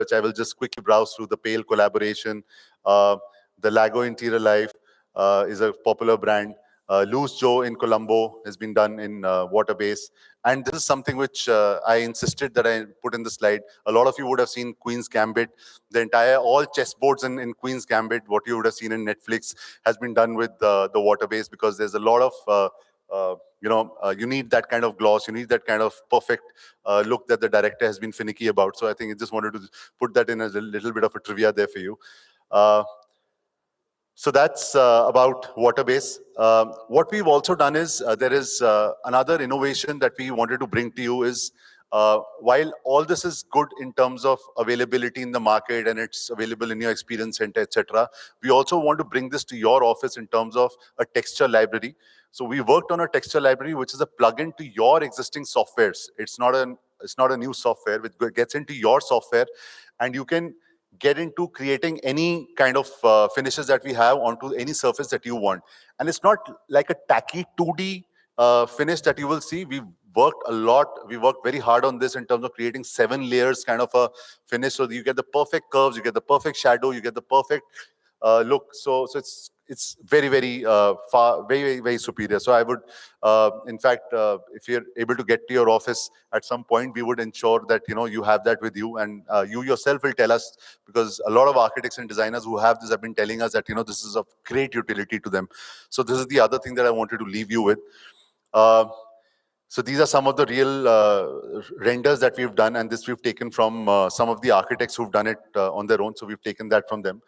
which I will just quickly browse through. The Pale collaboration, the Lago Interior Life is a popular brand. Loose Joe in Colombo has been done in water base. And this is something which I insisted that I put in the slide. A lot of you would have seen Queen's Gambit. The entire, all chessboards in Queen's Gambit, what you would have seen in Netflix, has been done with the water base, because there's a lot of, you need that kind of gloss, you need that kind of perfect look that the director has been finicky about. So I think I just wanted to put that in as a little bit of a trivia there for you. So that's about water base. What we've also done is, there is another innovation that we wanted to bring to you is, while all this is good in terms of availability in the market and it's available in your experience center, etc., we also want to bring this to your office in terms of a texture library. So we worked on a texture library, which is a plugin to your existing softwares. It's not a new software, which gets into your software, and you can get into creating any kind of finishes that we have onto any surface that you want. And it's not like a tacky 2D finish that you will see. We've worked a lot. We worked very hard on this in terms of creating 7 layers kind of a finish. So you get the perfect curves, you get the perfect shadow, you get the perfect look. So it's very, very very superior. So I would, in fact, if you're able to get to your office at some point, we would ensure that you have that with you, and you yourself will tell us, because a lot of architects and designers who have this have been telling us that this is of great utility to them. So this is the other thing that I wanted to leave you with. So these are some of the real renders that we've done, and this we've taken from some of the architects who've done it on their own. So we've taken that from them.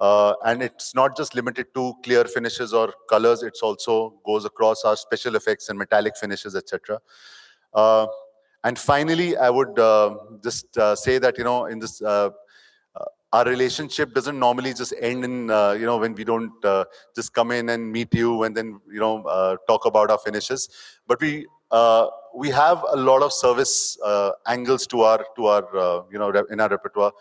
And it's not just limited to clear finishes or colors, it's also goes across our special effects and metallic finishes, etc. And finally, I would just say that, in this, our relationship doesn't normally just end in, when we don't just come in and meet you and then, talk about our finishes. But we have a lot of service angles to our in our repertoire.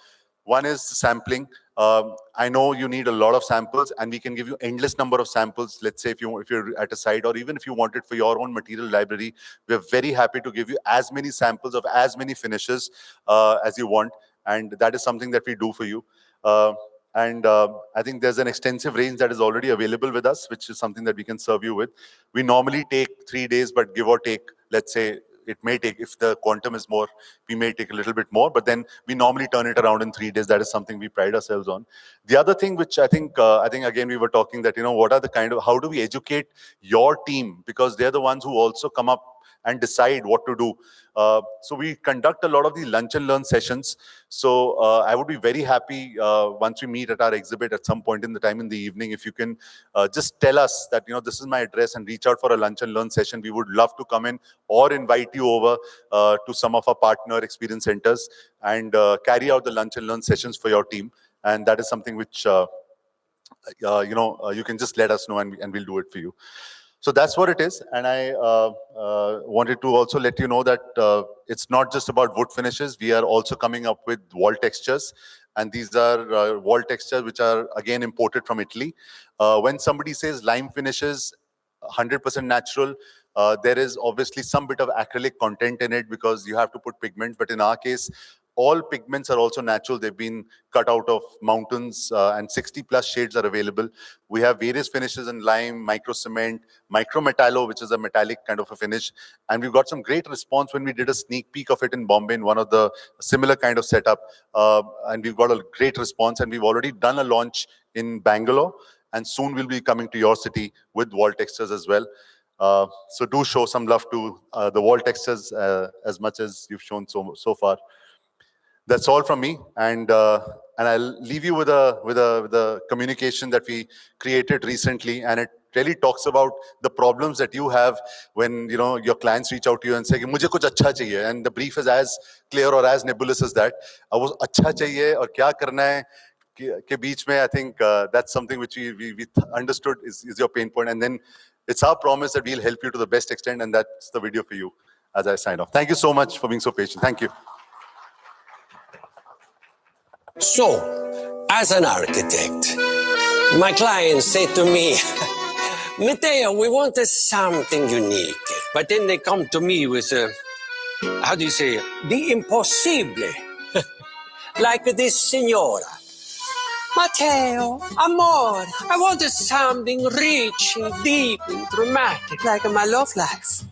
One is sampling. I know you need a lot of samples, and we can give you endless number of samples. Let's say if you're at a site, or even if you want it for your own material library, we're very happy to give you as many samples of as many finishes as you want, and that is something that we do for you. And I think there's an extensive range that is already available with us, which is something that we can serve you with. We normally take 3 days, but give or take, let's say, it may take, if the quantum is more, we may take a little bit more, but then we normally turn it around in 3 days. That is something we pride ourselves on. The other thing which I think again, we were talking that, what are the how do we educate your team? Because they're the ones who also come up and decide what to do. So we conduct a lot of the lunch and learn sessions. So I would be very happy once we meet at our exhibit at some point in the time in the evening, if you can just tell us that, this is my address, and reach out for a lunch and learn session. We would love to come in or invite you over to some of our partner experience centers and carry out the lunch and learn sessions for your team. And that is something which, you can just let us know, and we'll do it for you. So that's what it is. And I wanted to also let you know that it's not just about wood finishes. We are also coming up with wall textures. And these are wall textures which are, again, imported from Italy. When somebody says lime finishes, 100% natural, there is obviously some bit of acrylic content in it, because you have to put pigments. But in our case, all pigments are also natural. They've been cut out of mountains, and 60+ shades are available. We have various finishes in lime, micro cement, micro metallo, which is a metallic kind of a finish. And we've got some great response when we did a sneak peek of it in Bombay in one of the similar kind of setup. And we've got a great response, and we've already done a launch in Bangalore. And soon we'll be coming to your city with wall textures as well. So do show some love to the wall textures as much as you've shown so far. That's all from me, and I'll leave you with a communication that we created recently, and it really talks about the problems that you have when your clients reach out to you and say, "Mujhe kuch acha chahiye," and the brief is as clear or as nebulous as that. वो अच्छा चाहिए और क्या करना है के बीच में, I think that's something which we understood is your pain point, and then it's our promise that we'll help you to the best extent, and that's the video for you as I sign off. Thank you so much for being so patient. Thank you. So, as an architect, my clients say to me, Matteo, we wanted something unique. But then they come to me with, how do you say, the impossible. like this signora. Matteo, amore, I wanted something rich and deep and dramatic like my love life.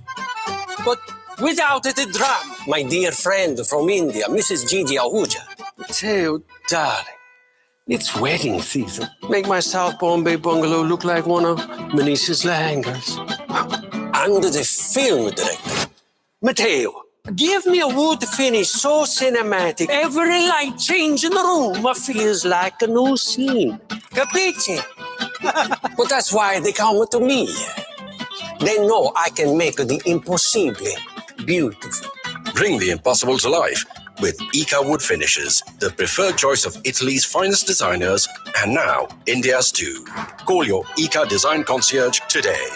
But without the drama. My dear friend from India, Mrs. Gigi Ahuja. Matteo, darling, it's wedding season. Make my South Bombay bungalow look like one of Manisha's lehengas. And the film director, Matteo, give me a wood finish so cinematic. Every light change in the room feels like a new scene. Capiche? But that's why they come to me. They know I can make the impossible beautiful. Bring the impossible to life with Ika Wood Finishes, the preferred choice of Italy's finest designers and now India's too. Call your Ika Design Concierge today.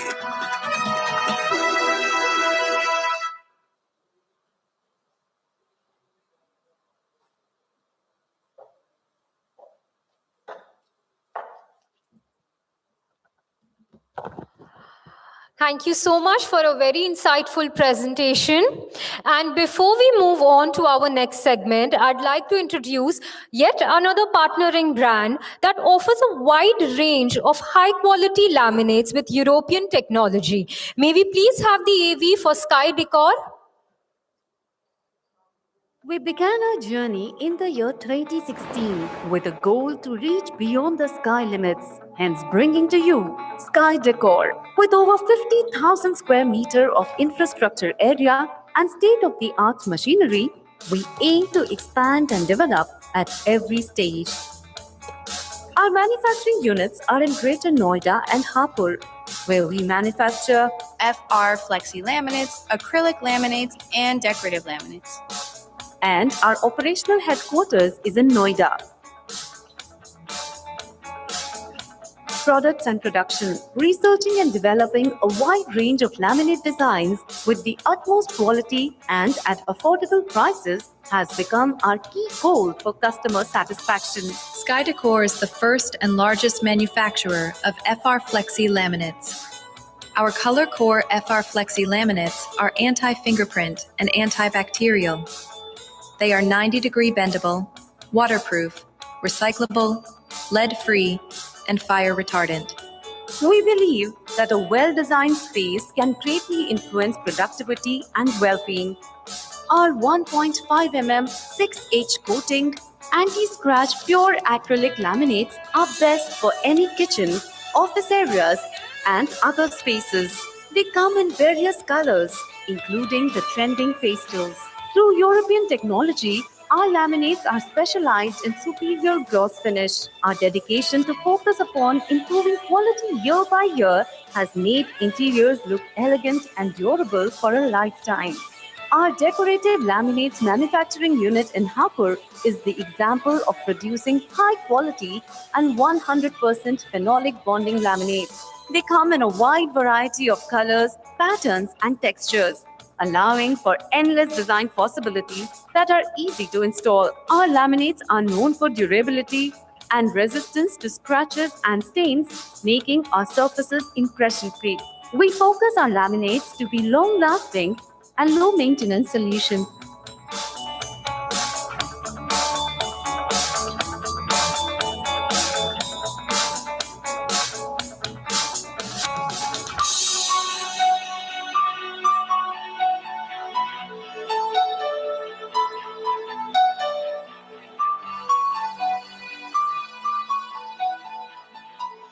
Thank you so much for a very insightful presentation. And before we move on to our next segment, I'd like to introduce yet another partnering brand that offers a wide range of high-quality laminates with European technology. May we please have the AV for Sky Decor? We began our journey in the year 2016 with a goal to reach beyond the sky limits, hence bringing to you Sky Decor. With over 50,000 square meters of infrastructure area and state-of-the-art machinery, we aim to expand and develop at every stage. Our manufacturing units are in Greater Noida and Hapur, where we manufacture FR flexi laminates, acrylic laminates, and decorative laminates. And our operational headquarters is in Noida. Products and production, researching and developing a wide range of laminate designs with the utmost quality and at affordable prices has become our key goal for customer satisfaction. Sky Decor is the first and largest manufacturer of FR flexi laminates. Our Color Core FR flexi laminates are anti-fingerprint and antibacterial. They are 90-degree bendable, waterproof, recyclable, lead-free, and fire retardant. We believe that a well-designed space can greatly influence productivity and well-being. Our 1.5 mm 6H coating, anti-scratch pure acrylic laminates are best for any kitchen, office areas, and other spaces. They come in various colors, including the trending pastels. Through European technology, our laminates are specialized in superior gloss finish. Our dedication to focus upon improving quality year by year has made interiors look elegant and durable for a lifetime. Our decorative laminates manufacturing unit in Hapur is the example of producing high quality and 100% phenolic bonding laminates. They come in a wide variety of colors, patterns, and textures, allowing for endless design possibilities that are easy to install. Our laminates are known for durability and resistance to scratches and stains, making our surfaces impression-free. We focus our laminates to be long-lasting and low-maintenance solution.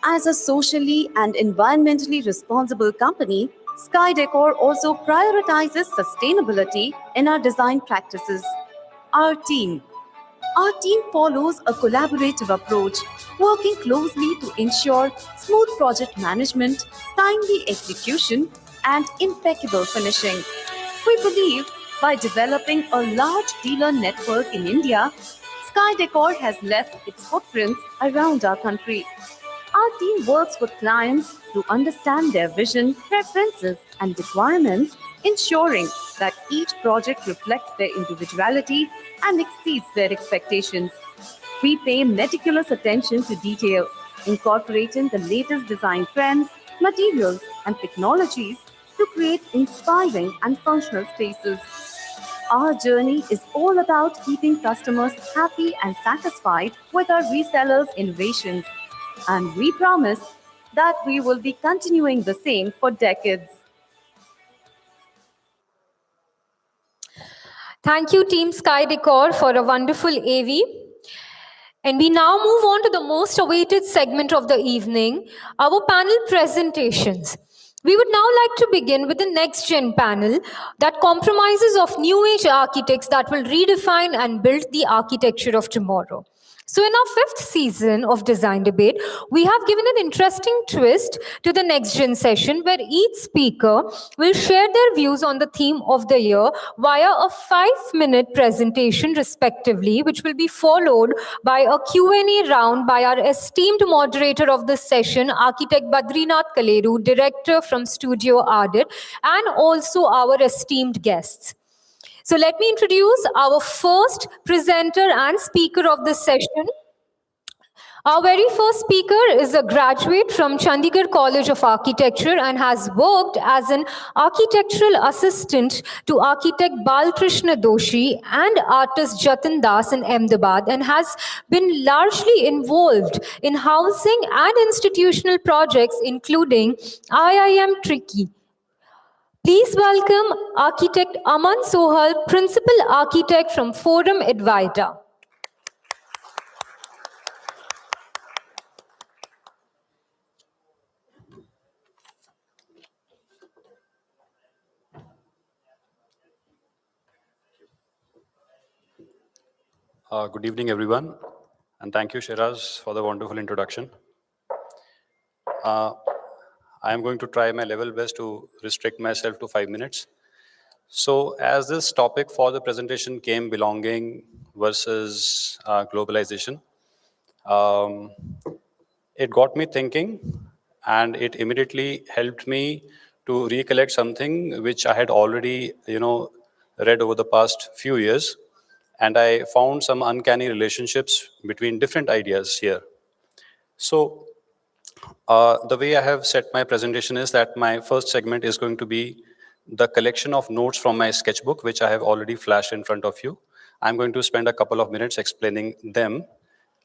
As a socially and environmentally responsible company, Sky Decor also prioritizes sustainability in our design practices. Our team follows a collaborative approach, working closely to ensure smooth project management, timely execution, and impeccable finishing. We believe by developing a large dealer network in India, Sky Decor has left its footprints around our country. Our team works with clients to understand their vision, preferences, and requirements, ensuring that each project reflects their individuality and exceeds their expectations. We pay meticulous attention to detail, incorporating the latest design trends, materials, and technologies to create inspiring and functional spaces. Our journey is all about keeping customers happy and satisfied with our resellers' innovations. And we promise that we will be continuing the same for decades. Thank you, Team Sky Decor, for a wonderful AV. And we now move on to the most awaited segment of the evening, our panel presentations. We would now like to begin with the next gen panel that compromises of new age architects that will redefine and build the architecture of tomorrow. So in our fifth season of Design Debate, we have given an interesting twist to the next gen session where each speaker will share their views on the theme of the year via a 5-minute presentation respectively, which will be followed by a Q&A round by our esteemed moderator of this session, architect Badrinath Kaleru, director from Studio Ardete, and also our esteemed guests. So let me introduce our first presenter and speaker of this session. Our very first speaker is a graduate from Chandigarh College of Architecture and has worked as an architectural assistant to architect Balkrishna Doshi and artist Jatin Das in Ahmedabad and has been largely involved in housing and institutional projects including IIM Trichy. Please welcome architect Aman Sohal, principal architect from Forum Advaita. Good evening, everyone, and thank you, Shiraz, for the wonderful introduction. I am going to try my level best to restrict myself to 5 minutes. So as this topic for the presentation came belonging versus globalization, it got me thinking and it immediately helped me to recollect something which I had already, read over the past few years. And I found some uncanny relationships between different ideas here. So the way I have set my presentation is that my first segment is going to be the collection of notes from my sketchbook, which I have already flashed in front of you. I'm going to spend a couple of minutes explaining them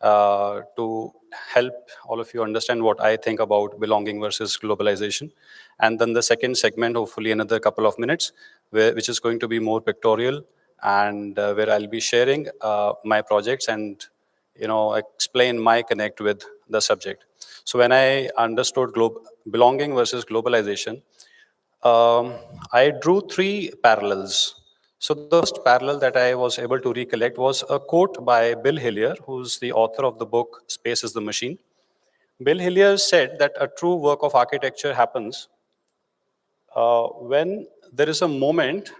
to help all of you understand what I think about belonging versus globalization. And then the second segment, hopefully another couple of minutes, which is going to be more pictorial and where I'll be sharing my projects and explain my connect with the subject. So when I understood belonging versus globalization, I drew 3 parallels. So the first parallel that I was able to recollect was a quote by Bill Hillier, who's the author of the book Space is the Machine. Bill Hillier said that a true work of architecture happens when there is a moment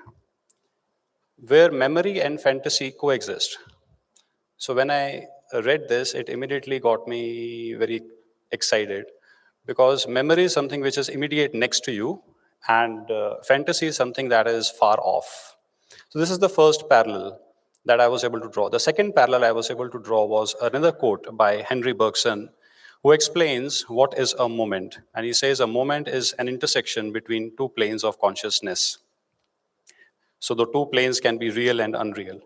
where memory and fantasy coexist. So when I read this, it immediately got me very excited because memory is something which is immediate next to you and fantasy is something that is far off. So this is the first parallel that I was able to draw. The second parallel I was able to draw was another quote by Henry Bergson, who explains what is a moment. And he says a moment is an intersection between 2 planes of consciousness. So the 2 planes can be real and unreal.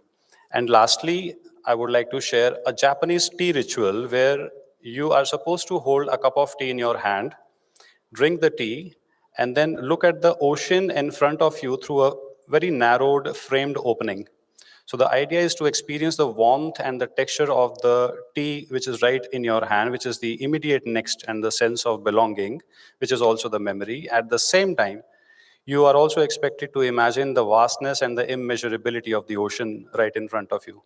And lastly, I would like to share a Japanese tea ritual where you are supposed to hold a cup of tea in your hand, drink the tea, and then look at the ocean in front of you through a very narrowed framed opening. So the idea is to experience the warmth and the texture of the tea, which is right in your hand, which is the immediate next and the sense of belonging, which is also the memory. At the same time, you are also expected to imagine the vastness and the immeasurability of the ocean right in front of you.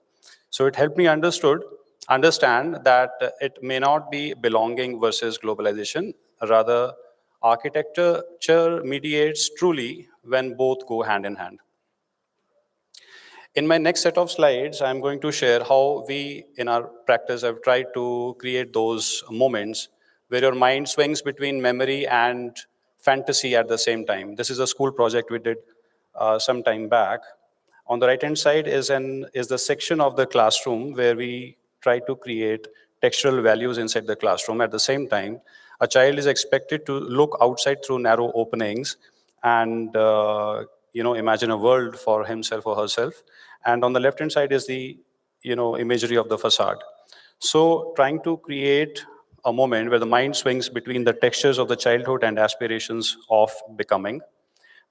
So it helped me understand that it may not be belonging versus globalization. Rather, architecture mediates truly when both go hand in hand. In my next set of slides, I'm going to share how we, in our practice, have tried to create those moments where your mind swings between memory and fantasy at the same time. This is a school project we did some time back. On the right-hand side is the section of the classroom where we try to create textural values inside the classroom. At the same time, a child is expected to look outside through narrow openings and imagine a world for himself or herself. And on the left-hand side is the, imagery of the facade. So trying to create a moment where the mind swings between the textures of the childhood and aspirations of becoming.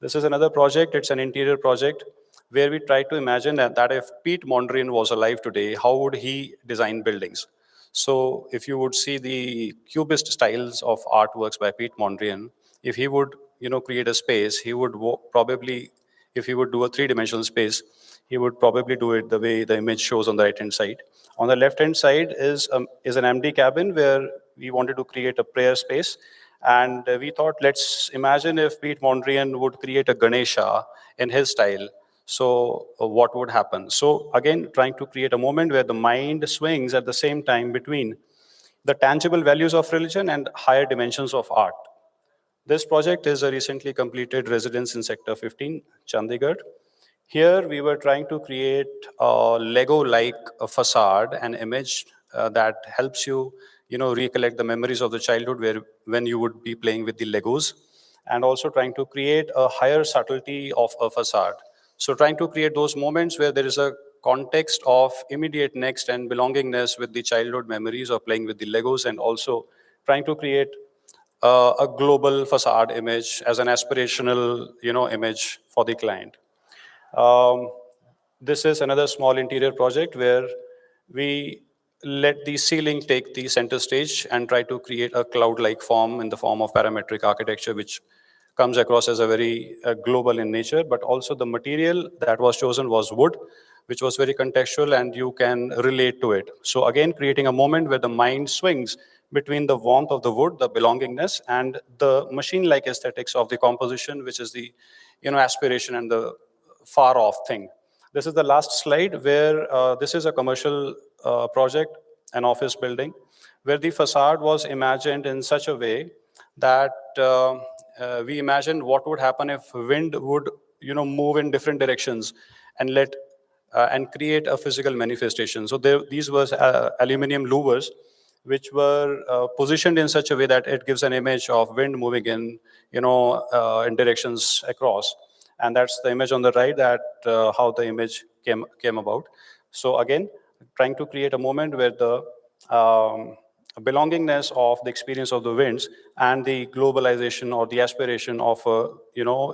This is another project. It's an interior project where we try to imagine that if Pete Mondrian was alive today, how would he design buildings? So if you would see the cubist styles of artworks by Pete Mondrian, if he would, create a space, he would probably, if he would do a three-dimensional space, he would probably do it the way the image shows on the right-hand side. On the left-hand side is an empty cabin where we wanted to create a prayer space. And we thought, let's imagine if Pete Mondrian would create a Ganesha in his style. So what would happen? So again, trying to create a moment where the mind swings at the same time between the tangible values of religion and higher dimensions of art. This project is a recently completed residence in Sector 15, Chandigarh. Here we were trying to create a Lego-like facade, an image that helps you, recollect the memories of the childhood when you would be playing with the Legos, and also trying to create a higher subtlety of a facade. So trying to create those moments where there is a context of immediate next and belongingness with the childhood memories of playing with the Legos, and also trying to create a global facade image as an aspirational, image for the client. This is another small interior project where we let the ceiling take the center stage and try to create a cloud-like form in the form of parametric architecture, which comes across as a very global in nature, but also the material that was chosen was wood, which was very contextual and you can relate to it. So again, creating a moment where the mind swings between the warmth of the wood, the belongingness, and the machine-like aesthetics of the composition, which is the, aspiration and the far off thing. This is the last slide where this is a commercial project, an office building, where the facade was imagined in such a way that we imagined what would happen if wind would, move in different directions and and create a physical manifestation. So these were aluminum louvers, which were positioned in such a way that it gives an image of wind moving in directions across. And that's the image on the right, that how the image came about. So again, trying to create a moment where the belongingness of the experience of the winds and the globalization or the aspiration of a,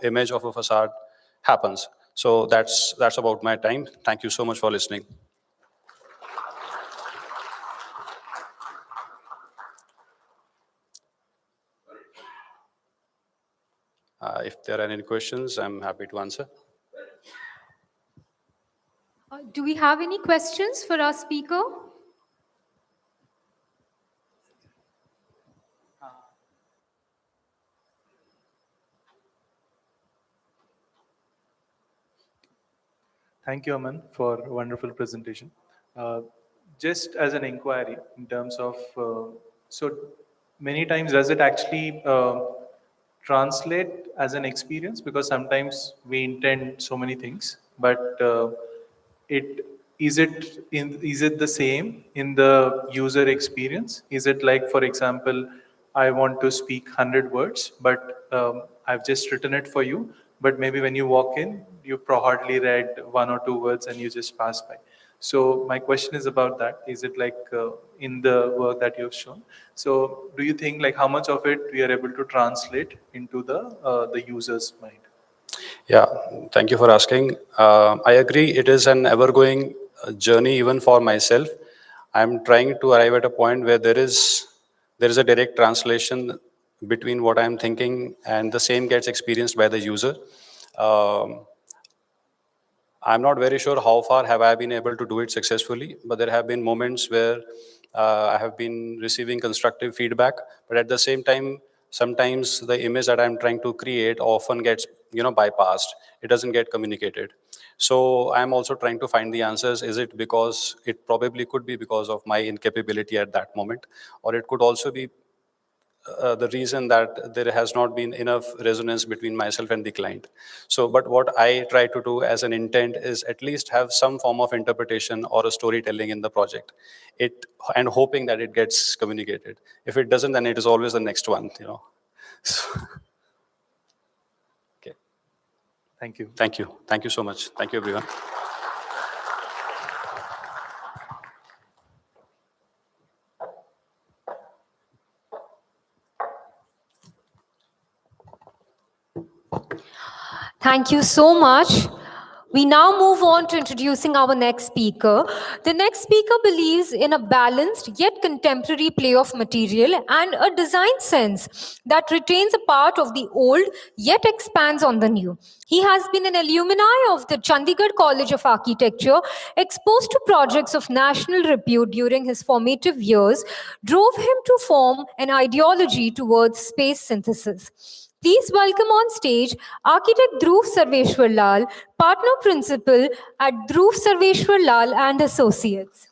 image of a facade happens. So that's about my time. Thank you so much for listening. If there are any questions, I'm happy to answer. Do we have any questions for our speaker? Thank you, Aman, for a wonderful presentation. Just as an inquiry in terms of, so many times does it actually translate as an experience? Because sometimes we intend so many things, but is it the same in the user experience? Is it like, for example, I want to speak 100 words, but I've just written it for you, but maybe when you walk in, you hardly read 1 or 2 words and you just pass by. So my question is about that. Is it like in the work that you've shown? So do you think like how much of it we are able to translate into the user's mind? Yeah, thank you for asking. I agree, it is an ever-going journey even for myself. I'm trying to arrive at a point where there is a direct translation between what I'm thinking and the same gets experienced by the user. I'm not very sure how far have I been able to do it successfully, but there have been moments where I have been receiving constructive feedback, but at the same time, sometimes the image that I'm trying to create often gets, bypassed. It doesn't get communicated. So I'm also trying to find the answers. Is it because it probably could be because of my incapability at that moment, or it could also be the reason that there has not been enough resonance between myself and the client. So, but what I try to do as an intent is at least have some form of interpretation or a storytelling in the project, and hoping that it gets communicated. If it doesn't, then it is always the next one, So, okay. Thank you. Thank you. Thank you so much. Thank you, everyone. Thank you so much. We now move on to introducing our next speaker. The next speaker believes in a balanced yet contemporary play of material and a design sense that retains a part of the old yet expands on the new. He has been an alumni of the Chandigarh College of Architecture, exposed to projects of national repute during his formative years, drove him to form an ideology towards space synthesis. Please welcome on stage architect Dhruv Sarveshwar Lal, partner principal at Dhruv Sarveshwar Lal and Associates.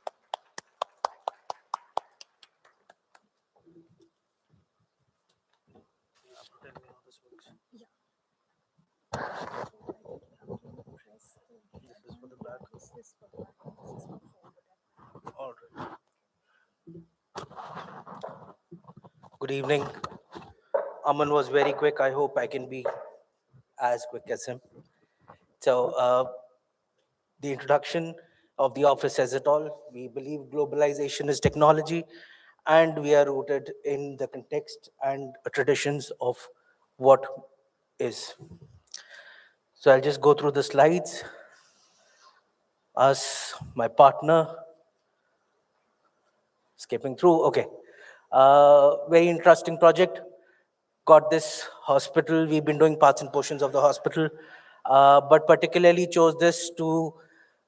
Good evening. Aman was very quick. I hope I can be as quick as him. So the introduction of the office says it all. We believe globalization is technology, and we are rooted in the context and traditions of what is. So I'll just go through the slides. Us, my partner, skipping through. Okay. Very interesting project. Got this hospital. We've been doing parts and portions of the hospital, but particularly chose this to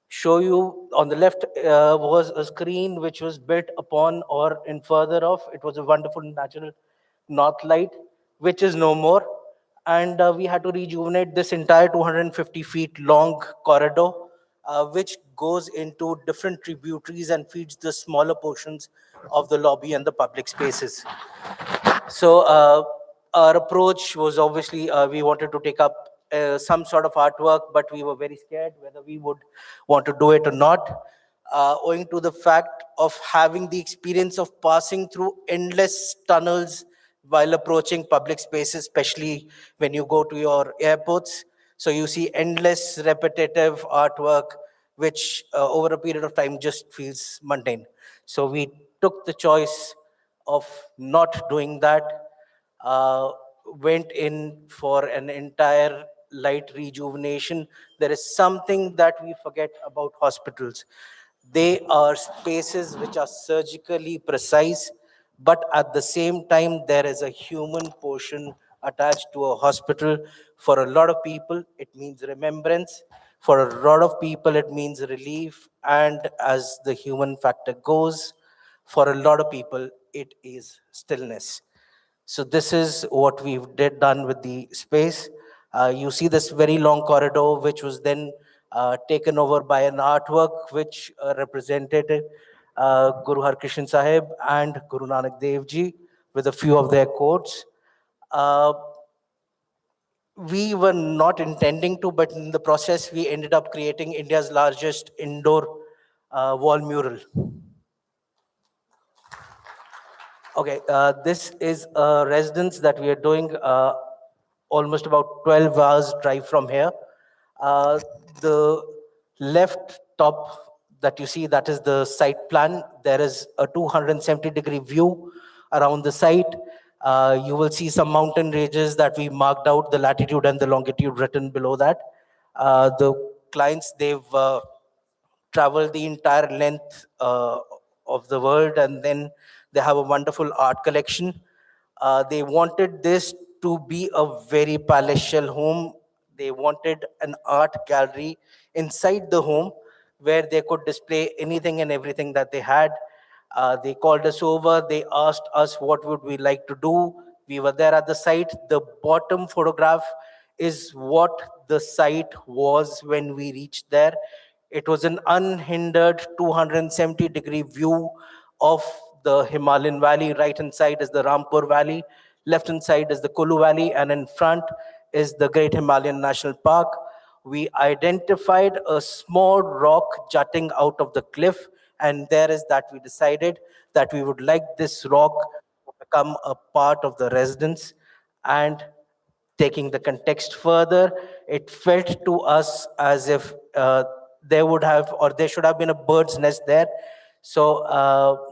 show you. On the left was a screen which was built upon or in further of. It was a wonderful natural north light, which is no more. And we had to rejuvenate this entire 250 feet long corridor, which goes into different tributaries and feeds the smaller portions of the lobby and the public spaces. So our approach was obviously we wanted to take up some sort of artwork, but we were very scared whether we would want to do it or not, owing to the fact of having the experience of passing through endless tunnels while approaching public spaces, especially when you go to your airports. So you see endless repetitive artwork, which over a period of time just feels mundane. So we took the choice of not doing that, went in for an entire light rejuvenation. There is something that we forget about hospitals. They are spaces which are surgically precise, but at the same time, there is a human portion attached to a hospital. For a lot of people, it means remembrance. For a lot of people, it means relief. And as the human factor goes, for a lot of people, it is stillness. So this is what we've done with the space. You see this very long corridor, which was then taken over by an artwork which represented Guru Har Krishan Sahib and Guru Nanak Dev Ji with a few of their quotes. We were not intending to, but in the process, we ended up creating India's largest indoor wall mural. Okay, this is a residence that we are doing almost about 12 hours drive from here. The left top that you see, that is the site plan. There is a 270-degree view around the site. You will see some mountain ranges that we marked out, the latitude and the longitude written below that. The clients, they've traveled the entire length of the world, and then they have a wonderful art collection. They wanted this to be a very palatial home. They wanted an art gallery inside the home where they could display anything and everything that they had. They called us over. They asked us what would we like to do. We were there at the site. The bottom photograph is what the site was when we reached there. It was an unhindered 270-degree view of the Himalayan Valley. Right hand side is the Rampur Valley. Left hand side is the Kulu Valley. And in front is the Great Himalayan National Park. We identified a small rock jutting out of the cliff. And there is that we decided that we would like this rock to become a part of the residence. And taking the context further, it felt to us as if there would have, or there should have been a bird's nest there. So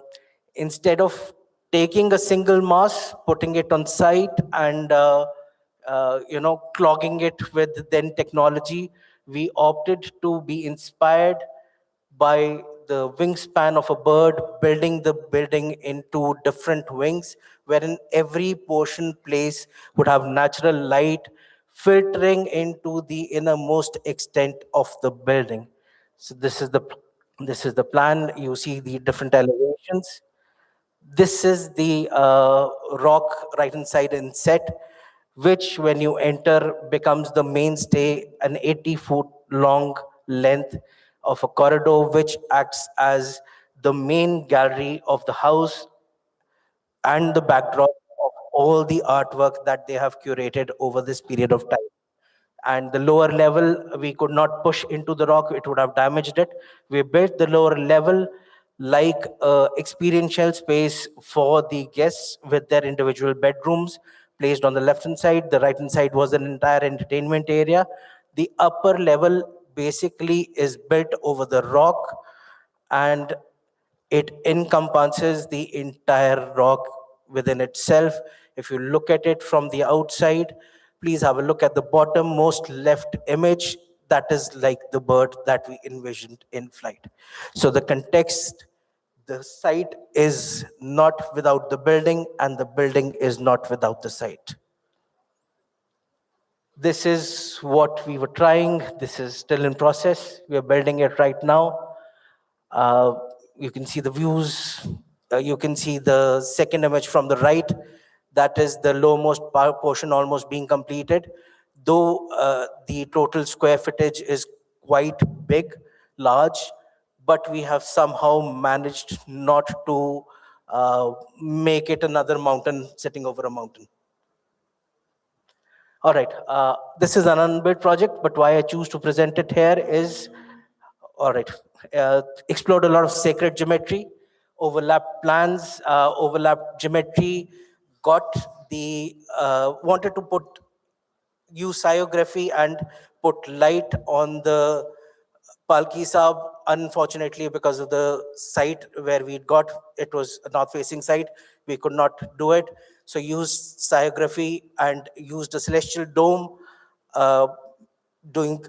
instead of taking a single mass, putting it on site and clogging it with then technology, we opted to be inspired by the wingspan of a bird, building the building into different wings, wherein every portion place would have natural light filtering into the innermost extent of the building. So this is the plan. You see the different elevations. This is the rock right inside in set, which when you enter becomes the mainstay, an 80-foot long length of a corridor, which acts as the main gallery of the house and the backdrop of all the artwork that they have curated over this period of time. And the lower level, we could not push into the rock, it would have damaged it. We built the lower level like a experiential space for the guests with their individual bedrooms placed on the left hand side. The right hand side was an entire entertainment area. The upper level basically is built over the rock, and it encompasses the entire rock within itself. If you look at it from the outside, please have a look at the bottom most left image. That is like the bird that we envisioned in flight. So the context, the site is not without the building, and the building is not without the site. This is what we were trying. This is still in process. We are building it right now. You can see the views. You can see the second image from the right. That is the lowermost portion almost being completed. Though the total square footage is quite big, large, but we have somehow managed not to make it another mountain sitting over a mountain. All right, this is an unbuilt project, but why I choose to present it here is, all right, explored a lot of sacred geometry, overlapped plans, overlapped geometry, wanted to use sciography and put light on the Palki Saab. Unfortunately, because of the site where we got, it was a north-facing site, we could not do it. So used sciography and used a celestial dome, doing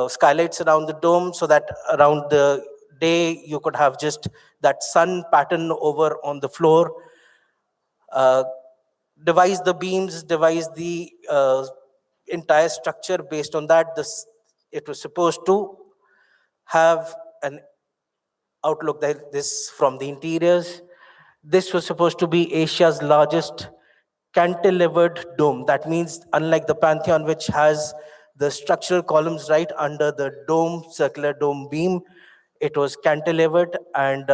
skylights around the dome so that around the day you could have just that sun pattern over on the floor. Devise the beams, devise the entire structure based on that. It was supposed to have an outlook like this from the interiors. This was supposed to be Asia's largest cantilevered dome. That means, unlike the Pantheon, which has the structural columns right under the dome, circular dome beam, it was cantilevered, and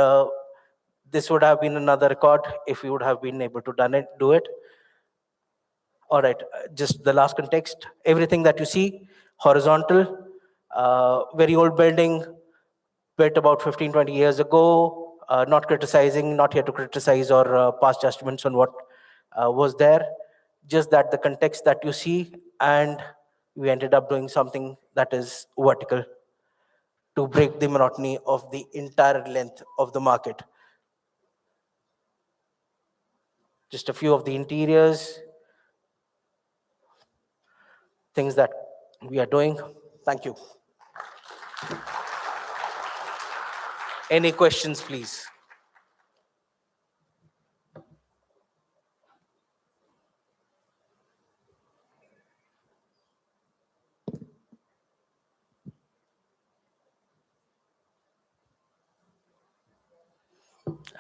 this would have been another record if we would have been able to do it. All right, just the last context. Everything that you see, horizontal, very old building, built about 15, 20 years ago, not criticizing, not here to criticize or pass judgments on what was there, just that the context that you see, and we ended up doing something that is vertical to break the monotony of the entire length of the market. Just a few of the interiors, things that we are doing. Thank you. Any questions, please?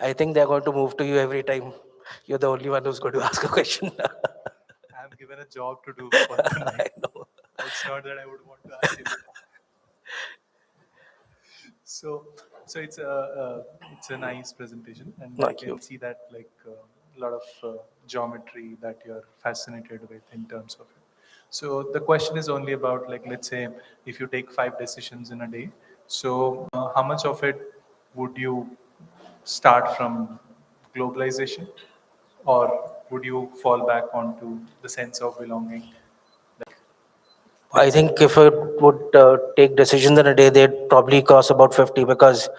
I think they're going to move to you every time. You're the only one who's going to ask a question. I'm given a job to do for them. I know. It's not that I would want to ask you. So it's a nice presentation, and Thank I you. can see that like a lot of geometry that you're fascinated with in terms of it. So the question is only about, like, let's say if you take 5 decisions in a day, so how much of it would you start from globalization, or would you fall back onto the sense of belonging? I think if it would take decisions in a day, they'd probably cross about 50 because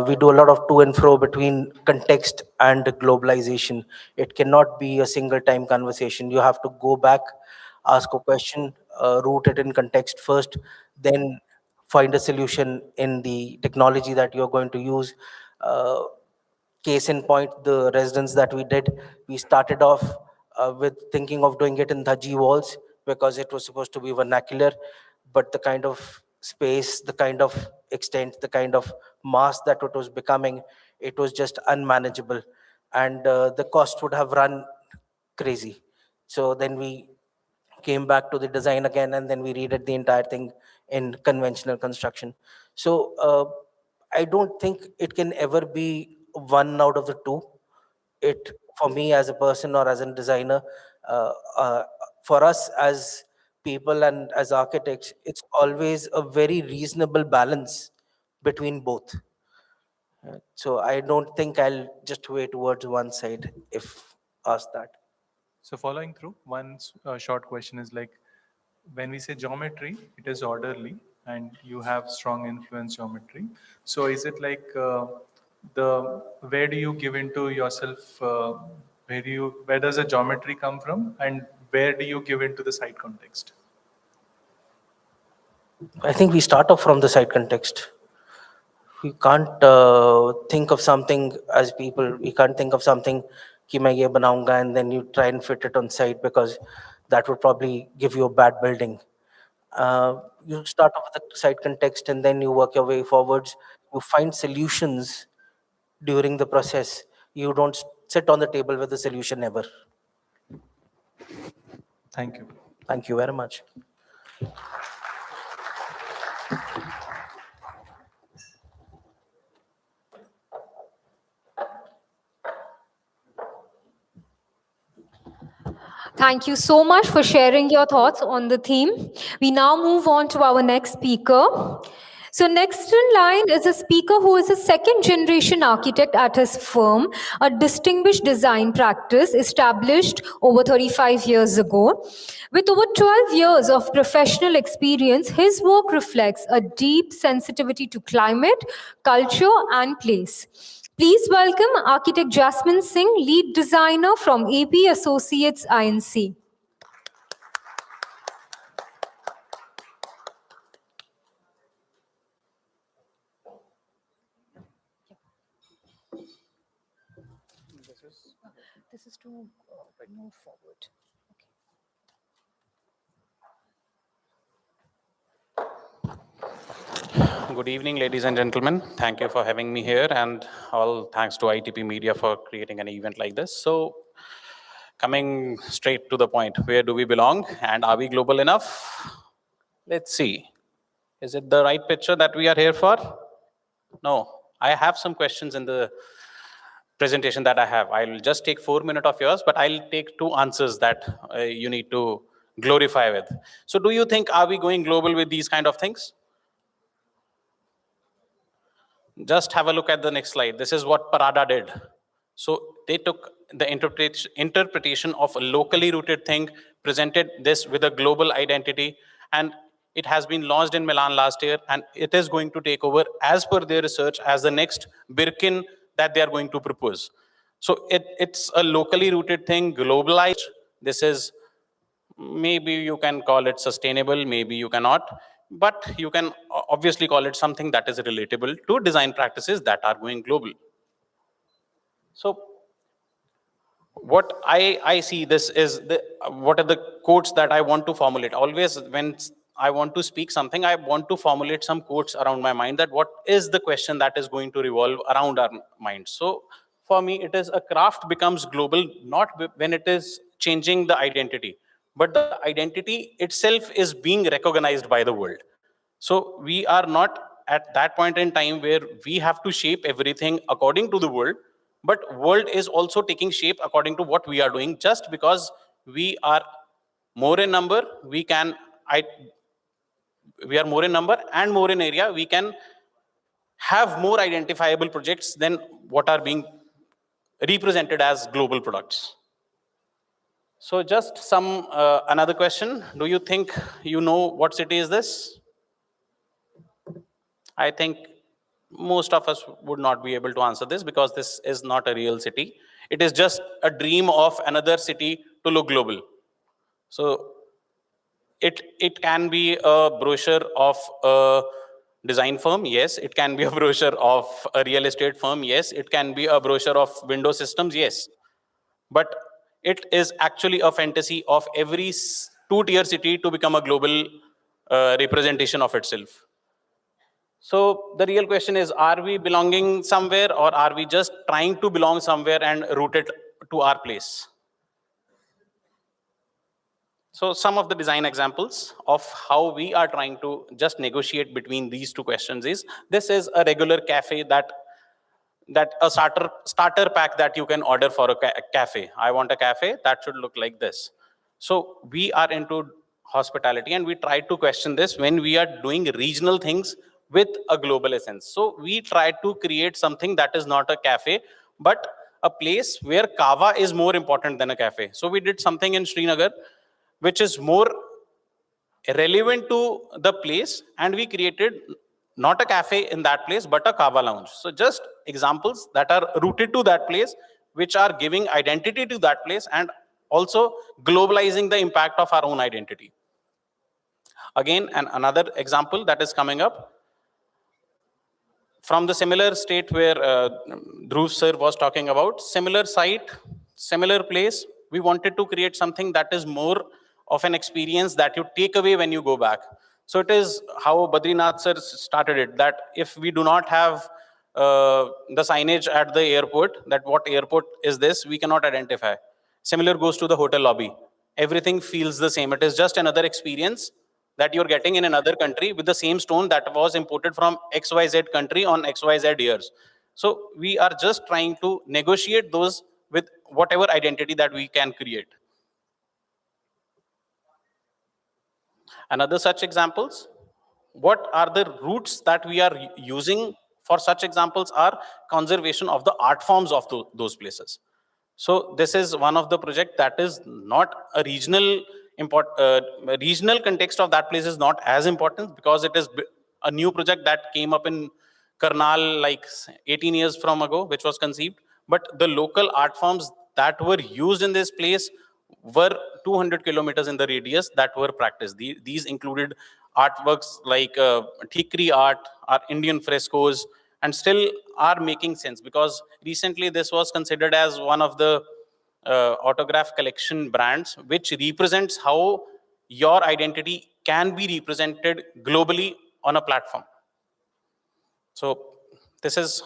we do a lot of to and fro between context and globalization. It cannot be a single time conversation. You have to go back, ask a question, root it in context first, then find a solution in the technology that you're going to use. Uh, Case in point, the residence that we did, we started off with thinking of doing it in dhaji walls because it was supposed to be vernacular, but the kind of space, the kind of extent, the kind of mass that it was becoming, it was just unmanageable, and the cost would have run crazy. So then we came back to the design again, and then we redid the entire thing in conventional construction. So I don't think it can ever be one out of the two. It, for me as a person or as a designer, uh, uh, for us as people and as architects, it's always a very reasonable balance between both. So I don't think I'll just weigh towards one side if asked that. So following through, one short question is like, when we say geometry, it is orderly and you have strong influence geometry. So is it like where do you give into yourself, where does the geometry come from and where do you give into the site context? I think we start off from the site context. We can't think of something as people. We can't think of something कि मैं ये बनाऊंगा and then you try and fit it on site because that would probably give you a bad building. You start off with the site context and then you work your way forwards. You find solutions during the process. You don't sit on the table with the solution ever. Thank you. Thank you very much. Thank you so much for sharing your thoughts on the theme. We now move on to our next speaker. So next in line is a speaker who is a second generation architect at his firm, a distinguished design practice established over 35 years ago. With over 12 years of professional experience, his work reflects a deep sensitivity to climate, culture, and place. Please welcome architect Jasmine Singh, lead designer from AP Associates INC. This is to move forward. Good evening, ladies and gentlemen. Thank you for having me here, and all thanks to ITP Media for creating an event like this. So, coming straight to the point, where do we belong and are we global enough? Let's see. Is it the right picture that we are here for? No. I have some questions in the presentation that I have. I'll just take 4 minutes of yours, but I'll take 2 answers that you need to glorify with. So do you think, are we going global with these kind of things? Just have a look at the next slide. This is what Parada did. So they took the interpretation of a locally rooted thing, presented this with a global identity, and it has been launched in Milan last year, and it is going to take over, as per their research, as the next Birkin that they are going to propose. So it's a locally rooted thing, globalized. This is, maybe you can call it sustainable, maybe you cannot, but you can obviously call it something that is relatable to design practices that are going global. So what I see this is, what are the quotes that I want to formulate. Always when I want to speak something, I want to formulate some quotes around my mind, that what is the question that is going to revolve around our mind. So for me, it is, a craft becomes global not when it is changing the identity, but the identity itself is being recognized by the world. So we are not at that point in time where we have to shape everything according to the world, but world is also taking shape according to what we are doing. Just because we are more in number, we are more in number and more in area, we can have more identifiable projects than what are being represented as global products. So just some another question. Do you think you know what city is this? I think most of us would not be able to answer this because this is not a real city. It is just a dream of another city to look global. So it can be a brochure of a design firm, yes. It can be a brochure of a real estate firm, yes. It can be a brochure of window systems, yes. But it is actually a fantasy of every two-tier city to become a global representation of itself. So the real question is, are we belonging somewhere, or are we just trying to belong somewhere and root it to our place? So some of the design examples of how we are trying to just negotiate between these two questions is, this is a regular cafe that a starter pack that you can order for a cafe. I want a cafe that should look like this. So we are into hospitality, and we try to question this when we are doing regional things with a global essence. So we try to create something that is not a cafe, but a place where kava is more important than a cafe. So we did something in Srinagar which is more relevant to the place, and we created not a cafe in that place, but a kava lounge. So just examples that are rooted to that place, which are giving identity to that place, and also globalizing the impact of our own identity. Again, another example that is coming up from the similar state where Dhruv sir was talking about, similar site, similar place. We wanted to create something that is more of an experience that you take away when you go back. So it is how Badrinath sir started it, that if we do not have the signage at the airport, that what airport is this, we cannot identify. Similar goes to the hotel lobby. Everything feels the same. It is just another experience that you're getting in another country with the same stone that was imported from XYZ country on XYZ years. So we are just trying to negotiate those with whatever identity that we can create. Another such examples, what are the roots that we are using for such examples are conservation of the art forms of those places. So this is one of the project that is not a regional regional context of that place is not as important, because it is a new project that came up in Karnal like 18 years from ago, which was conceived. But the local art forms that were used in this place were 200 kilometers in the radius that were practiced. These included artworks like Thikri art, our Indian frescoes, and still are making sense, because recently this was considered as one of the autograph collection brands, which represents how your identity can be represented globally on a platform. So this is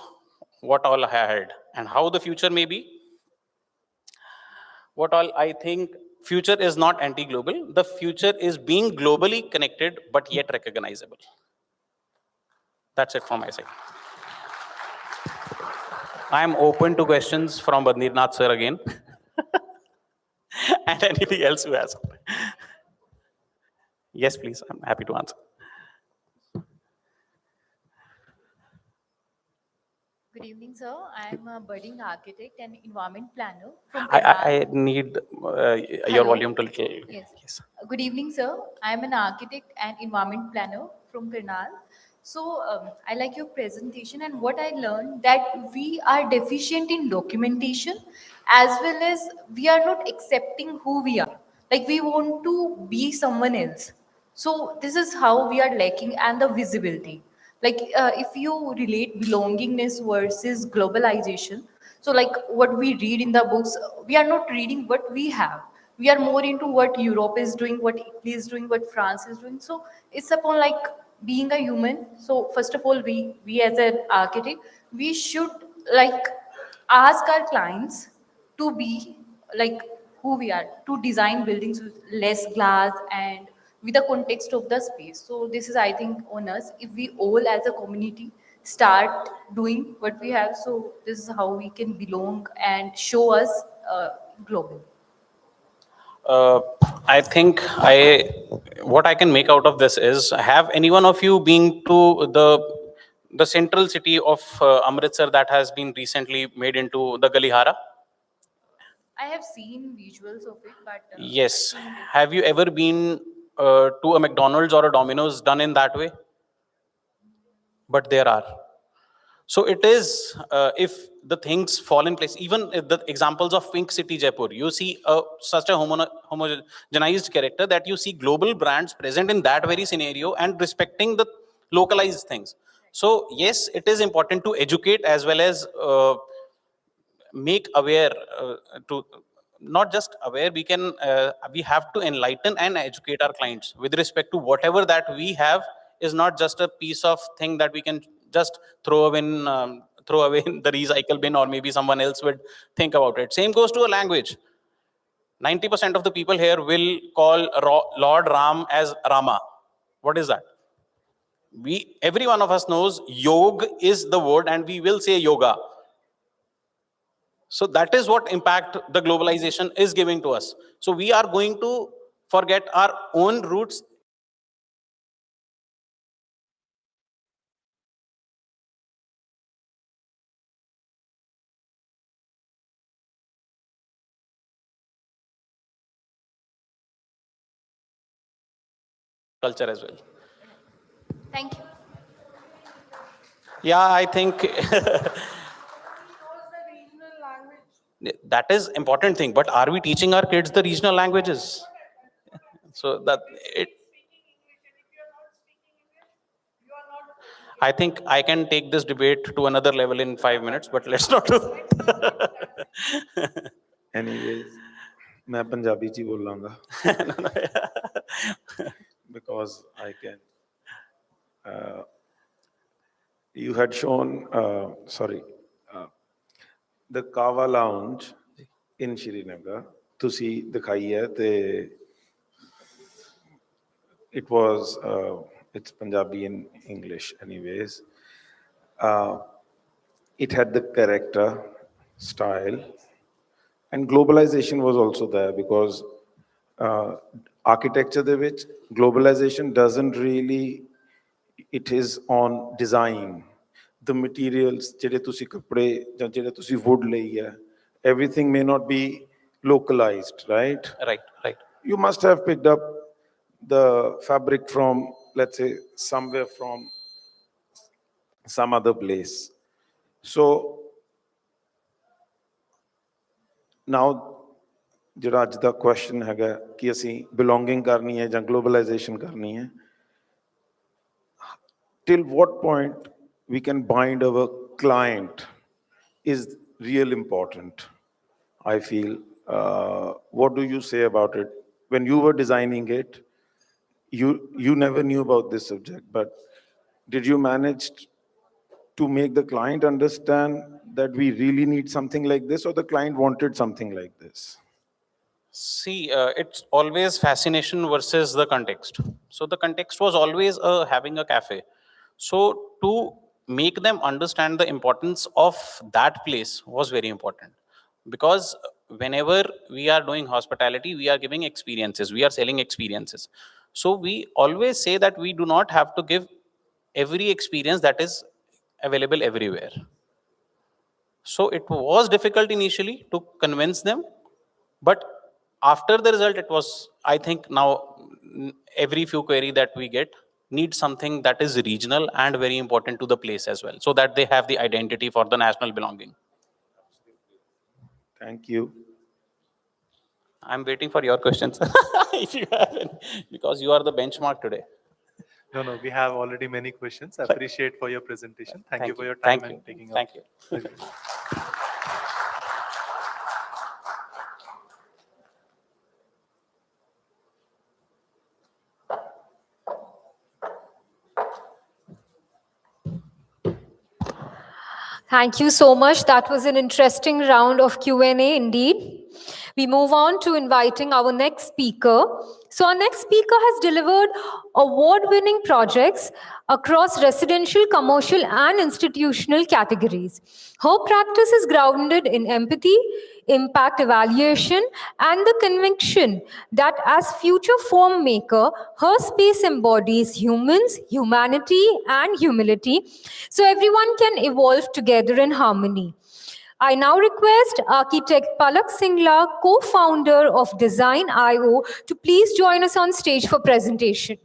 what all I had, and how the future may be. What all I think, future is not anti-global. The future is being globally connected, but yet recognizable. That's it from my side. I am open to questions from Badrinath sir again. And anything else you ask. Yes, please, I'm happy to answer. Good evening, sir. I am a budding architect and environment planner from I need your volume to little. Yes. Good evening, sir. I am an architect and environment planner from Karnal. So I like your presentation, and what I learned that we are deficient in documentation, as well as we are not accepting who we are. Like we want to be someone else. So this is how we are lacking, and the visibility. Like if you relate belongingness versus globalization, so like what we read in the books, we are not reading what we have. We are more into what Europe is doing, what Italy is doing, what France is doing. So it's upon like being a human. So first of all, we as an architect, we should like ask our clients to be like who we are, to design buildings with less glass and with the context of the space. So this is, I think, on us. If we all as a community start doing what we have, so this is how we can belong and show us global. I think what I can make out of this is, have any one of you been to the central city of Amritsar that has been recently made into the Galihara? I have seen visuals of it, but Yes. Have you ever been to a McDonald's or a Domino's done in that way? But there are. So it is, if the things fall in place, even the examples of Pink City Jaipur, you see such a homogenized character that you see global brands present in that very scenario and respecting the localized things. So yes, it is important to educate as well as make aware, to not just aware, we have to enlighten and educate our clients with respect to whatever that we have is not just a piece of thing that we can just throw away in the recycle bin, or maybe someone else would think about it. Same goes to a language. 90% of the people here will call Lord Ram as Rama. What is that? Every one of us knows yog is the word, and we will say yoga. So that is what impact the globalization is giving to us. So we are going to forget our own roots. Culture as well. thank you. Yeah, I think that is important thing. But are we teaching our kids the regional languages? So that it. I think I can take this debate to another level in 5 minutes, but let's not do that. Anyways, मैं पंजाबी ची बोलांगा because I can. You had shown, the Kava Lounge in Srinagar. ਤੁਸੀਂ ਦਿਖਾਈ ਹੈ ਤੇ it was, it's Punjabi in English anyways. It had the character, style, and globalization was also there because architecture ਦੇ ਵਿੱਚ globalization doesn't really, it is on design. The materials, ਜਿਹੜੇ ਤੁਸੀਂ ਕੱਪੜੇ ਜਾਂ ਜਿਹੜੇ ਤੁਸੀਂ wood ਲਈ ਹੈ, everything may not be localized, right? Right. You must have picked up the fabric from, let's say, somewhere from some other place. So now, ਜਿਹੜਾ ਅੱਜ ਦਾ question ਹੈਗਾ ਕਿ ਅਸੀਂ belonging ਕਰਨੀ ਹੈ ਜਾਂ globalization ਕਰਨੀ ਹੈ, till what point we can bind our client is real important, I feel. What do you say about it? When you were designing it, you never knew about this subject, but did you manage to make the client understand that we really need something like this, or the client wanted something like this? See, it's always fascination versus the context. So the context was always having a cafe. So to make them understand the importance of that place was very important, because whenever we are doing hospitality, we are giving experiences, we are selling experiences. So we always say that we do not have to give every experience that is available everywhere. So it was difficult initially to convince them, but after the result, it was, I think now every few query that we get needs something that is regional and very important to the place as well, so that they have the identity for the national belonging. Thank you. I'm waiting for your questions, if you have any, because you are the benchmark today. No, we have already many questions. I appreciate for your presentation. Thank you for your time and taking up. Thank you. Thank you so much. That was an interesting round of Q&A indeed. We move on to inviting our next speaker. So our next speaker has delivered award-winning projects across residential, commercial, and institutional categories. Her practice is grounded in empathy, impact evaluation, and the conviction that as future form maker, her space embodies humans, humanity, and humility, so everyone can evolve together in harmony. I now request architect Palak Singla, co-founder of Design IO, to please join us on stage for presentation.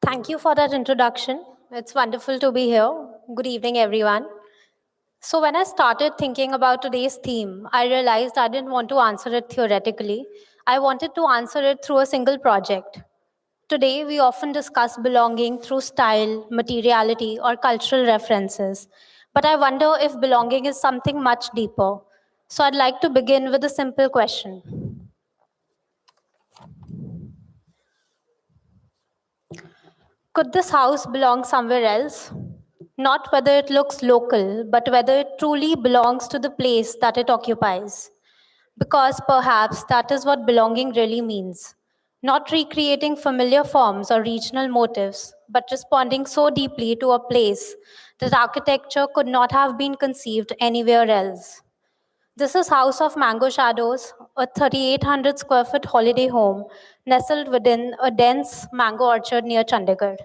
Thank you for that introduction. It's wonderful to be here. Good evening, everyone. So when I started thinking about today's theme, I realized I didn't want to answer it theoretically. I wanted to answer it through a single project. Today, we often discuss belonging through style, materiality, or cultural references. But I wonder if belonging is something much deeper. So I'd like to begin with a simple question. Could this house belong somewhere else? Not whether it looks local, but whether it truly belongs to the place that it occupies. Because perhaps that is what belonging really means. Not recreating familiar forms or regional motifs, but responding so deeply to a place that architecture could not have been conceived anywhere else. This is House of Mango Shadows, a 3,800 square foot holiday home nestled within a dense mango orchard near Chandigarh.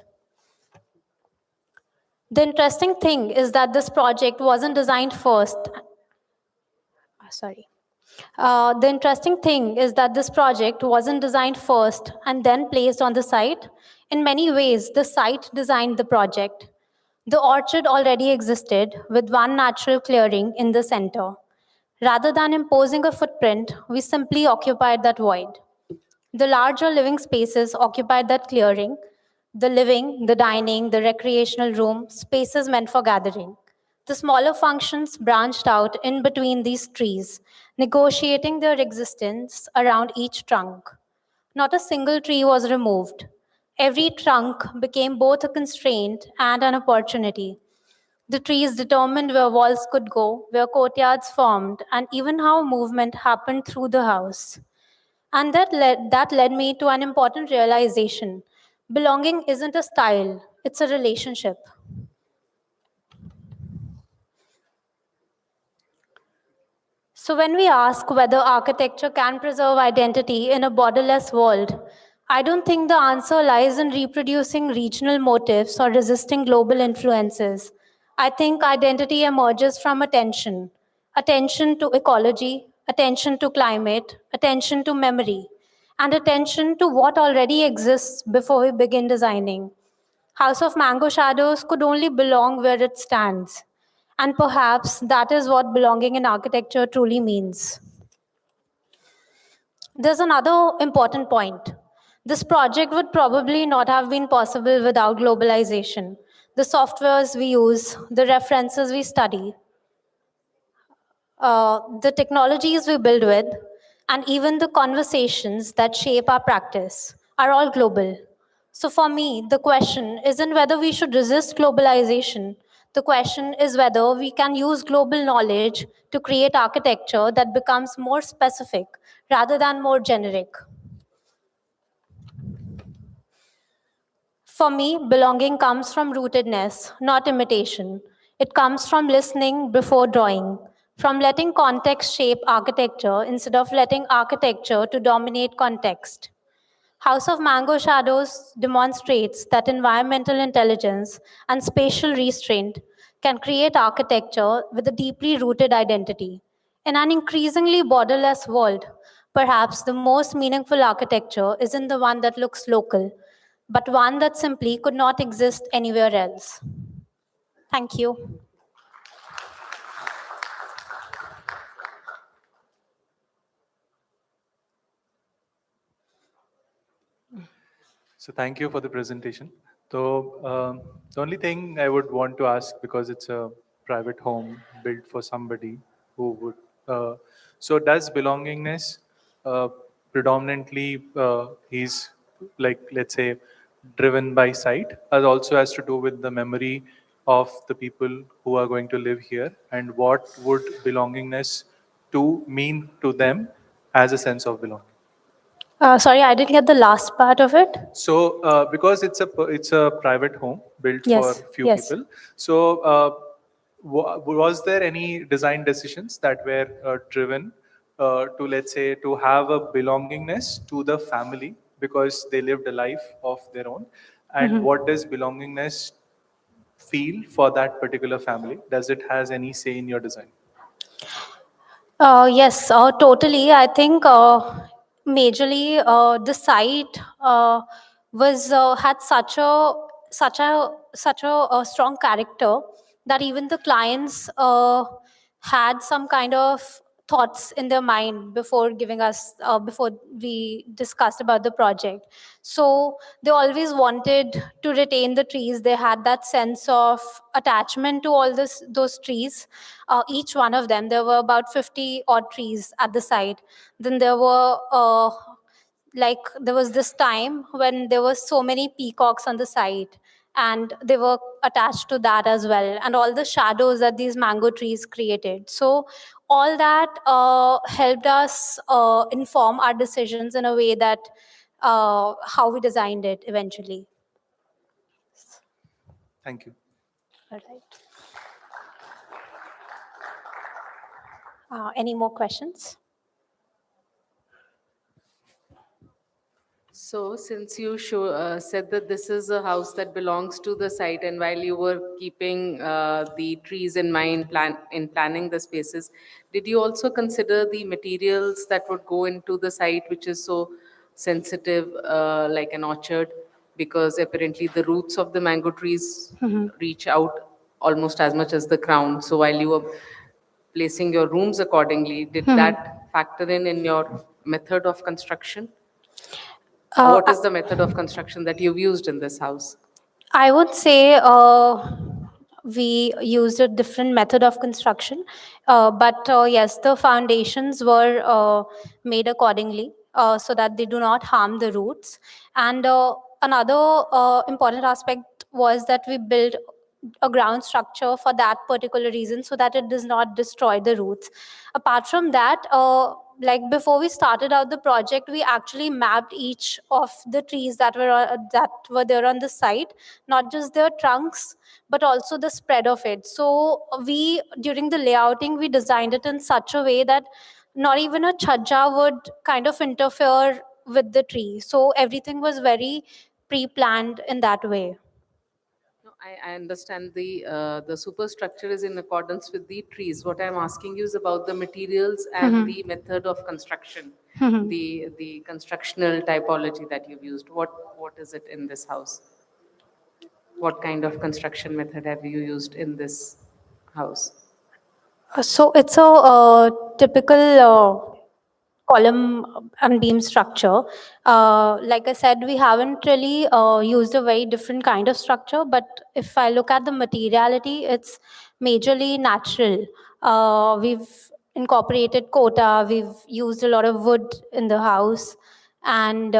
The interesting thing is that this project wasn't designed first. The interesting thing is that this project wasn't designed first and then placed on the site. In many ways, the site designed the project. The orchard already existed with one natural clearing in the center. Rather than imposing a footprint, we simply occupied that void. The larger living spaces occupied that clearing. The living, the dining, the recreational room, spaces meant for gathering. The smaller functions branched out in between these trees, negotiating their existence around each trunk. Not a single tree was removed. Every trunk became both a constraint and an opportunity. The trees determined where walls could go, where courtyards formed, and even how movement happened through the house. And that led me to an important realization. Belonging isn't a style, it's a relationship. So when we ask whether architecture can preserve identity in a borderless world, I don't think the answer lies in reproducing regional motifs or resisting global influences. I think identity emerges from attention. Attention to ecology, attention to climate, attention to memory, and attention to what already exists before we begin designing. House of Mango Shadows could only belong where it stands. And perhaps that is what belonging in architecture truly means. There's another important point. This project would probably not have been possible without globalization. The softwares we use, the references we study, the technologies we build with, and even the conversations that shape our practice are all global. So for me, the question isn't whether we should resist globalization. The question is whether we can use global knowledge to create architecture that becomes more specific rather than more generic. For me, belonging comes from rootedness, not imitation. It comes from listening before drawing, from letting context shape architecture instead of letting architecture to dominate context. House of Mango Shadows demonstrates that environmental intelligence and spatial restraint can create architecture with a deeply rooted identity. In an increasingly borderless world, perhaps the most meaningful architecture isn't the one that looks local, but one that simply could not exist anywhere else. Thank you. So thank you for the presentation. So the only thing I would want to ask, because it's a private home built for somebody who would, so does belongingness predominantly is like, let's say, driven by sight, as also has to do with the memory of the people who are going to live here, and what would belongingness to mean to them as a sense of belonging. Sorry, I didn't get the last part of it. So because it's a private home built for Yes, few yes. people, so was there any design decisions that were driven to, let's say, to have a belongingness to the family because they lived a life of their own? And what does belongingness feel for that particular family? Does it has any say in your design? Yes, totally. I think majorly the site was had such a strong character that even the clients had some kind of thoughts in their mind before giving us before we discussed about the project. So they always wanted to retain the trees. They had that sense of attachment to all those trees. Each one of them, there were about 50 odd trees at the site. Then there were like there was this time when there were so many peacocks on the site, and they were attached to that as well, and all the shadows that these mango trees created. So all that helped us inform our decisions in a way that how we designed it eventually. Thank you. All right. Any more questions? So, since you said that this is a house that belongs to the site, and while you were keeping the trees in mind in planning the spaces, did you also consider the materials that would go into the site, which is so sensitive, like an orchard? Because apparently the roots of the mango trees reach out almost as much as the crown. So, while you were placing your rooms accordingly, did that factor in your method of construction? What is the method of construction that you've used in this house? I would say we used a different method of construction, but yes, the foundations were made accordingly so that they do not harm the roots. And another important aspect was that we built a ground structure for that particular reason so that it does not destroy the roots. Apart from that, like before we started out the project, we actually mapped each of the trees that were there on the site, not just their trunks but also the spread of it. So we, during the layouting, we designed it in such a way that not even a chhaja would kind of interfere with the tree. So everything was very pre-planned in that way. No, I understand the superstructure is in accordance with the trees. What I'm asking you is about the materials and the method of construction, the constructional typology that you've used. What is it in this house? What kind of construction method have you used in this house? So it's a typical column and beam structure. Like I said, we haven't really used a very different kind of structure, but if I look at the materiality, it's majorly natural. We've incorporated kota, we've used a lot of wood in the house, and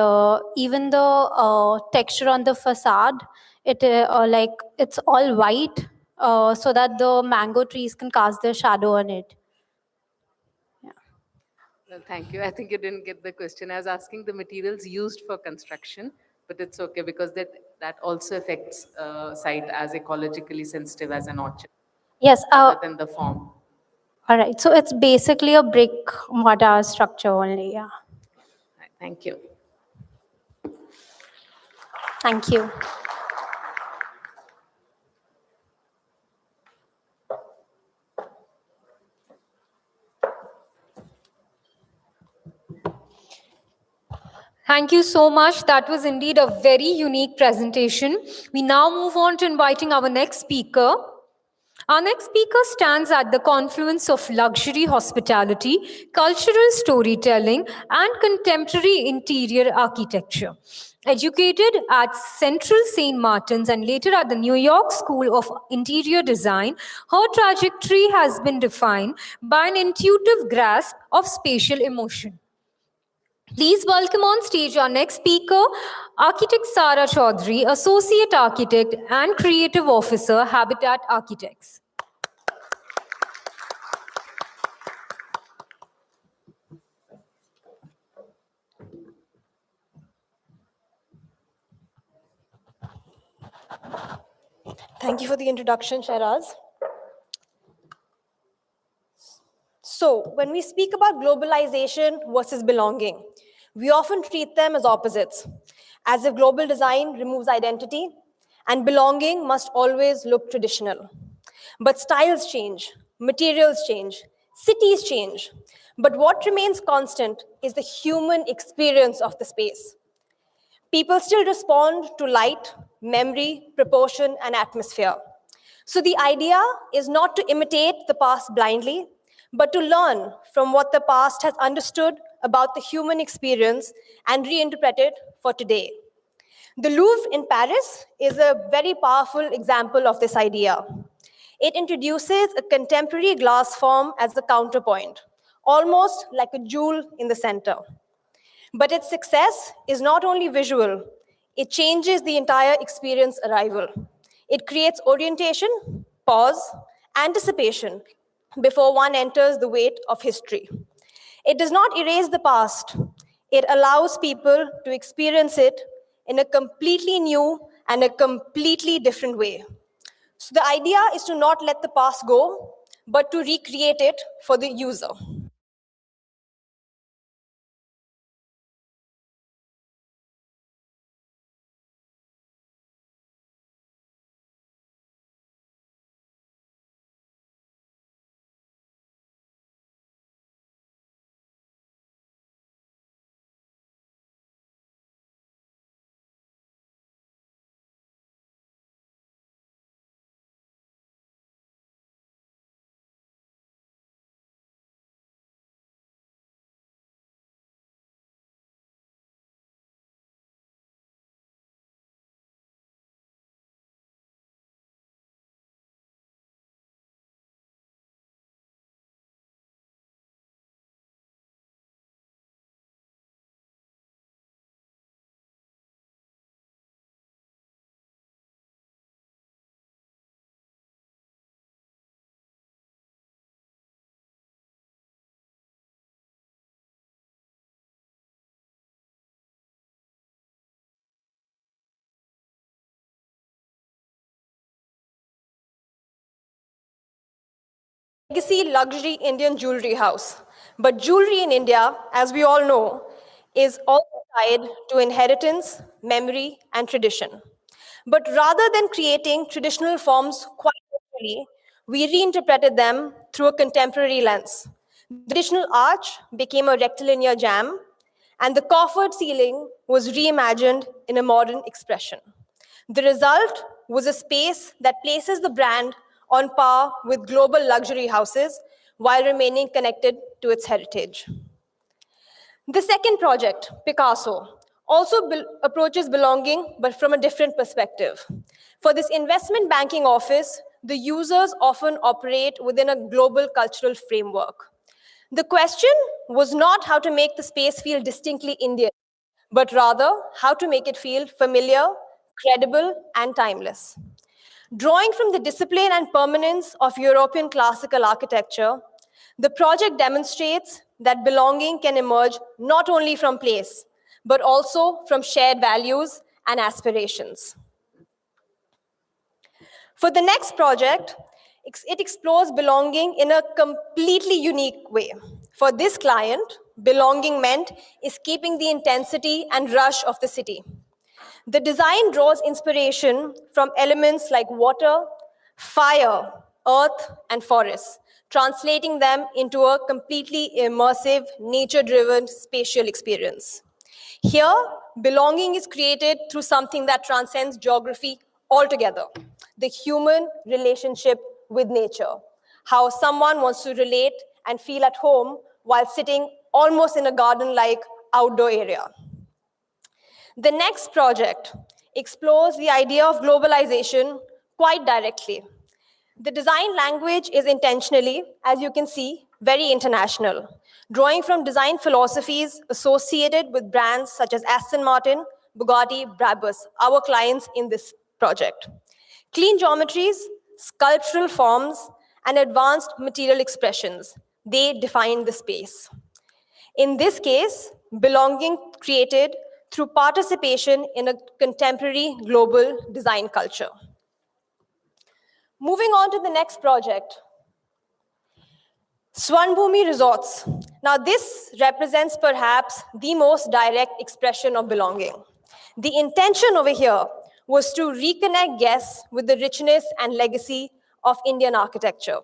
even the texture on the facade, like it's all white, so that the mango trees can cast their shadow on it. Well, thank you. I think you didn't get the question. I was asking the materials used for construction, but it's okay because that also affects site as ecologically sensitive as an orchard, Yes. other than the form. All right. So it's basically a brick mortar structure only. Yeah. Right, thank you. Thank you. Thank you so much. That was indeed a very unique presentation. We now move on to inviting our next speaker. Our next speaker stands at the confluence of luxury hospitality, cultural storytelling, and contemporary interior architecture. Educated at Central St. Martin's and later at the New York School of Interior Design, her trajectory has been defined by an intuitive grasp of spatial emotion. Please welcome on stage our next speaker, Architect Sara Chaudhary, Associate Architect and Creative Officer, Habitat Architects. Thank you for the introduction, Shahraz. So, when we speak about globalization versus belonging, we often treat them as opposites, as if global design removes identity and belonging must always look traditional. But styles change, materials change, cities change. But what remains constant is the human experience of the space. People still respond to light, memory, proportion, and atmosphere. So the idea is not to imitate the past blindly, but to learn from what the past has understood about the human experience and reinterpret it for today. The Louvre in Paris is a very powerful example of this idea. It introduces a contemporary glass form as a counterpoint, almost like a jewel in the center. But its success is not only visual, it changes the entire experience arrival. It creates orientation, pause, anticipation before one enters the weight of history. It does not erase the past. It allows people to experience it in a completely new and a completely different way. So the idea is to not let the past go, but to recreate it for the user. Legacy luxury Indian jewelry house. But jewelry in India, as we all know, is also tied to inheritance, memory, and tradition. But rather than creating traditional forms quite literally, we reinterpreted them through a contemporary lens. The traditional arch became a rectilinear jam, and the coffered ceiling was reimagined in a modern expression. The result was a space that places the brand on par with global luxury houses while remaining connected to its heritage. The second project, Picasso, also approaches belonging, but from a different perspective. For this investment banking office, the users often operate within a global cultural framework. The question was not how to make the space feel distinctly Indian, but rather how to make it feel familiar, credible, and timeless. Drawing from the discipline and permanence of European classical architecture, the project demonstrates that belonging can emerge not only from place, but also from shared values and aspirations. For the next project, it explores belonging in a completely unique way. For this client, belonging meant escaping the intensity and rush of the city. The design draws inspiration from elements like water, fire, earth, and forests, translating them into a completely immersive, nature-driven spatial experience. Here, belonging is created through something that transcends geography altogether, the human relationship with nature, how someone wants to relate and feel at home while sitting almost in a garden-like outdoor area. The next project explores the idea of globalization quite directly. The design language is intentionally, as you can see, very international, drawing from design philosophies associated with brands such as Aston Martin, Bugatti, Brabus, our clients in this project. Clean geometries, sculptural forms, and advanced material expressions, they define the space. In this case, belonging created through participation in a contemporary global design culture. Moving on to the next project, Swanbhumi Resorts. Now this represents perhaps the most direct expression of belonging. The intention over here was to reconnect guests with the richness and legacy of Indian architecture.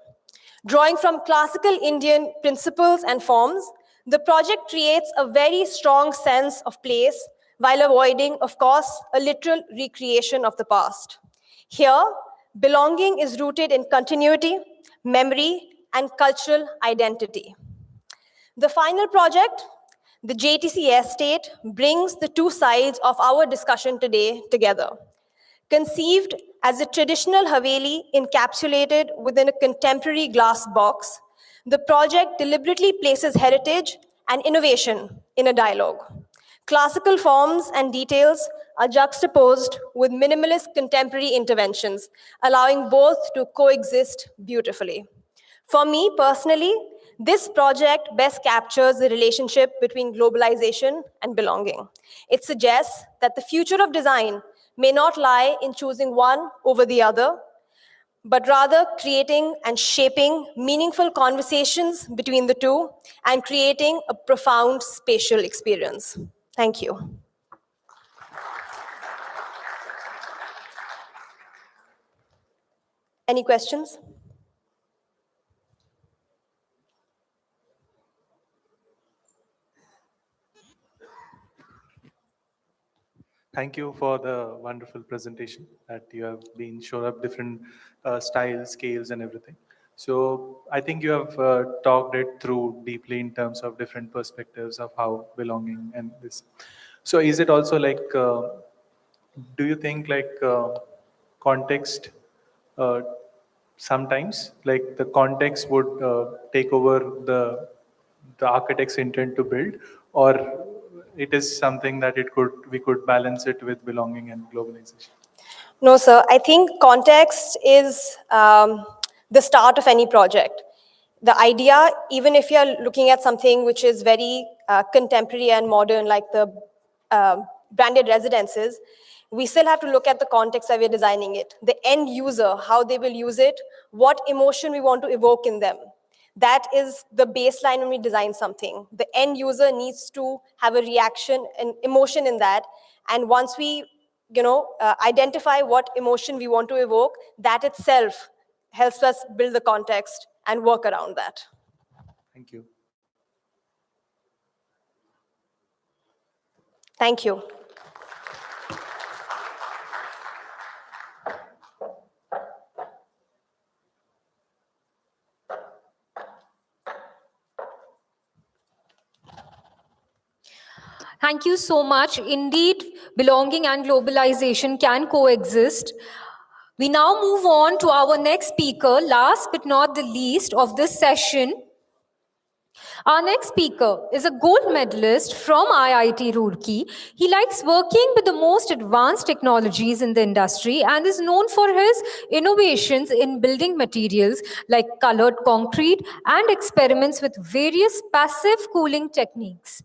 Drawing from classical Indian principles and forms, the project creates a very strong sense of place while avoiding, of course, a literal recreation of the past. Here, belonging is rooted in continuity, memory, and cultural identity. The final project, the JTC Estate, brings the two sides of our discussion today together. Conceived as a traditional Haveli encapsulated within a contemporary glass box, the project deliberately places heritage and innovation in a dialogue. Classical forms and details are juxtaposed with minimalist contemporary interventions, allowing both to coexist beautifully. For me personally, this project best captures the relationship between globalization and belonging. It suggests that the future of design may not lie in choosing one over the other, but rather creating and shaping meaningful conversations between the two and creating a profound spatial experience. Thank you. Any questions? Thank you for the wonderful presentation that you have been shown up different styles, scales, and everything. So I think you have talked it through deeply in terms of different perspectives of how belonging and this. So is it also like, do you think like context, sometimes like the context would take over the architect's intent to build, or it is something that we could balance it with belonging and globalization? No, sir. I think context is the start of any project. The idea, even if you're looking at something which is very contemporary and modern, like the branded residences, we still have to look at the context that we're designing it. The end user, how they will use it, what emotion we want to evoke in them. That is the baseline when we design something. The end user needs to have a reaction and emotion in that. And once we identify what emotion we want to evoke, that itself helps us build the context and work around that. Thank you. Thank you. Thank you so much. Indeed, belonging and globalization can coexist. We now move on to our next speaker, last but not the least of this session. Our next speaker is a gold medalist from IIT Roorkee. He likes working with the most advanced technologies in the industry and is known for his innovations in building materials like colored concrete and experiments with various passive cooling techniques.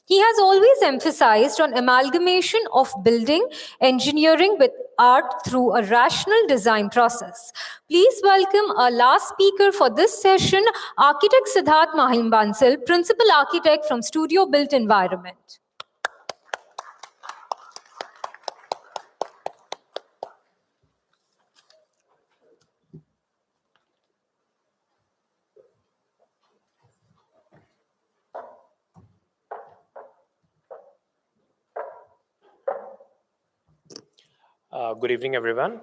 He has always emphasized on amalgamation of building engineering with art through a rational design process. Please welcome our last speaker for this session, Architect Siddharth Mahim Bansal, Principal Architect from Studio Built Environment. Good evening, everyone.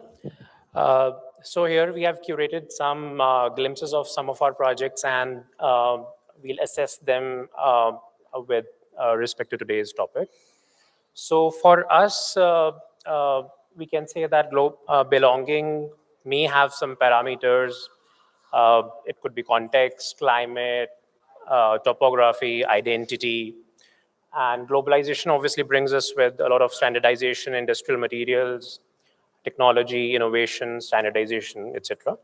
So here we have curated some glimpses of some of our projects, and we'll assess them with respect to today's topic. So for us, we can say that belonging may have some parameters. It could be context, climate, topography, identity. And globalization obviously brings us with a lot of standardization, industrial materials, technology, innovation, standardization, etc.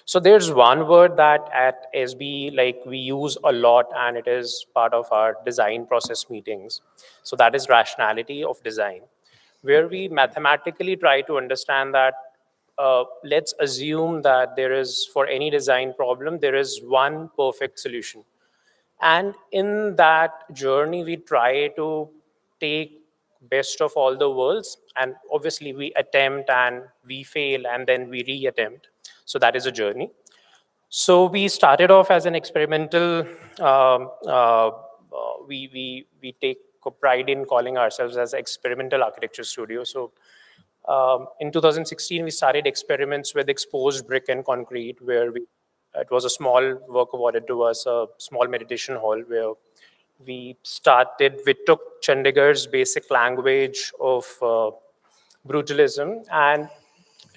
So there's one word that at SB we use a lot, and it is part of our design process meetings. So that is rationality of design, where we mathematically try to understand that let's assume that there is, for any design problem, there is one perfect solution. And in that journey, we try to take best of all the worlds. And obviously, we attempt and we fail, and then we re-attempt. So that is a journey. So we started off as an experimental, we take pride in calling ourselves as experimental architecture studio. So in 2016, we started experiments with exposed brick and concrete, where it was a small work awarded to us, a small meditation hall, where we took Chandigarh's basic language of brutalism and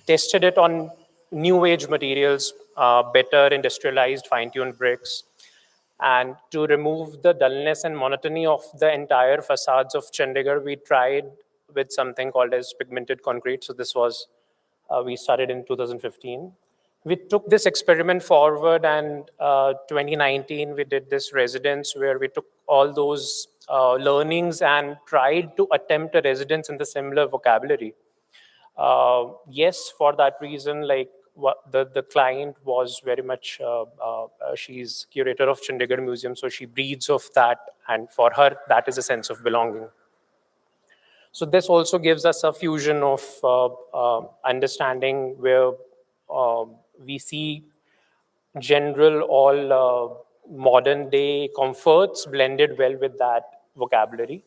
tested it on new age materials, better industrialized, fine-tuned bricks. And to remove the dullness and monotony of the entire facades of Chandigarh, we tried with something called as pigmented concrete. So this was, we started in 2015. We took this experiment forward, and 2019, we did this residence where we took all those learnings and tried to attempt a residence in the similar vocabulary. Yes, for that reason, like the client was very much, she's curator of Chandigarh Museum, so she breathes of that, and for her, that is a sense of belonging. So this also gives us a fusion of understanding where we see general, all modern day comforts blended well with that vocabulary.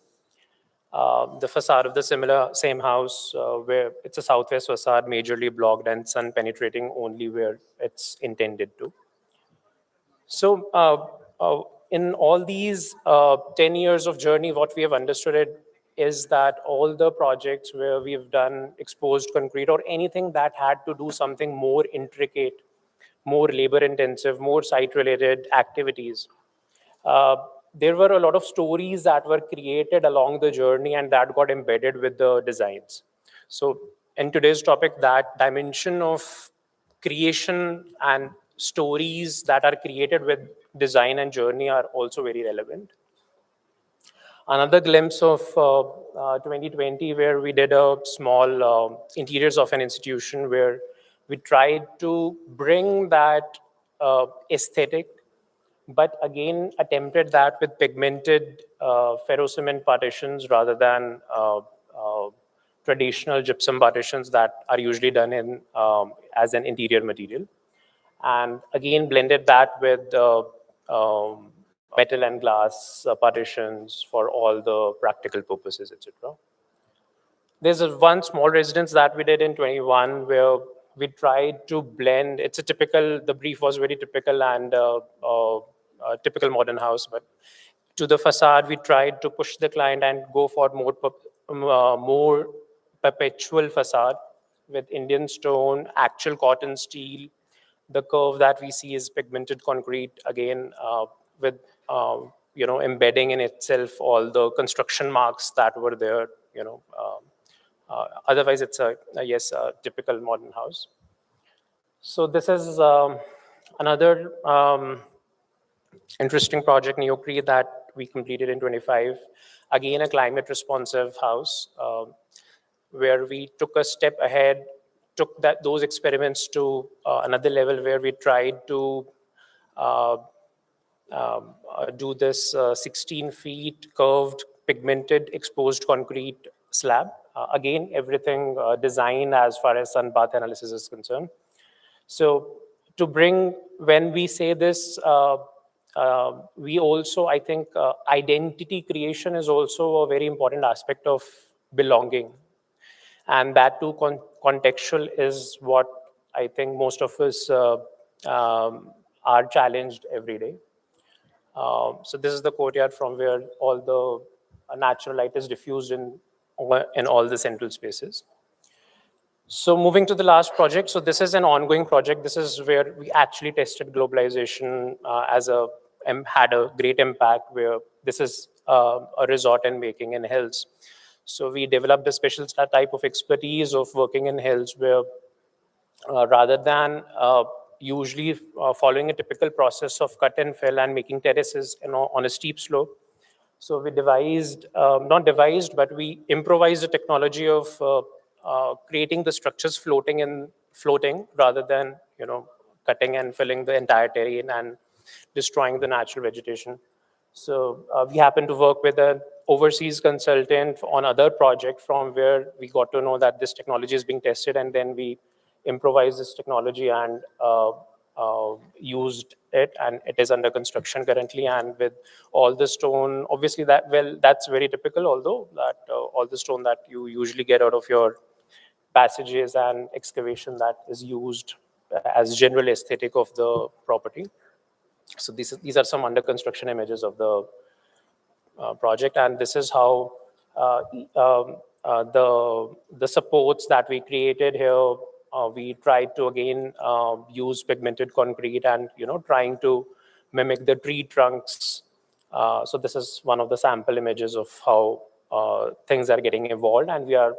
The facade of the same house, where it's a southwest facade, majorly blocked and sun penetrating only where it's intended to. So in all these 10 years of journey, what we have understood is that all the projects where we've done exposed concrete or anything that had to do something more intricate, more labor intensive, more site related activities, there were a lot of stories that were created along the journey and that got embedded with the designs. So in today's topic, that dimension of creation and stories that are created with design and journey are also very relevant. Another glimpse of 2020, where we did a small interiors of an institution where we tried to bring that aesthetic, but again attempted that with pigmented ferrocement partitions rather than traditional gypsum partitions that are usually done in as an interior material. And again blended that with metal and glass partitions for all the practical purposes, etc. There's one small residence that we did in 21 where we tried to blend. It's a typical, the brief was very typical and typical modern house, but to the facade, we tried to push the client and go for more perpetual facade with Indian stone, actual cotton steel. The curve that we see is pigmented concrete, again, with embedding in itself all the construction marks that were there. Otherwise, it's a typical modern house. So this is another interesting project, Neocrete, that we completed in 25. Again, a climate responsive house where we took a step ahead, took those experiments to another level where we tried to do this 16 feet curved, pigmented, exposed concrete slab. Again, everything designed as far as sun bath analysis is concerned. So to bring, when we say this, we also, I think, identity creation is also a very important aspect of belonging. And that too, contextual is what I think most of us are challenged every day. So this is the courtyard from where all the natural light is diffused in all the central spaces. So moving to the last project. So this is an ongoing project. This is where we actually tested globalization had a great impact, where this is a resort and making in hills. So we developed a special type of expertise of working in hills where rather than usually following a typical process of cut and fill and making terraces on a steep slope. So we but we improvised the technology of creating the structures floating in floating rather than, cutting and filling the entire terrain and destroying the natural vegetation. So we happen to work with an overseas consultant on other project from where we got to know that this technology is being tested, and then we improvised this technology and used it, and it is under construction currently. And with all the stone, obviously that's very typical, although that all the stone that you usually get out of your passages and excavation that is used as general aesthetic of the property. So these are some under construction images of the project, and this is how the supports that we created here. We tried to again use pigmented concrete and trying to mimic the tree trunks. So this is one of the sample images of how things are getting evolved, and we are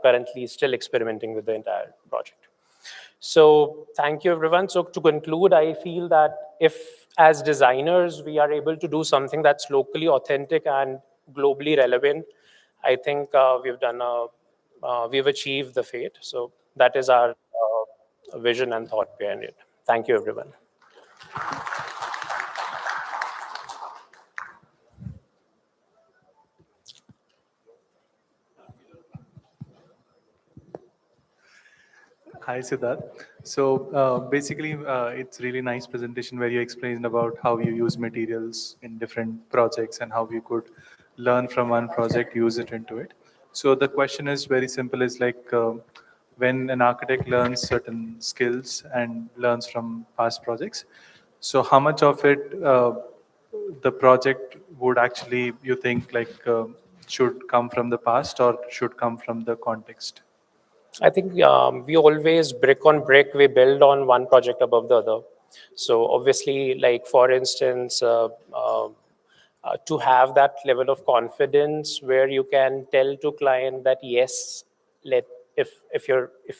currently still experimenting with the entire project. So thank you, everyone. So to conclude, I feel that if as designers we are able to do something that's locally authentic and globally relevant, I think we've achieved the fate. So that is our vision and thought behind it. Thank you, everyone. Hi, Siddharth. So basically, it's really nice presentation where you explained about how you use materials in different projects and how you could learn from one project, use it into it. So the question is very simple, is like when an architect learns certain skills and learns from past projects, so how much of it the project would actually, you think, like should come from the past or should come from the context? I think we always brick on brick, we build on one project above the other. So obviously, like for instance, to have that level of confidence where you can tell to client that yes, if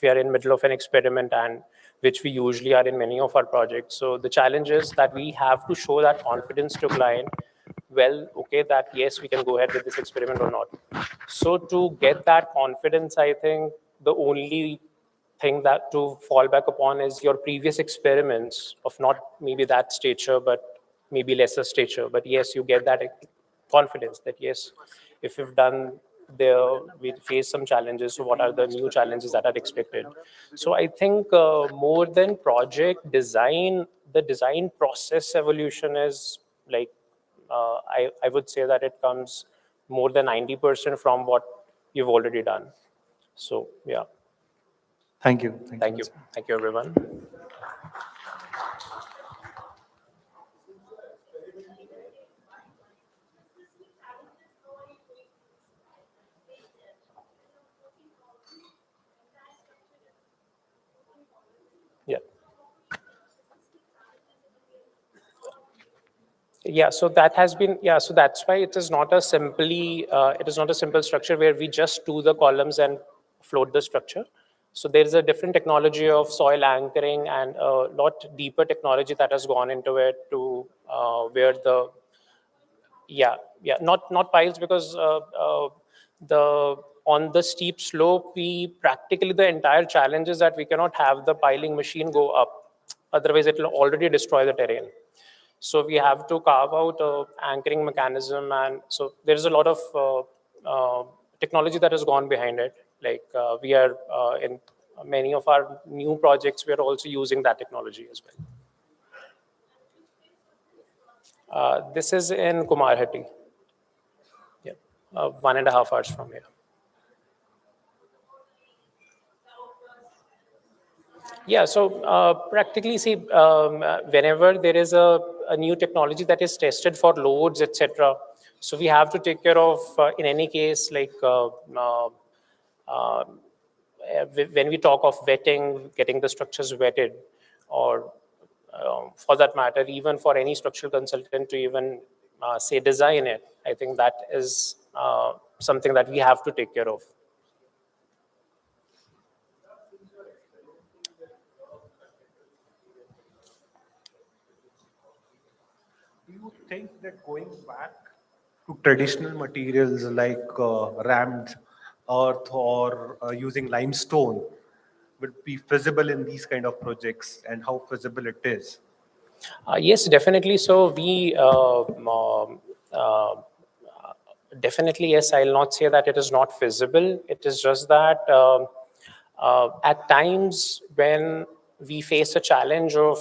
we are in middle of an experiment, and which we usually are in many of our projects. So the challenge is that we have to show that confidence to client. Well, okay, that yes, we can go ahead with this experiment or not. So to get that confidence, I think the only thing that to fall back upon is your previous experiments of not maybe that stature, but maybe lesser stature. But yes, you get that confidence that yes, if you've done there, we face some challenges. So what are the new challenges that are expected? So I think more than project design, the design process evolution is like, I would say that it comes more than 90% from what you've already done. So yeah. Thank you. Thank you. Thank you, everyone. Yeah. Yeah, so that has been, so that's why it is not a simple structure where we just do the columns and float the structure. So there is a different technology of soil anchoring and a lot deeper technology that has gone into it to where the, not piles, because on the steep slope, we practically, the entire challenge is that we cannot have the piling machine go up. Otherwise, it will already destroy the terrain. So we have to carve out an anchoring mechanism, and so there is a lot of technology that has gone behind it. Like we are in many of our new projects, we are also using that technology as well. This is in Kumarhatti. Yeah, 1.5 hours from here. Yeah, so practically, see, whenever there is a new technology that is tested for loads, etc., so we have to take care of, in any case, like when we talk of wetting, getting the structures wetted, or for that matter, even for any structural consultant to even say design it, I think that is something that we have to take care of. Do you think that going back to traditional materials like rammed earth or using limestone will be feasible in these kind of projects and how feasible it is? Yes, definitely. So we definitely, yes, I'll not say that it is not feasible. It is just that at times when we face a challenge of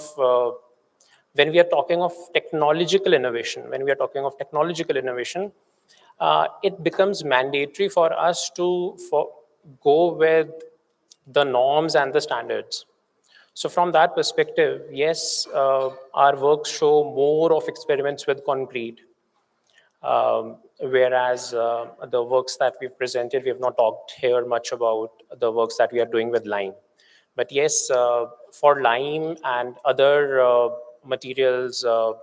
when we are talking of technological innovation, it becomes mandatory for us to go with the norms and the standards. So from that perspective, yes, our works show more of experiments with concrete, whereas the works that we've presented, we have not talked here much about the works that we are doing with lime. But yes, for lime and other materials, the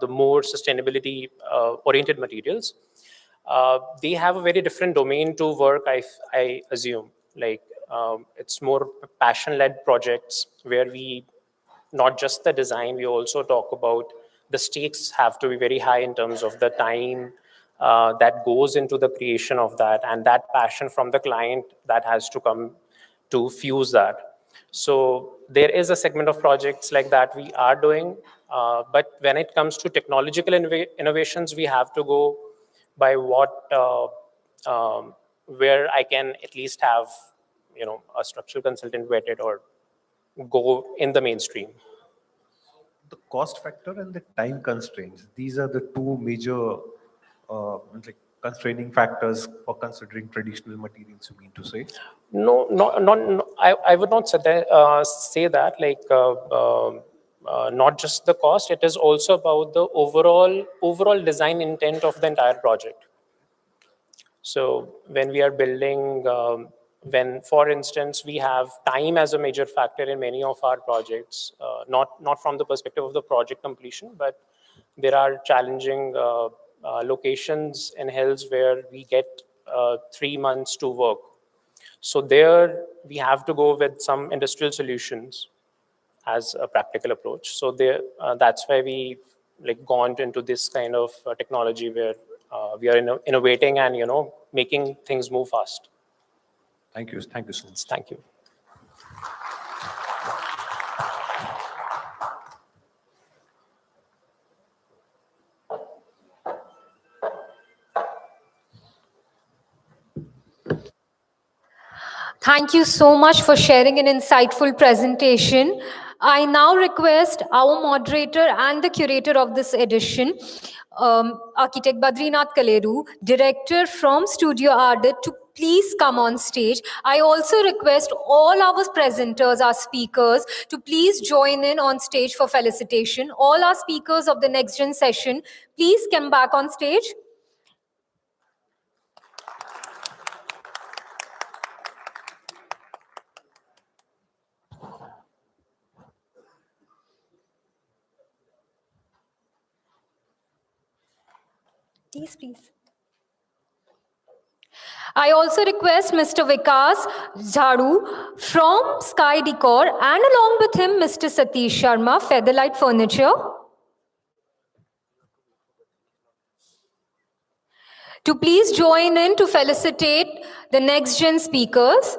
more sustainability oriented materials, they have a very different domain to work, I assume. Like it's more passion-led projects where we, not just the design, we also talk about the stakes have to be very high in terms of the time that goes into the creation of that, and that passion from the client that has to come to fuse that. So there is a segment of projects like that we are doing, but when it comes to technological innovations, we have to go by what where I can at least have, you know, a structural consultant vetted or go in the mainstream. The cost factor and the time constraints, these are the two major like constraining factors for considering traditional materials, you mean to say? No, I would not say that. Like, not just the cost, it is also about the overall design intent of the entire project. So when we are building, when, for instance, we have time as a major factor in many of our projects, not from the perspective of the project completion, but there are challenging locations in hills where we get 3 months to work. So there we have to go with some industrial solutions as a practical approach. So there, that's why we like gone into this kind of technology where we are innovating and, you know, making things move fast. Thank you so much. Thank you. Thank you so much for sharing an insightful presentation. I now request our moderator and the curator of this edition, architect Badrinath Kaleru, director from Studio Ardete, to please come on stage. I also request all our presenters, our speakers, to please join in on stage for felicitation. All our speakers of the next gen session, please come back on stage. Please. I also request Mr. Vikas Jhadu from Sky Decor and along with him Mr. Satish Sharma, Featherlite Furniture, to please join in to felicitate the next gen speakers.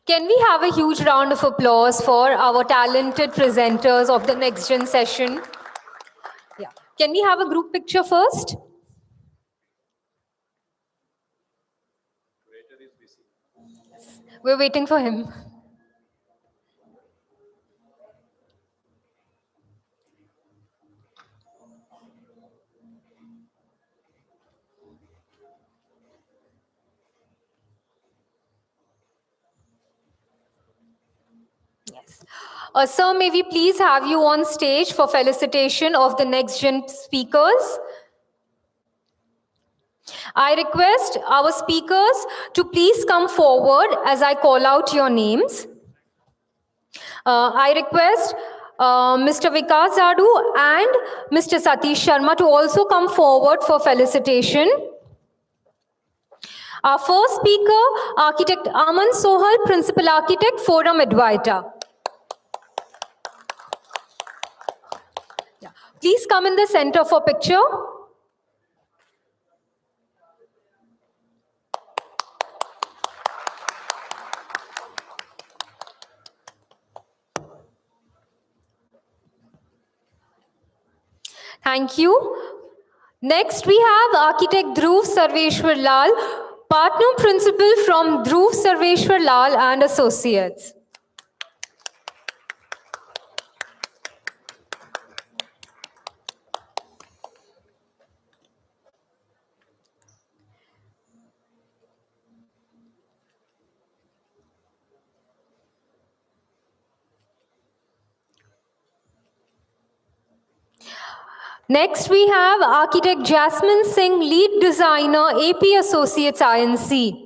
Can we have a huge round of applause for our talented presenters of the next gen session? Yeah. Can we have a group picture first? Yes. We're waiting for him. Yes. Sir, may we please have you on stage for felicitation of the next gen speakers? I request our speakers to please come forward as I call out your names. I request Mr. Vikas Jhadu and Mr. Satish Sharma to also come forward for felicitation. Our first speaker, Architect Aman Sohal, Principal Architect, Forum Advaita. Please come in the center for picture. Thank you. Next, we have architect Dhruv Sarveshwar Lal, partner principal from Dhruv Sarveshwar Lal and Associates. Next, we have architect Jasmine Singh, lead designer, AP Associates INC.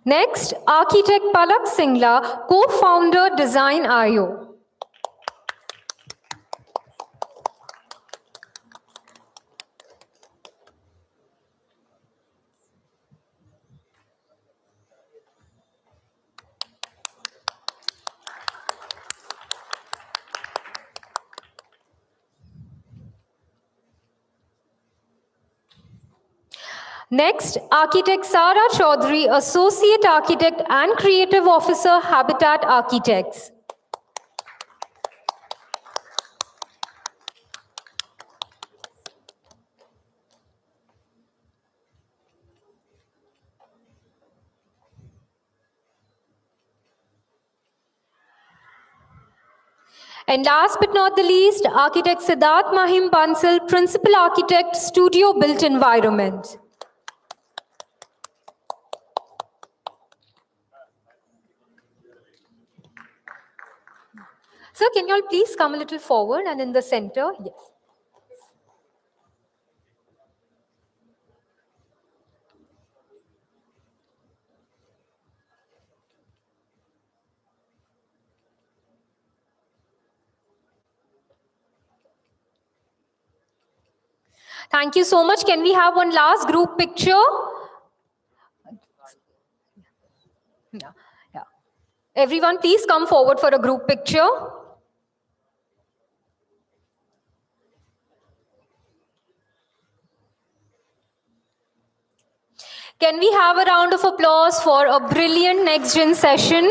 Next, architect Palak Singla, co-founder Design IO. Next, architect Sara Chaudhary, associate architect and creative officer, Habitat Architects. And last but not the least, architect Siddharth Mahim Bansal, principal architect, Studio Built Environment. Sir, can you all please come a little forward and in the center? Yes. Thank you so much. Can we have one last group picture? Yeah. Everyone, please come forward for a group picture. Can we have a round of applause for a brilliant next-gen session?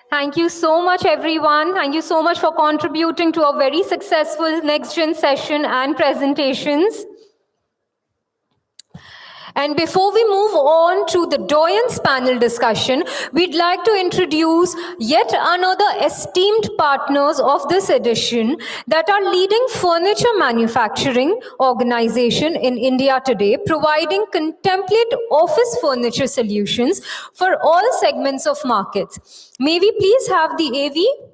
Thank you so much, everyone. Thank you so much for contributing to a very successful next-gen session and presentations. And before we move on to the Doyens panel discussion, we'd like to introduce yet another esteemed partners of this edition that are leading furniture manufacturing organization in India today, providing contemporary office furniture solutions for all segments of markets. May we please have the AV?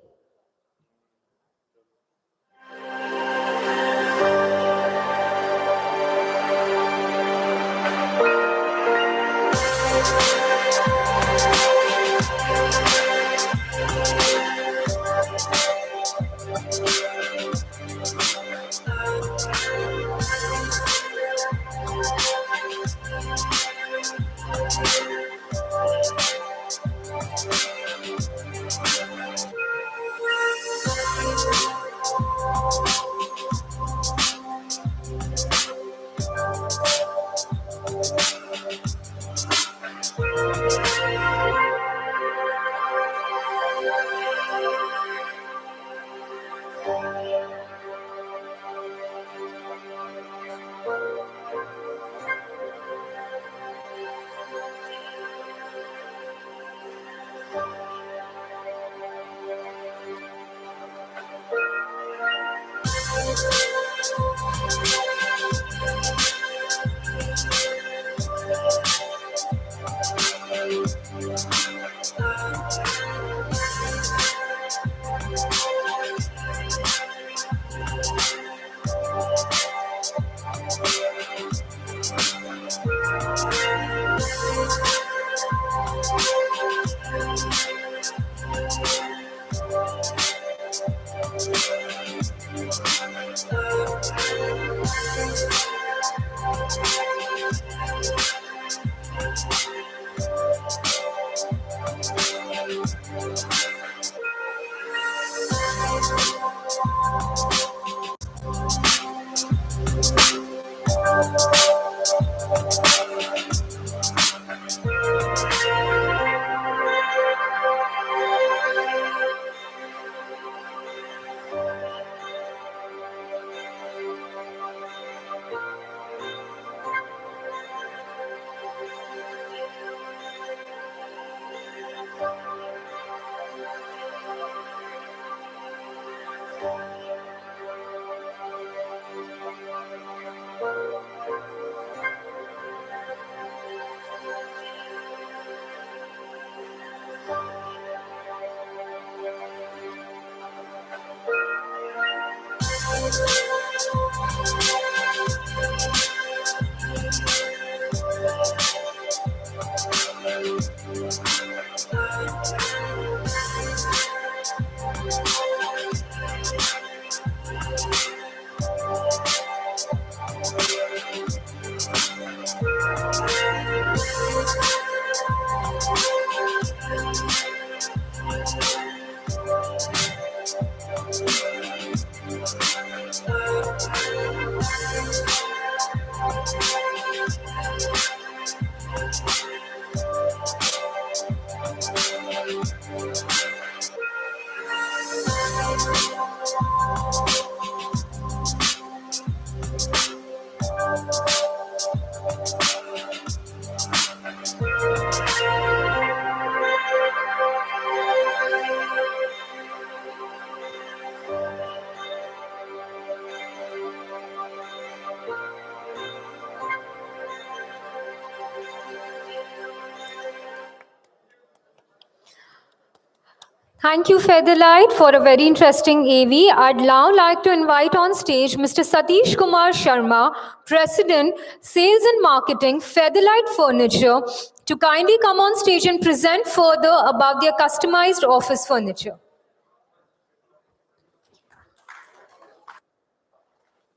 Thank you, Featherlite, for a very interesting AV. I'd now like to invite on stage Mr. Satish Kumar Sharma, President, Sales and Marketing, Featherlite Furniture, to kindly come on stage and present further about their customized office furniture.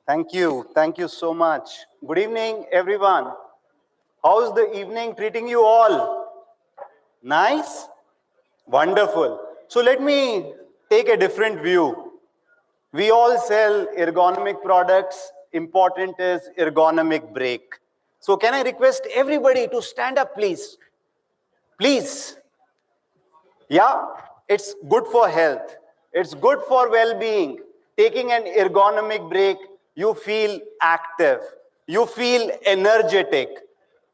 Thank you. Thank you so much. Good evening, everyone. How's the evening treating you all? Nice? Wonderful. So let me take a different view. We all sell ergonomic products. Important is ergonomic break. So can I request everybody to stand up, please? Please. Yeah, it's good for health. It's good for well-being. Taking an ergonomic break, you feel active. You feel energetic.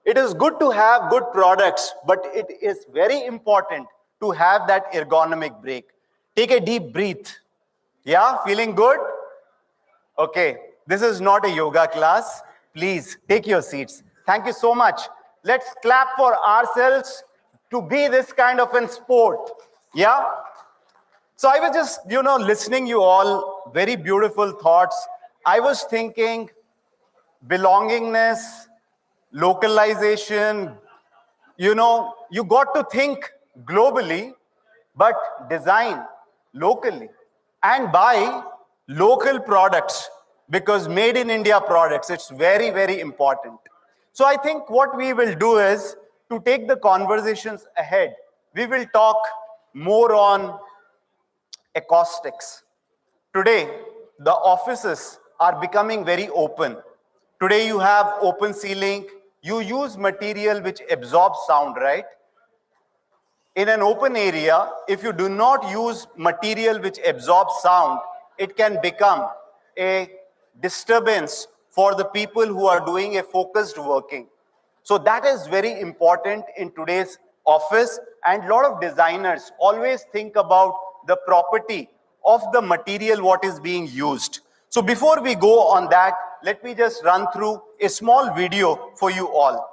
It is good to have good products, but it is very important to have that ergonomic break. Take a deep breath. Yeah, feeling good? Okay, this is not a yoga class. Please take your seats. Thank you so much. Let's clap for ourselves to be this kind of a sport. Yeah? So I was just, listening you all, very beautiful thoughts. I was thinking belongingness, localization, you got to think globally, but design locally and buy local products, because made in India products, it's very, very important. So I think what we will do is to take the conversations ahead. We will talk more on acoustics. Today, the offices are becoming very open. Today you have open ceiling. You use material which absorbs sound, right? In an open area, if you do not use material which absorbs sound, it can become a disturbance for the people who are doing a focused working. So that is very important in today's office, and a lot of designers always think about the property of the material what is being used. So before we go on that, let me just run through a small video for you all.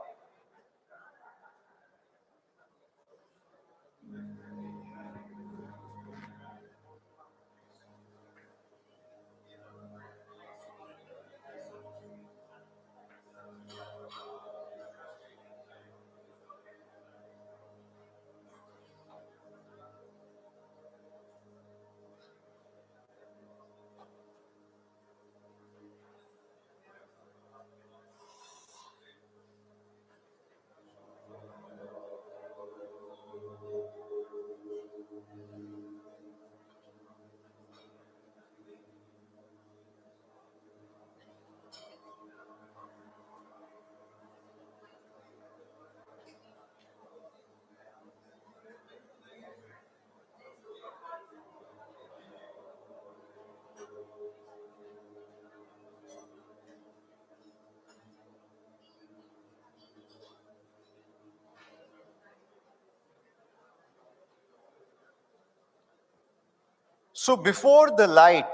So before the light,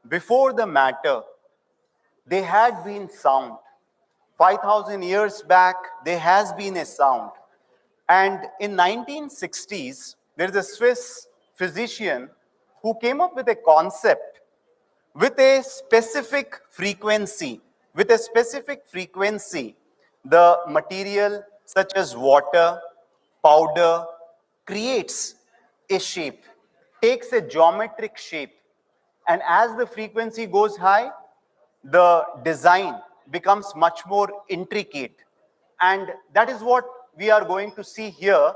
before the matter, there had been sound. 5,000 years back, there has been a sound. And in 1960s, there is a Swiss physician who came up with a concept with a specific frequency. With a specific frequency, the material such as water, powder, creates a shape, takes a geometric shape. And as the frequency goes high, the design becomes much more intricate. And that is what we are going to see here,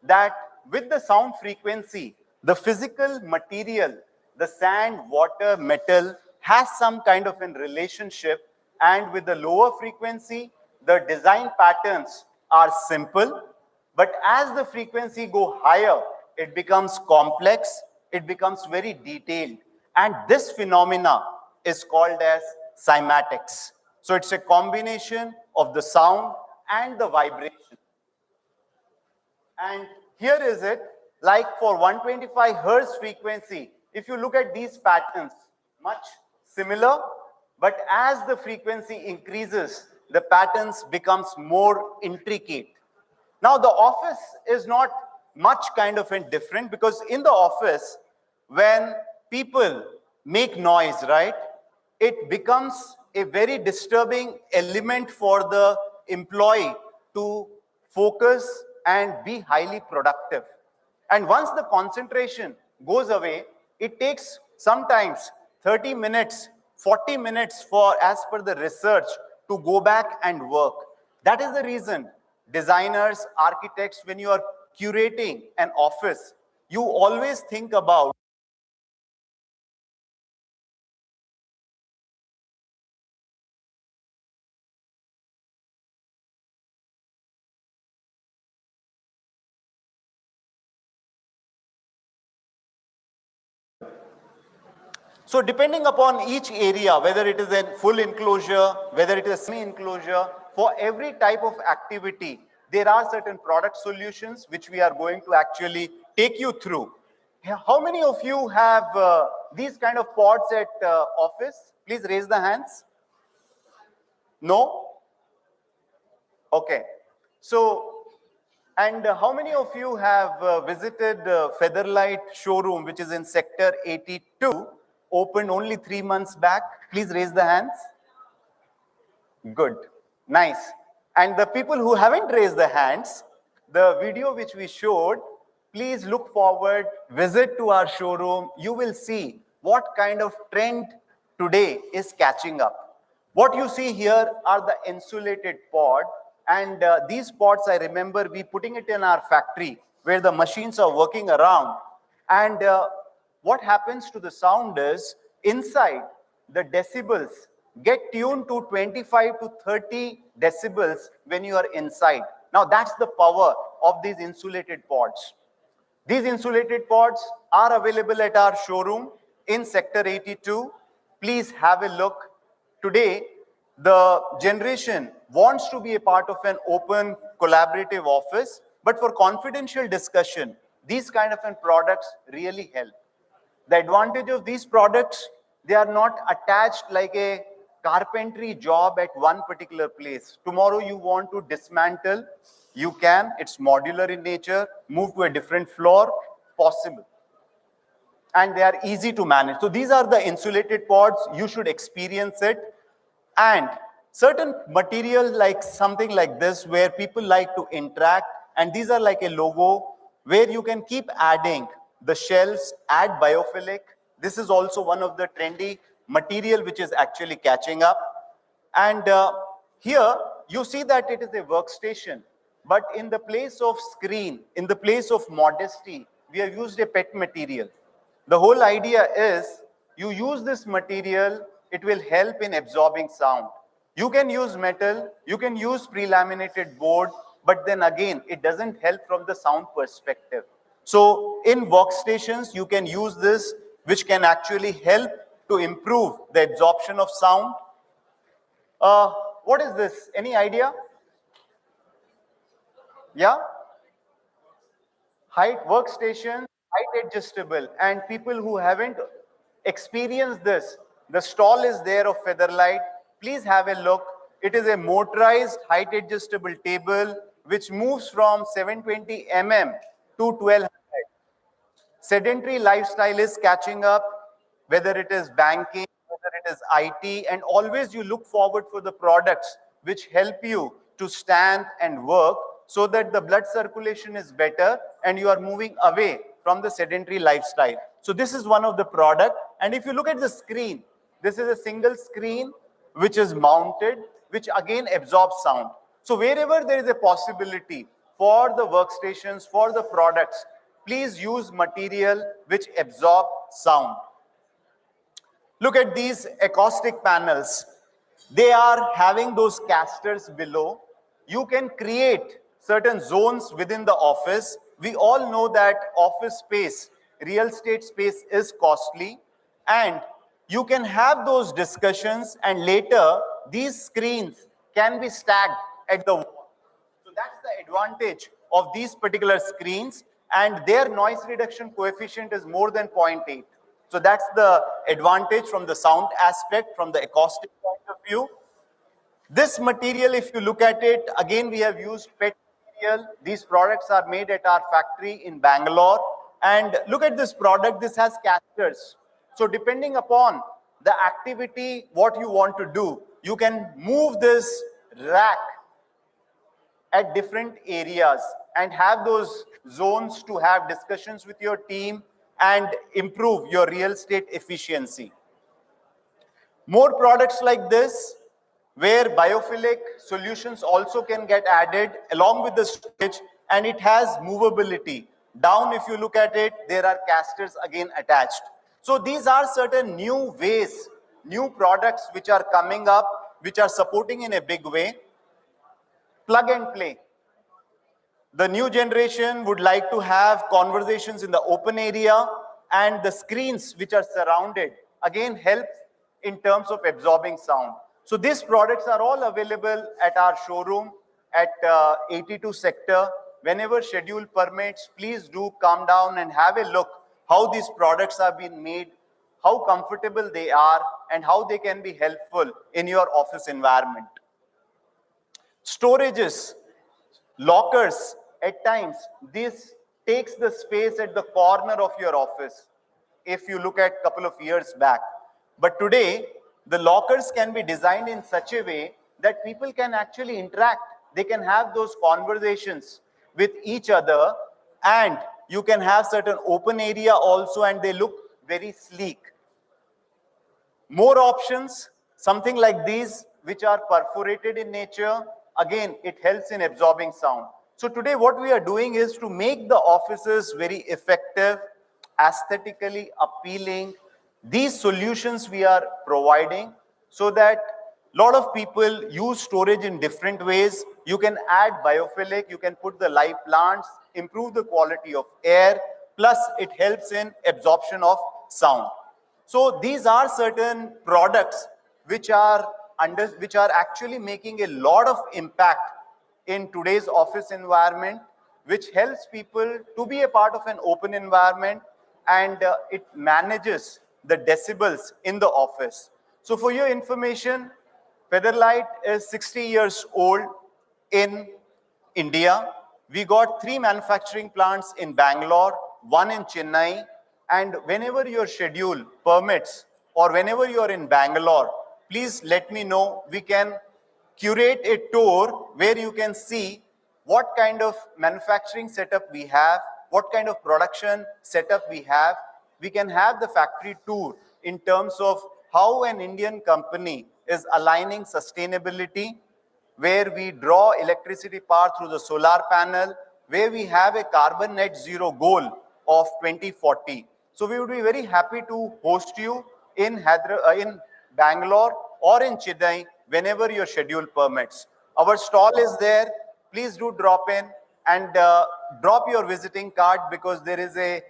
that with the sound frequency, the physical material, the sand, water, metal, has some kind of a relationship. And with the lower frequency, the design patterns are simple. But as the frequency go higher, it becomes complex, it becomes very detailed. And this phenomena is called as cymatics. So it's a combination of the sound and the vibration. And here is it, like for 125 hertz frequency, if you look at these patterns, much similar, but as the frequency increases, the patterns becomes more intricate. Now the office is not much kind of different, because in the office, when people make noise, right, it becomes a very disturbing element for the employee to focus and be highly productive. And once the concentration goes away, it takes sometimes 30 minutes, 40 minutes for, as per the research, to go back and work. That is the reason designers, architects, when you are curating an office, you always think about So depending upon each area, whether it is a full enclosure, whether it is a semi-enclosure, for every type of activity, there are certain product solutions which we are going to actually take you through. How many of you have these kind of pods at office? Please raise the hands. No? Okay. So, and how many of you have visited Featherlite showroom, which is in sector 82, opened only 3 months back? Please raise the hands. Good. Nice. And the people who haven't raised the hands, the video which we showed, please look forward, visit to our showroom. You will see what kind of trend today is catching up. What you see here are the insulated pod, and these pods, I remember we putting it in our factory where the machines are working around. And what happens to the sound is, inside, the decibels get tuned to 25 to 30 decibels when you are inside. Now that's the power of these insulated pods. These insulated pods are available at our showroom in sector 82. Please have a look. Today, the generation wants to be a part of an open, collaborative office, but for confidential discussion, these kind of products really help. The advantage of these products, they are not attached like a carpentry job at one particular place. Tomorrow you want to dismantle, you can. It's modular in nature. Move to a different floor, possible. And they are easy to manage. So these are the insulated pods. You should experience it. And certain materials like something like this, where people like to interact, and these are like a logo where you can keep adding the shelves, add biophilic. This is also one of the trendy material which is actually catching up. And here you see that it is a workstation, but in the place of screen, in the place of modesty, we have used a PET material. The whole idea is, you use this material, it will help in absorbing sound. You can use metal, you can use pre-laminated board, but then again, it doesn't help from the sound perspective. So in workstations, you can use this, which can actually help to improve the absorption of sound. What is this? Any idea? Yeah? Height workstation height adjustable, and people who haven't experienced this, the stall is there of Featherlite. Please have a look. It is a motorized height adjustable table which moves from 720 mm to 1200. Sedentary lifestyle is catching up, whether it is banking, whether it is IT, and always you look forward for the products which help you to stand and work so that the blood circulation is better and you are moving away from the sedentary lifestyle. So this is one of the product. And if you look at the screen, this is a single screen which is mounted, which again absorbs sound. So wherever there is a possibility for the workstations, for the products, please use material which absorb sound. Look at these acoustic panels. They are having those casters below. You can create certain zones within the office. We all know that office space, real estate space is costly, and you can have those discussions, and later these screens can be stacked at the wall. So that's the advantage of these particular screens, and their noise reduction coefficient is more than 0.8. So that's the advantage from the sound aspect, from the acoustic point of view. This material, if you look at it, again, we have used PET material. These products are made at our factory in Bangalore. And look at this product, this has casters. So depending upon the activity, what you want to do, you can move this rack at different areas and have those zones to have discussions with your team and improve your real estate efficiency. More products like this, where biophilic solutions also can get added along with the storage, and it has movability. Down, if you look at it, there are casters again attached. So these are certain new ways, new products which are coming up, which are supporting in a big way. Plug and play. The new generation would like to have conversations in the open area, and the screens which are surrounded again help in terms of absorbing sound. So these products are all available at our showroom at 82 sector. Whenever schedule permits, please do come down and have a look how these products have been made, how comfortable they are, and how they can be helpful in your office environment. Storages, lockers, at times, this takes the space at the corner of your office, if you look at a couple of years back. But today, the lockers can be designed in such a way that people can actually interact. They can have those conversations with each other, and you can have certain open area also, and they look very sleek. More options, something like these, which are perforated in nature. Again, it helps in absorbing sound. So today what we are doing is to make the offices very effective, aesthetically appealing. These solutions we are providing so that a lot of people use storage in different ways. You can add biophilic, you can put the live plants, improve the quality of air, plus it helps in absorption of sound. So these are certain products which are actually making a lot of impact in today's office environment, which helps people to be a part of an open environment, and it manages the decibels in the office. So for your information, Featherlite is 60 years old in India. We got 3 manufacturing plants in Bangalore, 1 in Chennai, and whenever your schedule permits or whenever you are in Bangalore, please let me know. We can curate a tour where you can see what kind of manufacturing setup we have, what kind of production setup we have. We can have the factory tour in terms of how an Indian company is aligning sustainability, where we draw electricity power through the solar panel, where we have a carbon net zero goal of 2040. So we would be very happy to host you in Bangalore or in Chennai whenever your schedule permits. Our stall is there. Please do drop in and drop your visiting card, because there is a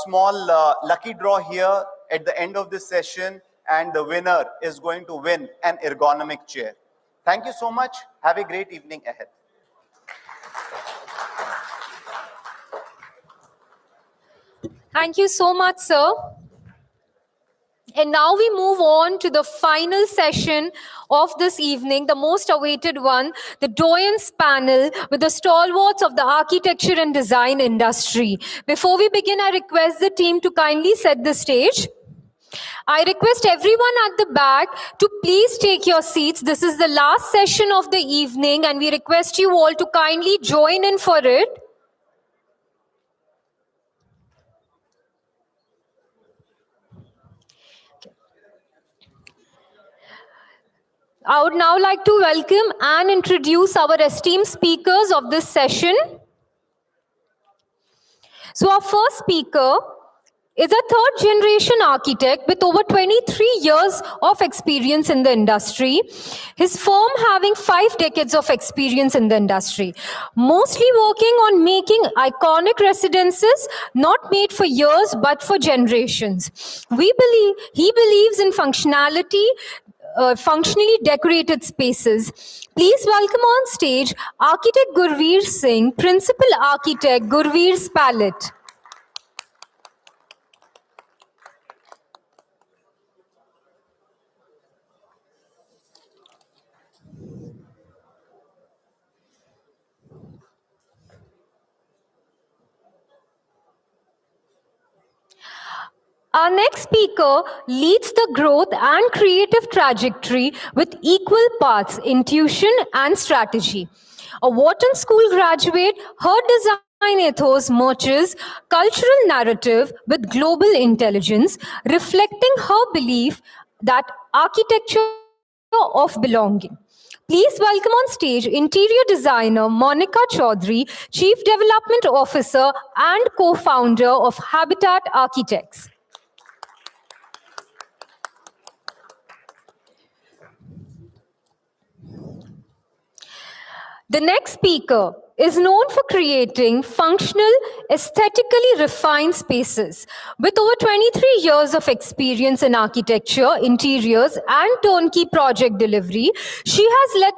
small lucky draw here at the end of this session, and the winner is going to win an ergonomic chair. Thank you so much. Have a great evening ahead. Thank you so much, sir. And now we move on to the final session of this evening, the most awaited one, the Doyens panel with the stalwarts of the architecture and design industry. Before we begin, I request the team to kindly set the stage. I request everyone at the back to please take your seats. This is the last session of the evening, and we request you all to kindly join in for it. I would now like to welcome and introduce our esteemed speakers of this session. So our first speaker is a third-generation architect with over 23 years of experience in the industry. His firm having 5 decades of experience in the industry, mostly working on making iconic residences not made for years but for generations. He believes in functionally decorated spaces. Please welcome on stage Architect Gurveer Singh, Principal Architect, Gurveer's Palette. Our next speaker leads the growth and creative trajectory with equal parts intuition and strategy. A Wharton School graduate, her design ethos merges cultural narrative with global intelligence, reflecting her belief that architecture of belonging. Please welcome on stage interior designer Monica Chaudhary, Chief Development Officer and co-founder of Habitat Architects. The next speaker is known for creating functional, aesthetically refined spaces. With over 23 years of experience in architecture, interiors, and turnkey project delivery, she has led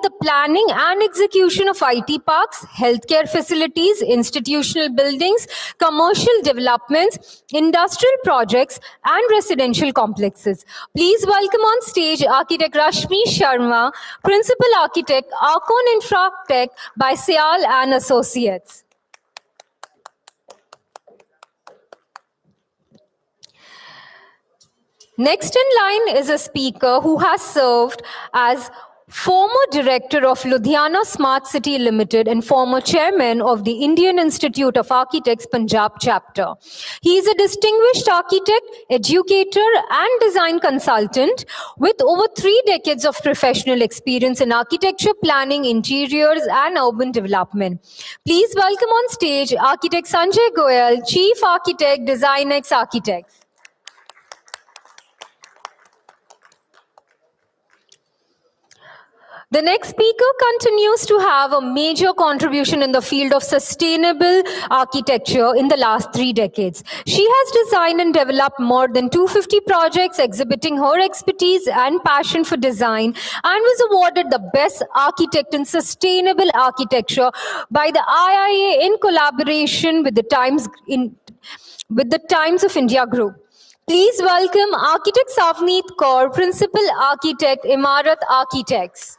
the planning and execution of IT parks, healthcare facilities, institutional buildings, commercial developments, industrial projects, and residential complexes. Please welcome on stage Architect Rashmi Sharma, Principal Architect, Arcon Infra Tech by Sial and Associates. Next in line is a speaker who has served as former director of Ludhiana Smart City Limited and former chairman of the Indian Institute of Architects Punjab chapter. He is a distinguished architect, educator, and design consultant with over 3 decades of professional experience in architecture, planning, interiors, and urban development. Please welcome on stage Architect Sanjay Goyal, Chief Architect, DesignX Architects. The next speaker continues to have a major contribution in the field of sustainable architecture in the last 3 decades. She has designed and developed more than 250 projects exhibiting her expertise and passion for design, and was awarded the Best Architect in Sustainable Architecture by the IIA in collaboration with the Times of India Group. Please welcome Architect Savneet Kaur, Principal Architect, Imarat Architects.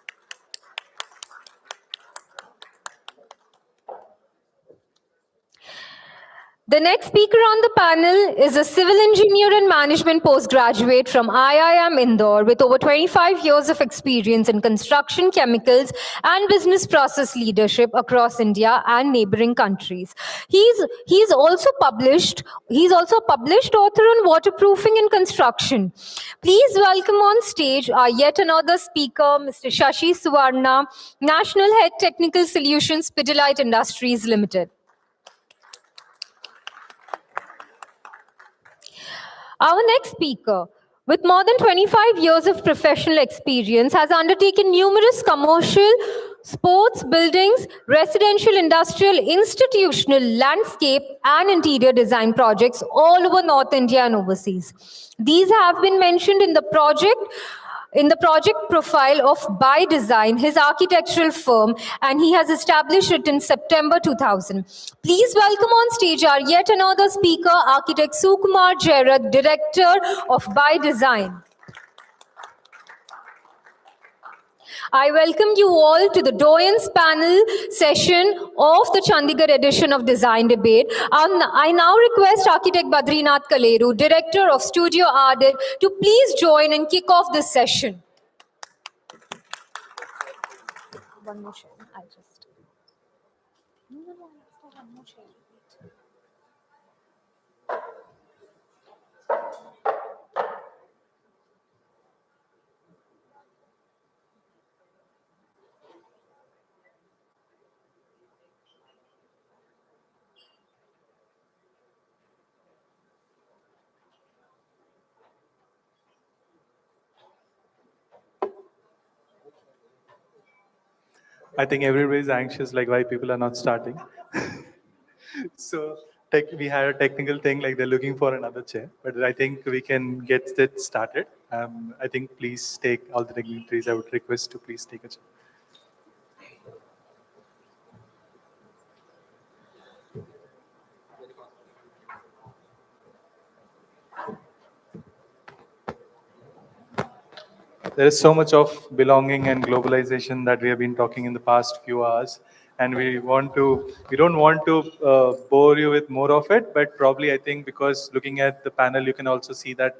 The next speaker on the panel is a civil engineer and management postgraduate from IIM Indore with over 25 years of experience in construction, chemicals, and business process leadership across India and neighboring countries. He's also a published author on waterproofing in construction. Please welcome on stage our yet another speaker, Mr. Shashi Suvarna, National Head Technical Solutions, Pidilite Industries Limited. Our next speaker, with more than 25 years of professional experience, has undertaken numerous commercial, sports, buildings, residential, industrial, institutional, landscape, and interior design projects all over North India and overseas. These have been mentioned in the project in the project profile of By Design, his architectural firm, and he has established it in September 2000. Please welcome on stage our yet another speaker, architect Sukumar Jairath, director of By Design. I welcome you all to the Doyens Panel session of the Chandigarh edition of Design Debate. I now request architect Badrinath Kaleru, director of Studio Ardete, to please join and kick off this session. One more share. I'll just. No, one more share. I think everybody's anxious, like why people are not starting. So we had a technical thing, like they're looking for another chair, but I think we can get it started. I think please take all the dignitaries. I would request to please take a chair. There is so much of belonging and globalization that we have been talking in the past few hours, and we don't want to bore you with more of it, but probably I think because looking at the panel, you can also see that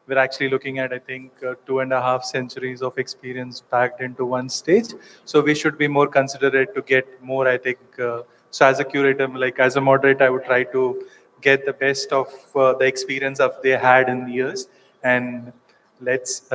we're actually looking at, I think, 2.5 centuries of experience packed into one stage. So we should be more considerate to get more, I think. So as a curator, like as a moderator, I would try to get the best of the experience of they had in years, and let's.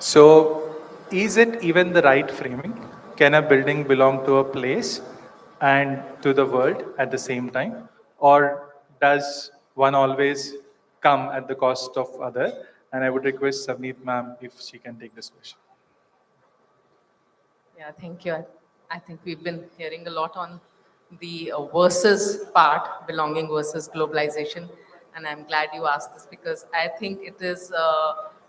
So, is it even the right framing? Can a building belong to a place and to the world at the same time? Or does one always come at the cost of other? And I would request Savneet ma'am if she can take this question. Yeah, thank you. I think we've been hearing a lot on the versus part, belonging versus globalization. And I'm glad you asked this because I think it is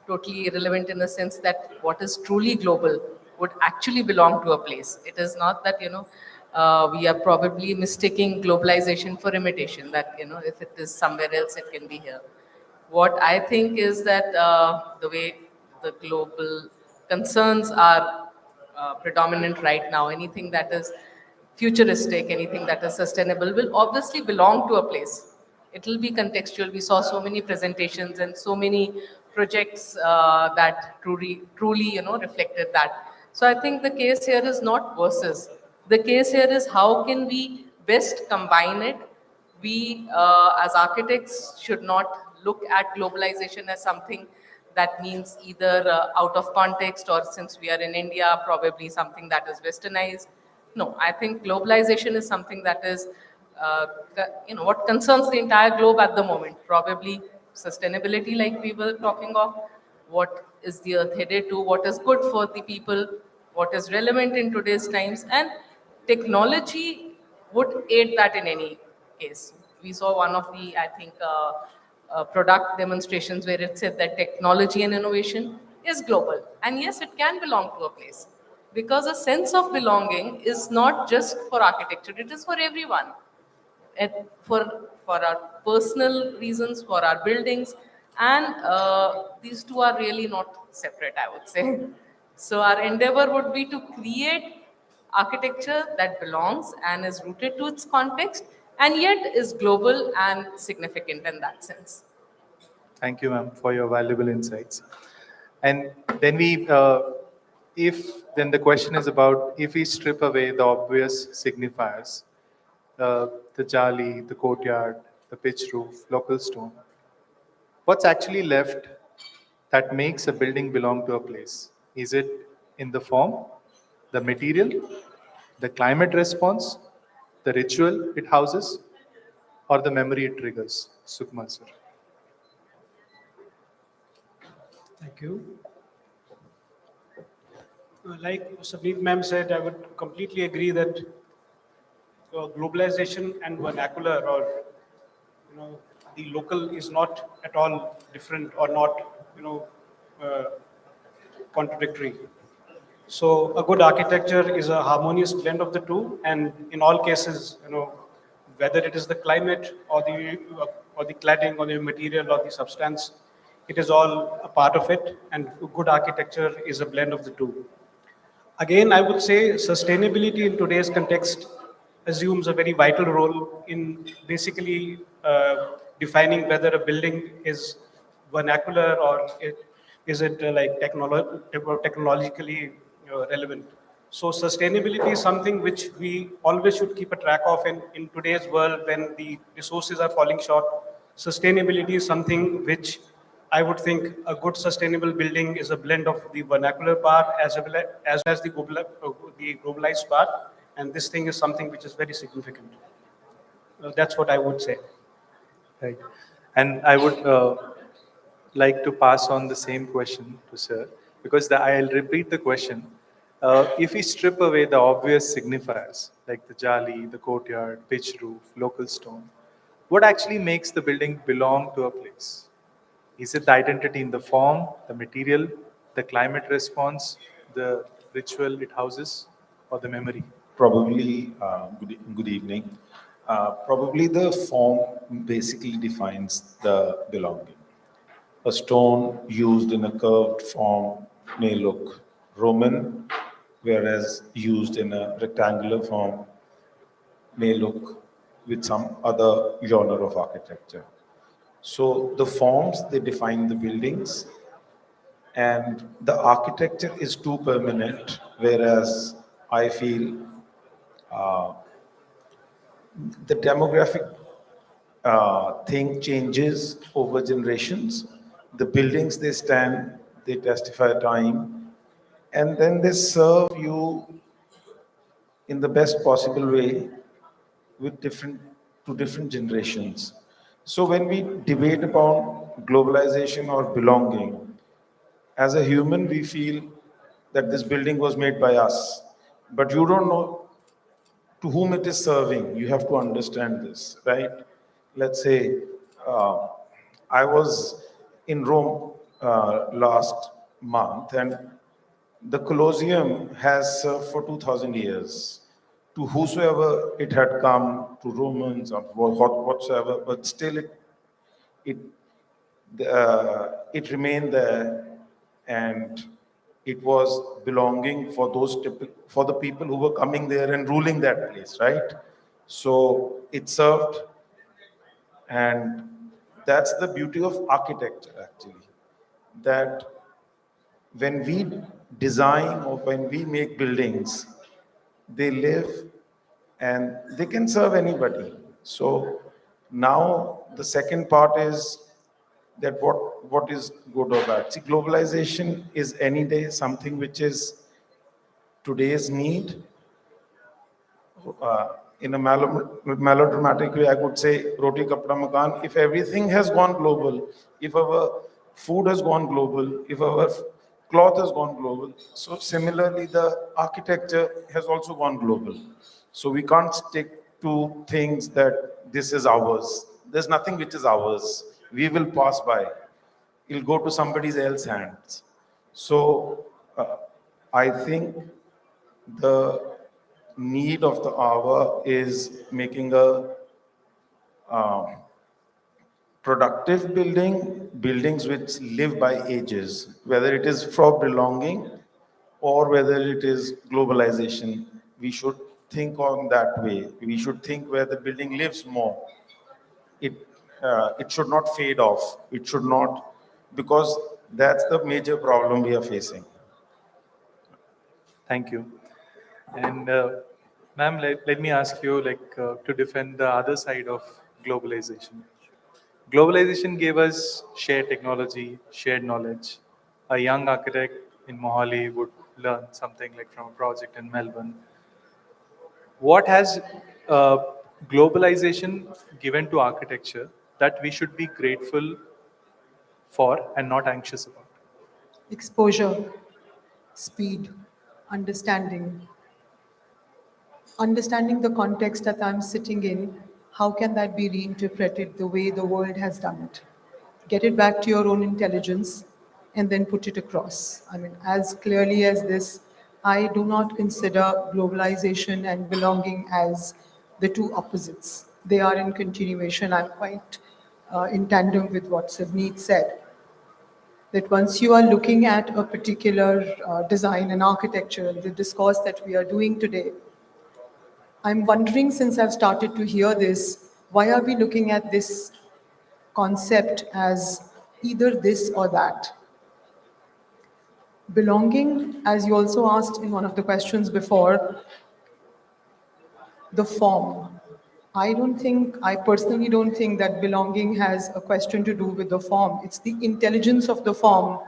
totally irrelevant in the sense that what is truly global would actually belong to a place. It is not that, we are probably mistaking globalization for imitation, that, if it is somewhere else, it can be here. What I think is that the way the global concerns are predominant right now, anything that is futuristic, anything that is sustainable will obviously belong to a place. It will be contextual. We saw so many presentations and so many projects that truly, reflected that. So I think the case here is not versus. The case here is how can we best combine it. We as architects should not look at globalization as something that means either out of context or, since we are in India, probably something that is westernized. No, I think globalization is something that is, what concerns the entire globe at the moment. Probably sustainability, like we were talking of, what is the earth headed to, what is good for the people, what is relevant in today's times, and technology would aid that in any case. We saw one of the, I think, product demonstrations where it said that technology and innovation is global. And yes, it can belong to a place. Because a sense of belonging is not just for architecture, it is for everyone. And for our personal reasons, for our buildings, and these two are really not separate, I would say. So our endeavor would be to create architecture that belongs and is rooted to its context, and yet is global and significant in that sense. Thank you, ma'am, for your valuable insights. And then then the question is about if we strip away the obvious signifiers, the jali, the courtyard, the pitch roof, local stone, what's actually left that makes a building belong to a place? Is it in the form, the material, the climate response, the ritual it houses, or the memory it triggers? Sukma sir. Thank you. Like Sabneet ma'am said, I would completely agree that globalization and vernacular, or the local, is not at all different or not uh, contradictory. So a good architecture is a harmonious blend of the two, and in all cases, whether it is the climate or the cladding or the material or the substance, it is all a part of it, and good architecture is a blend of the two. Again, I would say sustainability in today's context assumes a very vital role in basically defining whether a building is vernacular or is it like technologically relevant. So sustainability is something which we always should keep a track of in today's world when the resources are falling short. Sustainability is something which I would think a good sustainable building is a blend of the vernacular part as well as the globalized part. And this thing is something which is very significant. That's what I would say. Right. And I would like to pass on the same question to sir, because I'll repeat the question. If we strip away the obvious signifiers, like the jali, the courtyard, pitch roof, local stone, what actually makes the building belong to a place? Is it the identity in the form, the material, the climate response, the ritual it houses, or the memory? Probably, good evening. Probably the form basically defines the belonging. A stone used in a curved form may look Roman, whereas used in a rectangular form may look with some other genre of architecture. So the forms, they define the buildings, and the architecture is too permanent, whereas I feel the demographic thing changes over generations. The buildings, they stand, they testify time, and then they serve you in the best possible way with different generations. So when we debate about globalization or belonging, as a human, we feel that this building was made by us, but you don't know to whom it is serving. You have to understand this, right? Let's say I was in Rome last month, and the Colosseum has served for 2000 years to whosoever it had come, to Romans or whatsoever, but still it it remained there, and it was belonging for for the people who were coming there and ruling that place, right? So it served, and that's the beauty of architecture actually, that when we design or when we make buildings, they live and they can serve anybody. So now the second part is that what is good or bad. See, globalization is any day something which is today's need. In a melodramatic way, I could say roti kapda makan. If everything has gone global, if our food has gone global, if our cloth has gone global, so similarly the architecture has also gone global. So we can't stick to things that this is ours. There's nothing which is ours. We will pass by. It'll go to somebody else's hands. So I think the need of the hour is making a productive buildings which live by ages, whether it is for belonging or whether it is globalization. We should think on that way. We should think where the building lives more. It should not fade off. It should not, because That's the major problem we are facing. Thank you. And ma'am, let me ask you to defend the other side of globalization. Globalization gave us shared technology, shared knowledge. A young architect in Mohali would learn something like from a project in Melbourne. What has globalization given to architecture that we should be grateful for and not anxious about? Exposure, speed, understanding. Understanding the context that I'm sitting in, how can that be reinterpreted the way the world has done it? Get it back to your own intelligence and then put it across. I mean, as clearly as this, I do not consider globalization and belonging as the two opposites. They are in continuation. I'm quite in tandem with what Savneet said. That once you are looking at a particular design and architecture, the discourse that we are doing today, I'm wondering, since I've started to hear this, why are we looking at this concept as either this or that? Belonging, as you also asked in one of the questions before, the form. I personally don't think that belonging has a question to do with the form. It's the intelligence of the form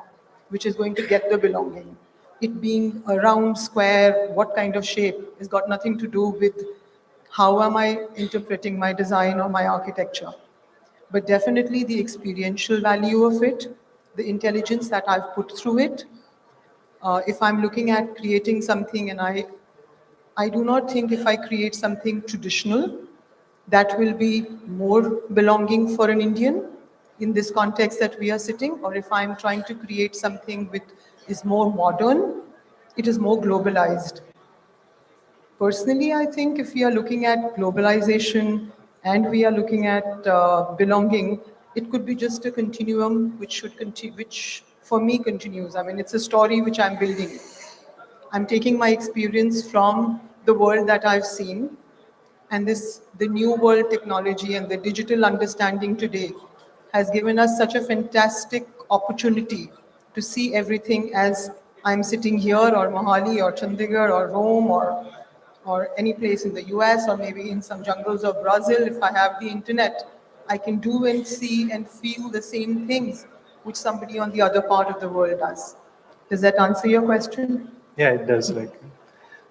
which is going to get the belonging. It being a round, square, what kind of shape, has got nothing to do with how am I interpreting my design or my architecture. But definitely the experiential value of it, the intelligence that I've put through it. If I'm looking at creating something and I do not think if I create something traditional, that will be more belonging for an Indian in this context that we are sitting, or if I'm trying to create something which is more modern, it is more globalized. Personally, I think if we are looking at globalization and we are looking at belonging, it could be just a continuum which should continue, which for me continues. I mean, it's a story which I'm building. I'm taking my experience from the world that I've seen, and the new world technology and the digital understanding today has given us such a fantastic opportunity to see everything as I'm sitting here, or Mohali, or Chandigarh, or Rome, or any place in the US, or maybe in some jungles of Brazil. If I have the internet, I can do and see and feel the same things which somebody on the other part of the world does. Does that answer your question? Yeah, it does.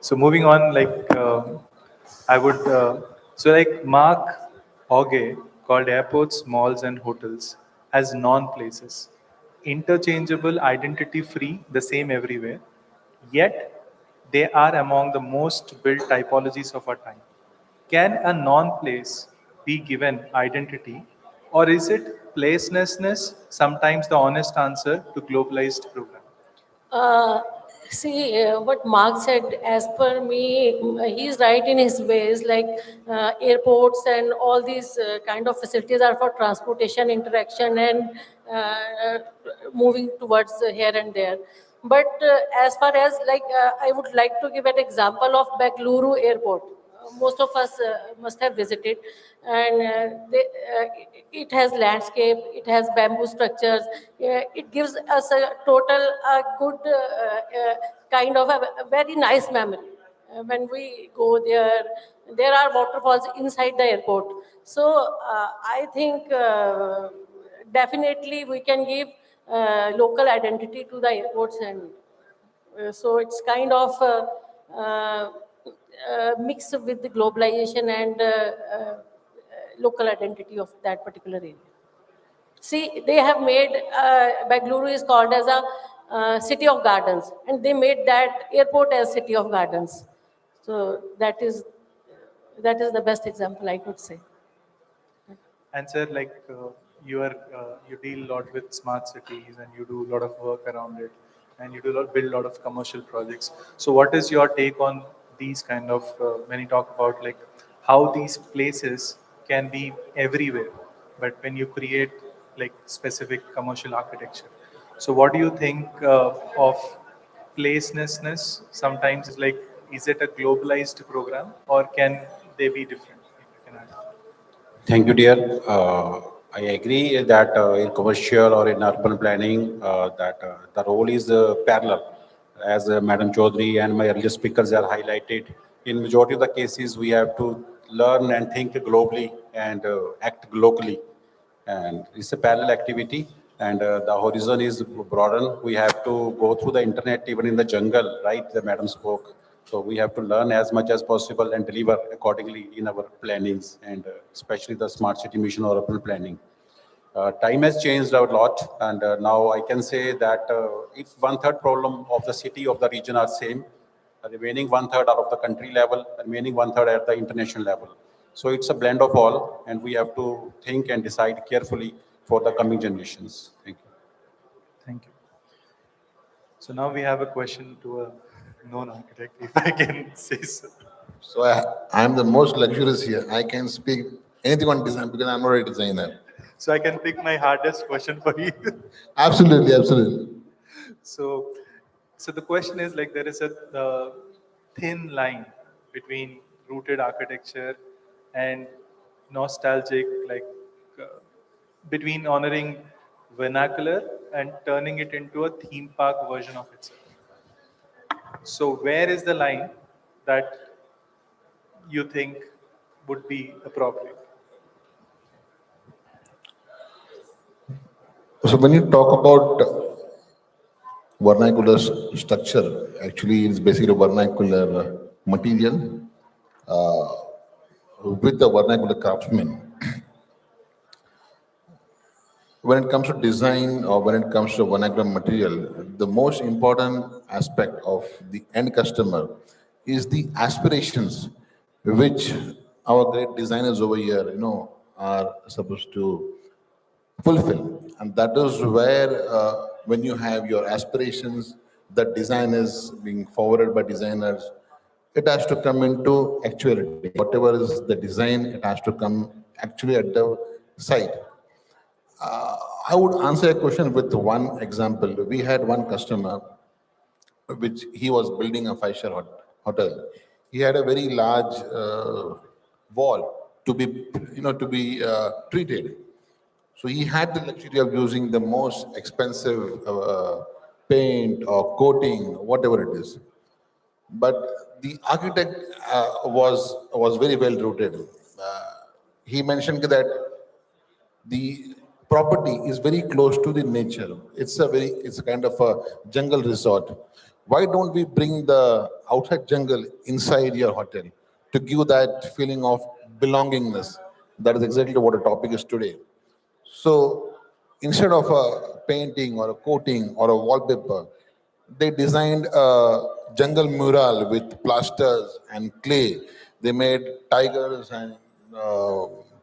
So moving on, I would, Mark Auge called airports, malls, and hotels as non-places, interchangeable, identity-free, the same everywhere. Yet they are among the most built typologies of our time. Can a non-place be given identity, or is it placelessness sometimes the honest answer to globalized program? Uh, what Mark said, as per me, he's right in his ways, like airports and all these kind of facilities are for transportation, interaction, and moving towards here and there. But as far as I would like to give an example of Bengaluru airport. Most of us must have visited, and it has landscape, it has bamboo structures, it gives us a total good kind of a very nice memory. When we go there, there are waterfalls inside the airport. So I think definitely we can give local identity to the airports, and so it's kind of mixed with the globalization and local identity of that particular area. See, they have made Bengaluru is called as a city of gardens, and they made that airport as city of gardens. So that is the best example I could say. And sir, you deal a lot with smart cities, and you do a lot of work around it, and you build a lot of commercial projects. So what is your take on these kind of, when you talk about how these places can be everywhere, but when you create specific commercial architecture. So what do you think of placelessness? Sometimes is it a globalized program, or can they be different? Thank you, dear. I agree that in commercial or in urban planning, that the role is parallel. As Madam Chaudhary and my earlier speakers are highlighted, in majority of the cases, we have to learn and think globally and act locally. And it's a parallel activity, and the horizon is broadened. We have to go through the internet, even in the jungle, right? The madam spoke. So we have to learn as much as possible and deliver accordingly in our plannings, and especially the smart city mission or urban planning. Time has changed a lot, and now I can say that if one-third problem of the city of the region are same, the remaining one-third are of the country level, the remaining one-third at the international level. So it's a blend of all, and we have to think and decide carefully for the coming generations. Thank you. Thank you. So now we have a question to a known architect, if I can say so. So I'm the most luxurious here. I can speak anything on design because I'm not a designer. So I can pick my hardest question for you. Absolutely, absolutely. So the question is, like, there is a thin line between rooted architecture and nostalgic, like between honoring vernacular and turning it into a theme park version of itself. So where is the line that you think would be appropriate? So when you talk about vernacular structure, actually it's basically a vernacular material with the vernacular craftsman. When it comes to design or when it comes to vernacular material, the most important aspect of the end customer is the aspirations which our great designers over here, are supposed to fulfill. And that is where, when you have your aspirations, that design is being forwarded by designers, it has to come into actuality. Whatever is the design, it has to come actually at the site. I would answer a question with one example. We had one customer, which he was building a five-star hotel. He had a very large wall to be, treated. So he had the luxury of using the most expensive paint or coating, whatever it is. But the architect was very well rooted. He mentioned that the property is very close to the nature. It's a kind of a jungle resort. Why don't we bring the outside jungle inside your hotel to give that feeling of belongingness? That is exactly what the topic is today. So instead of a painting or a coating or a wallpaper, they designed a jungle mural with plasters and clay. They made tigers and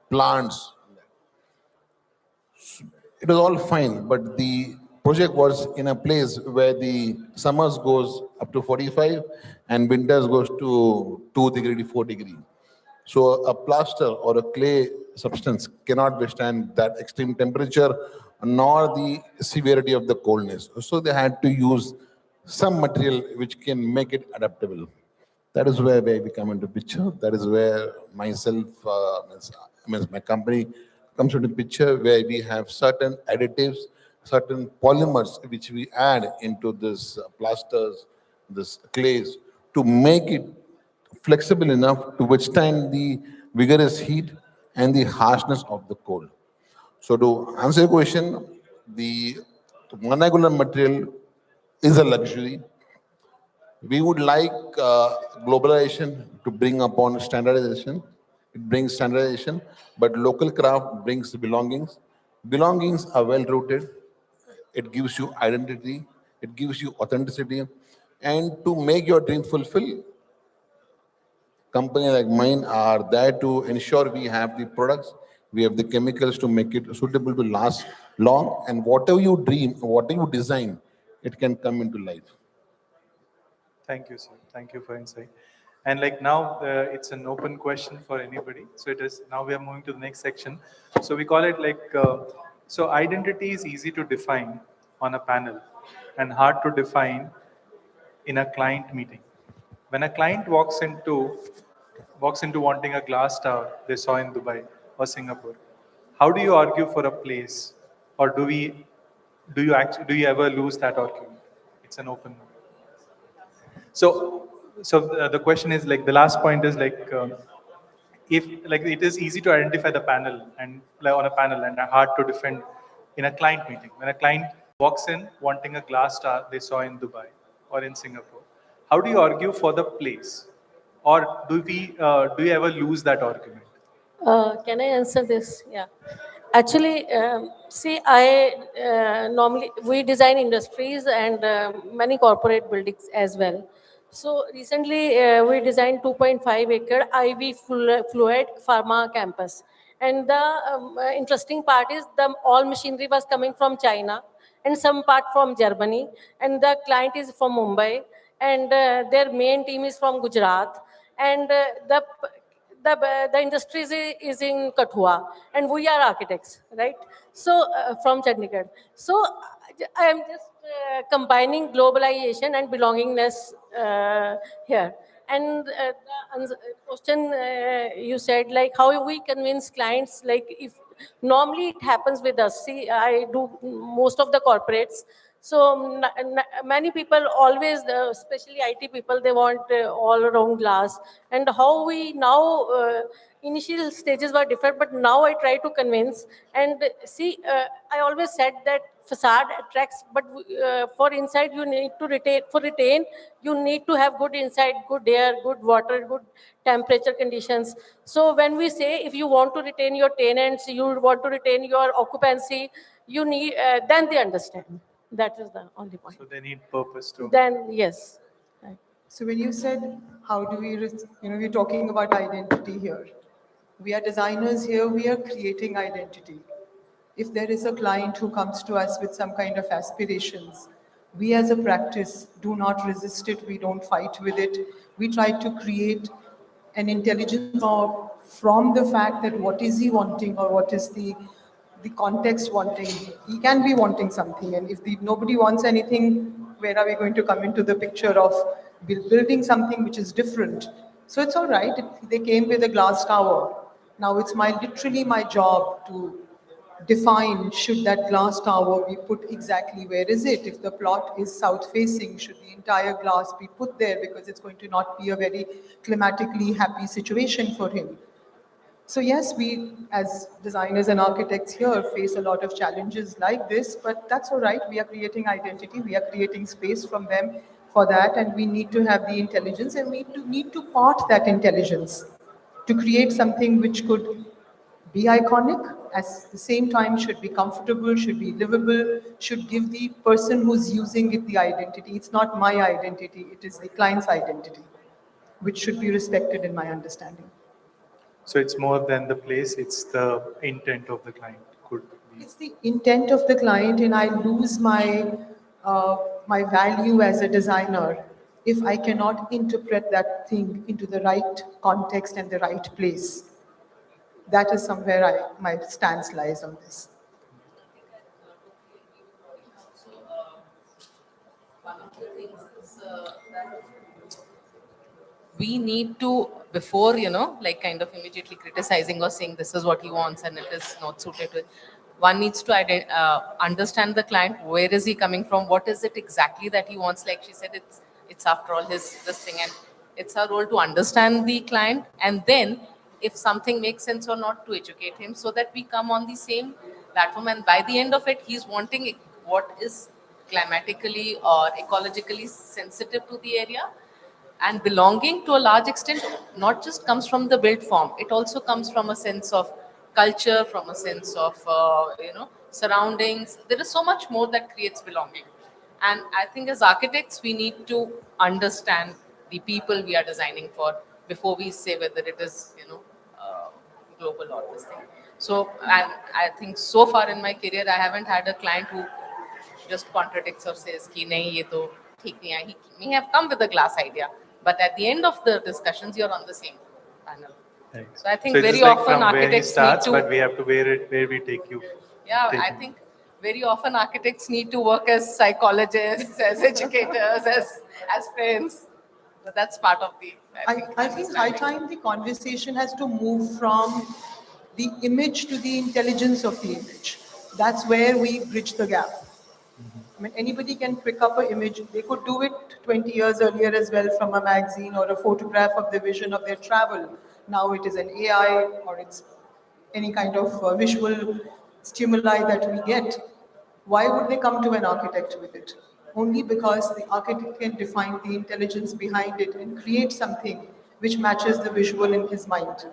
plants. It was all fine, but the project was in a place where the summers goes up to 45 and winters goes to 2 degree, 4 degree. So a plaster or a clay substance cannot withstand that extreme temperature nor the severity of the coldness. So they had to use some material which can make it adaptable. That is where we come into picture. That is where myself, my company comes into picture, where we have certain additives, certain polymers which we add into this plasters, this clays, to make it flexible enough to withstand the vigorous heat and the harshness of the cold. So to answer your question, the vernacular material is a luxury. We would like globalization to bring upon standardization. It brings standardization, but local craft brings belongings. Belongings are well rooted. It gives you identity. It gives you authenticity. And to make your dream fulfill, company like mine are there to ensure we have the products, we have the chemicals to make it suitable to last long. And whatever you dream, whatever you design, it can come into life. Thank you, sir. Thank you for insight. And like now, it's an open question for anybody. So it is, now we are moving to the next section. So we call it like, so identity is easy to define on a panel and hard to define in a client meeting. When a client walks into wanting a glass tower they saw in Dubai or Singapore, how do you argue for a place, or do you ever lose that argument? It's an open. So the question is like, the last point is like, if like it is easy to identify the panel and like on a panel and hard to defend in a client meeting. When a client walks in wanting a glass star they saw in Dubai or in Singapore, how do you argue for the place? Or do you ever lose that argument? Can I answer this? Yeah. Actually, see, I normally, we design industries and many corporate buildings as well. So recently, we designed 2.5-acre IV fluid pharma campus. And the interesting part is the all machinery was coming from China and some part from Germany. And the client is from Mumbai. And their main team is from Gujarat. And the industry is in Kathua, and we are architects, right? So from Chandigarh. So I am just combining globalization and belongingness here. And the question you said, like how we convince clients, like if normally it happens with us. See, I do most of the corporates. So many people always, especially IT people, they want all around glass. And how we now, initial stages were different, but now I try to convince. And see, I always said that facade attracts, but for inside you need to retain. For retain, you need to have good inside, good air, good water, good temperature conditions. So when we say if you want to retain your tenants, you want to retain your occupancy, you need, then they understand. That is the only point. So they need purpose too. Then, yes. Right. So when you said, how do we, we're talking about identity here. We are designers here, we are creating identity. If there is a client who comes to us with some kind of aspirations, we as a practice do not resist it, we don't fight with it. We try to create an intelligence from the fact that what is he wanting or what is the context wanting. He can be wanting something, and if nobody wants anything, where are we going to come into the picture of building something which is different? So it's all right. They came with a glass tower. Now it's literally my job to define, should that glass tower be put exactly where is it? If the plot is south facing, should the entire glass be put there, because it's going to not be a very climatically happy situation for him. So yes, we as designers and architects here face a lot of challenges like this, but that's all right. We are creating identity, we are creating space from them for that, and we need to have the intelligence, and we need to part that intelligence to create something which could be iconic, at the same time should be comfortable, should be livable, should give the person who's using it the identity. It's not my identity, it is the client's identity, which should be respected in my understanding. So it's more than the place, it's the intent of the client. Could be. It's the intent of the client, and I lose my value as a designer if I cannot interpret that thing into the right context and the right place. That is somewhere my stance lies on this. One of the things is that we need to, before, like kind of immediately criticizing or saying this is what he wants and it is not suited to it, one needs to understand the client. Where is he coming from? What is it exactly that he wants? Like she said, it's after all this thing, and it's our role to understand the client, and then if something makes sense or not, to educate him so that we come on the same platform, and by the end of it, he's wanting what is climatically or ecologically sensitive to the area. And belonging, to a large extent, not just comes from the built form, it also comes from a sense of culture, from a sense of surroundings. There is so much more that creates belonging, and I think as architects we need to understand the people we are designing for before we say whether it is global or this thing. So, and I think so far in my career I haven't had a client who just contradicts or says ki nahi ye to theek nahi hai. He may have come with a glass idea, but at the end of the discussions you're on the same panel. Right. So I think so very like often from architects where he starts, need to, but we have to where we take you. yeah, take I him. think very often architects need to work as psychologists, as educators, as friends. So that's part of the, I think high time the conversation has to move from the image to the intelligence of the image. That's where we bridge the gap. I mean, anybody can pick up an image. They could do it 20 years earlier as well from a magazine or a photograph of the vision of their travel. Now it is an AI or it's any kind of visual stimuli that we get. Why would they come to an architect with it? Only because the architect can define the intelligence behind it and create something which matches the visual in his mind.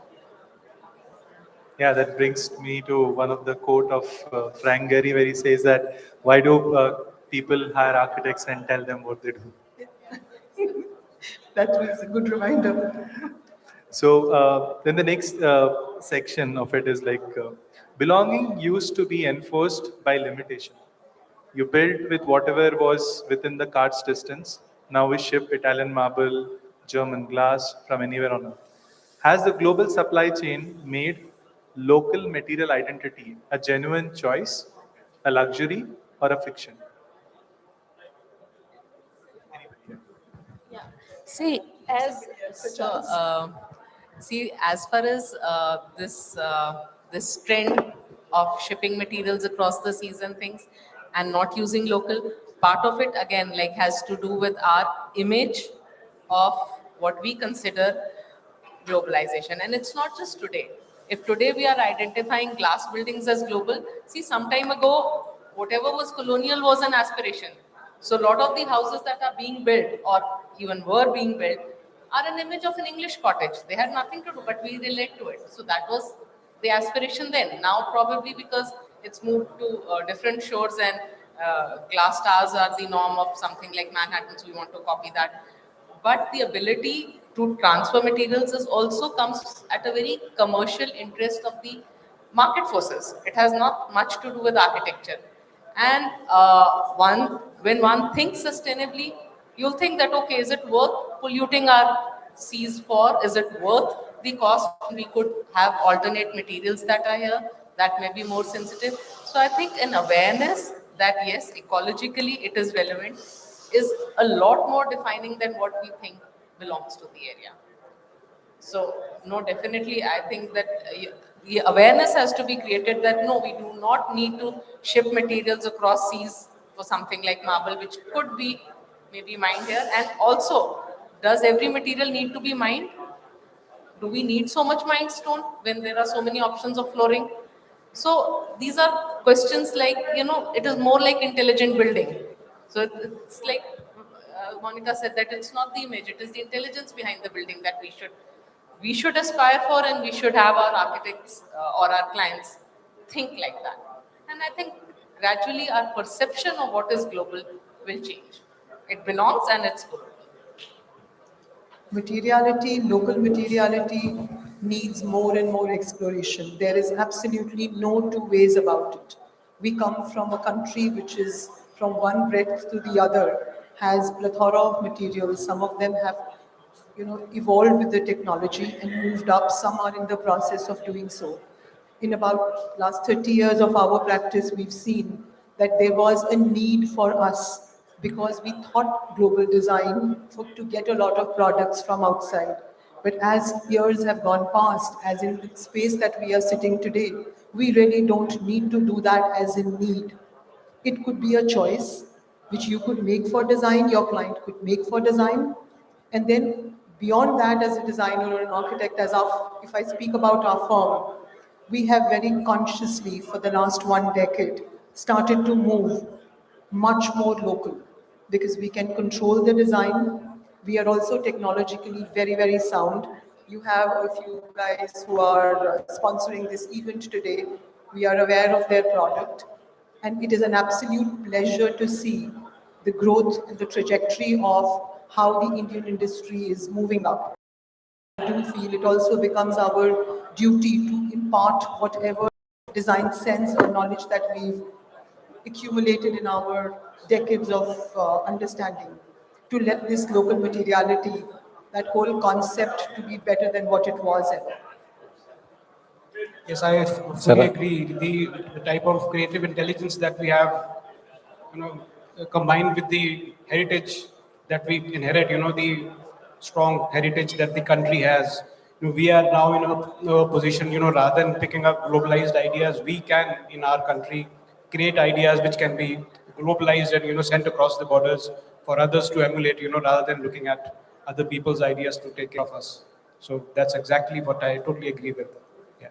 Yeah, that brings me to one of the quote of Frank Gehry, where he says that, why do people hire architects and tell them what they do? That was a good reminder. So then the next section of it is like, belonging used to be enforced by limitation. You built with whatever was within the cart's distance. Now we ship Italian marble, German glass from anywhere on earth. Has the global supply chain made local material identity a genuine choice, a luxury, or a fiction? See, as far as this trend of shipping materials across the seas and things, and not using local, part of it again like has to do with our image of what we consider globalization. And it's not just today. If today we are identifying glass buildings as global, see, some time ago, whatever was colonial was an aspiration. So a lot of the houses that are being built or even were being built are an image of an English cottage. They had nothing to do, but we relate to it. So that was the aspiration then. Now probably because it's moved to different shores and glass towers are the norm of something like Manhattan, so we want to copy that. But the ability to transfer materials is also comes at a very commercial interest of the market forces. It has not much to do with architecture. And when one thinks sustainably, you'll think that, okay, is it worth polluting our seas for? Is it worth the cost? We could have alternate materials that are here that may be more sensitive. So I think an awareness that yes, ecologically it is relevant is a lot more defining than what we think belongs to the area. So no, definitely I think that the awareness has to be created that no, we do not need to ship materials across seas for something like marble, which could be maybe mined here. And also, does every material need to be mined? Do we need so much mined stone when there are so many options of flooring? So these are questions like, it is more like intelligent building. So it's like Monica said that it's not the image, it is the intelligence behind the building that we should aspire for, and we should have our architects or our clients think like that. And I think gradually our perception of what is global will change. It belongs and it's global. Materiality, local materiality needs more and more exploration. There is absolutely no two ways about it. We come from a country which is from one breadth to the other, has plethora of materials. Some of them have evolved with the technology and moved up. Some are in the process of doing so. In about last 30 years of our practice, we've seen that there was a need for us because we thought global design to get a lot of products from outside. But as years have gone past, as in the space that we are sitting today, we really don't need to do that as in need. It could be a choice which you could make for design, your client could make for design. And then beyond that, as a designer or an architect, if I speak about our firm, we have very consciously for the last 1 decade started to move much more local because we can control the design. We are also technologically very, very sound. You have a few guys who are sponsoring this event today. We are aware of their product. And it is an absolute pleasure to see the growth and the trajectory of how the Indian industry is moving up. I do feel it also becomes our duty to impart whatever design sense or knowledge that we've accumulated in our decades of understanding, to let this local materiality, that whole concept, to be better than what it was ever. Yes, I fully agree. The type of creative intelligence that we have, combined with the heritage that we inherit, the strong heritage that the country has, we are now in a position, rather than picking up globalized ideas, we can, in our country, create ideas which can be globalized and, sent across the borders for others to emulate, rather than looking at other people's ideas to take care of us. So that's exactly what I totally agree with. Yeah.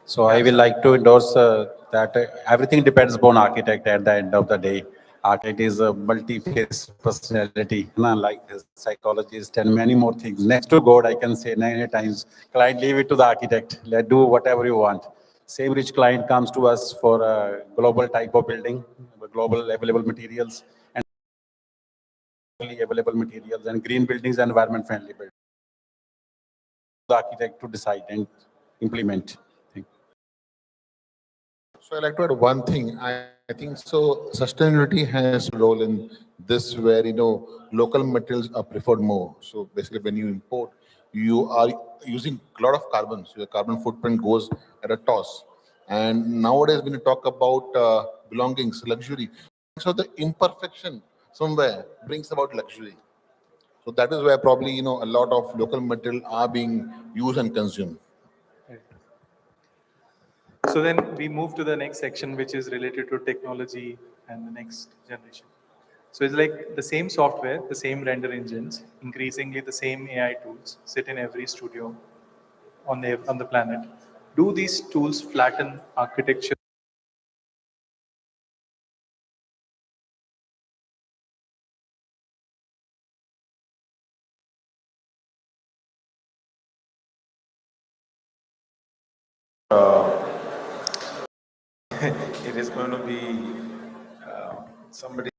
So I will like to endorse that everything depends upon architect at the end of the day. Architect is a multi-faced personality, like his psychologist and many more things. Next to God, I can say many times, client, leave it to the architect. Let do whatever you want. Same rich client comes to us for a global type of building, global available materials, and available materials and green buildings and environment friendly buildings. The architect to decide and implement. So I'd like to add one thing. I think so sustainability has a role in this where, local materials are preferred more. So basically when you import, you are using a lot of carbon. So your carbon footprint goes at a toss. And nowadays when you talk about belongings, luxury, so the imperfection somewhere brings about luxury. So that is where probably, a lot of local material are being used and consumed. So then we move to the next section, which is related to technology and the next generation. So it's like the same software, the same render engines, increasingly the same AI tools sit in every studio on the planet. Do these tools flatten architecture? It is going to be somebody.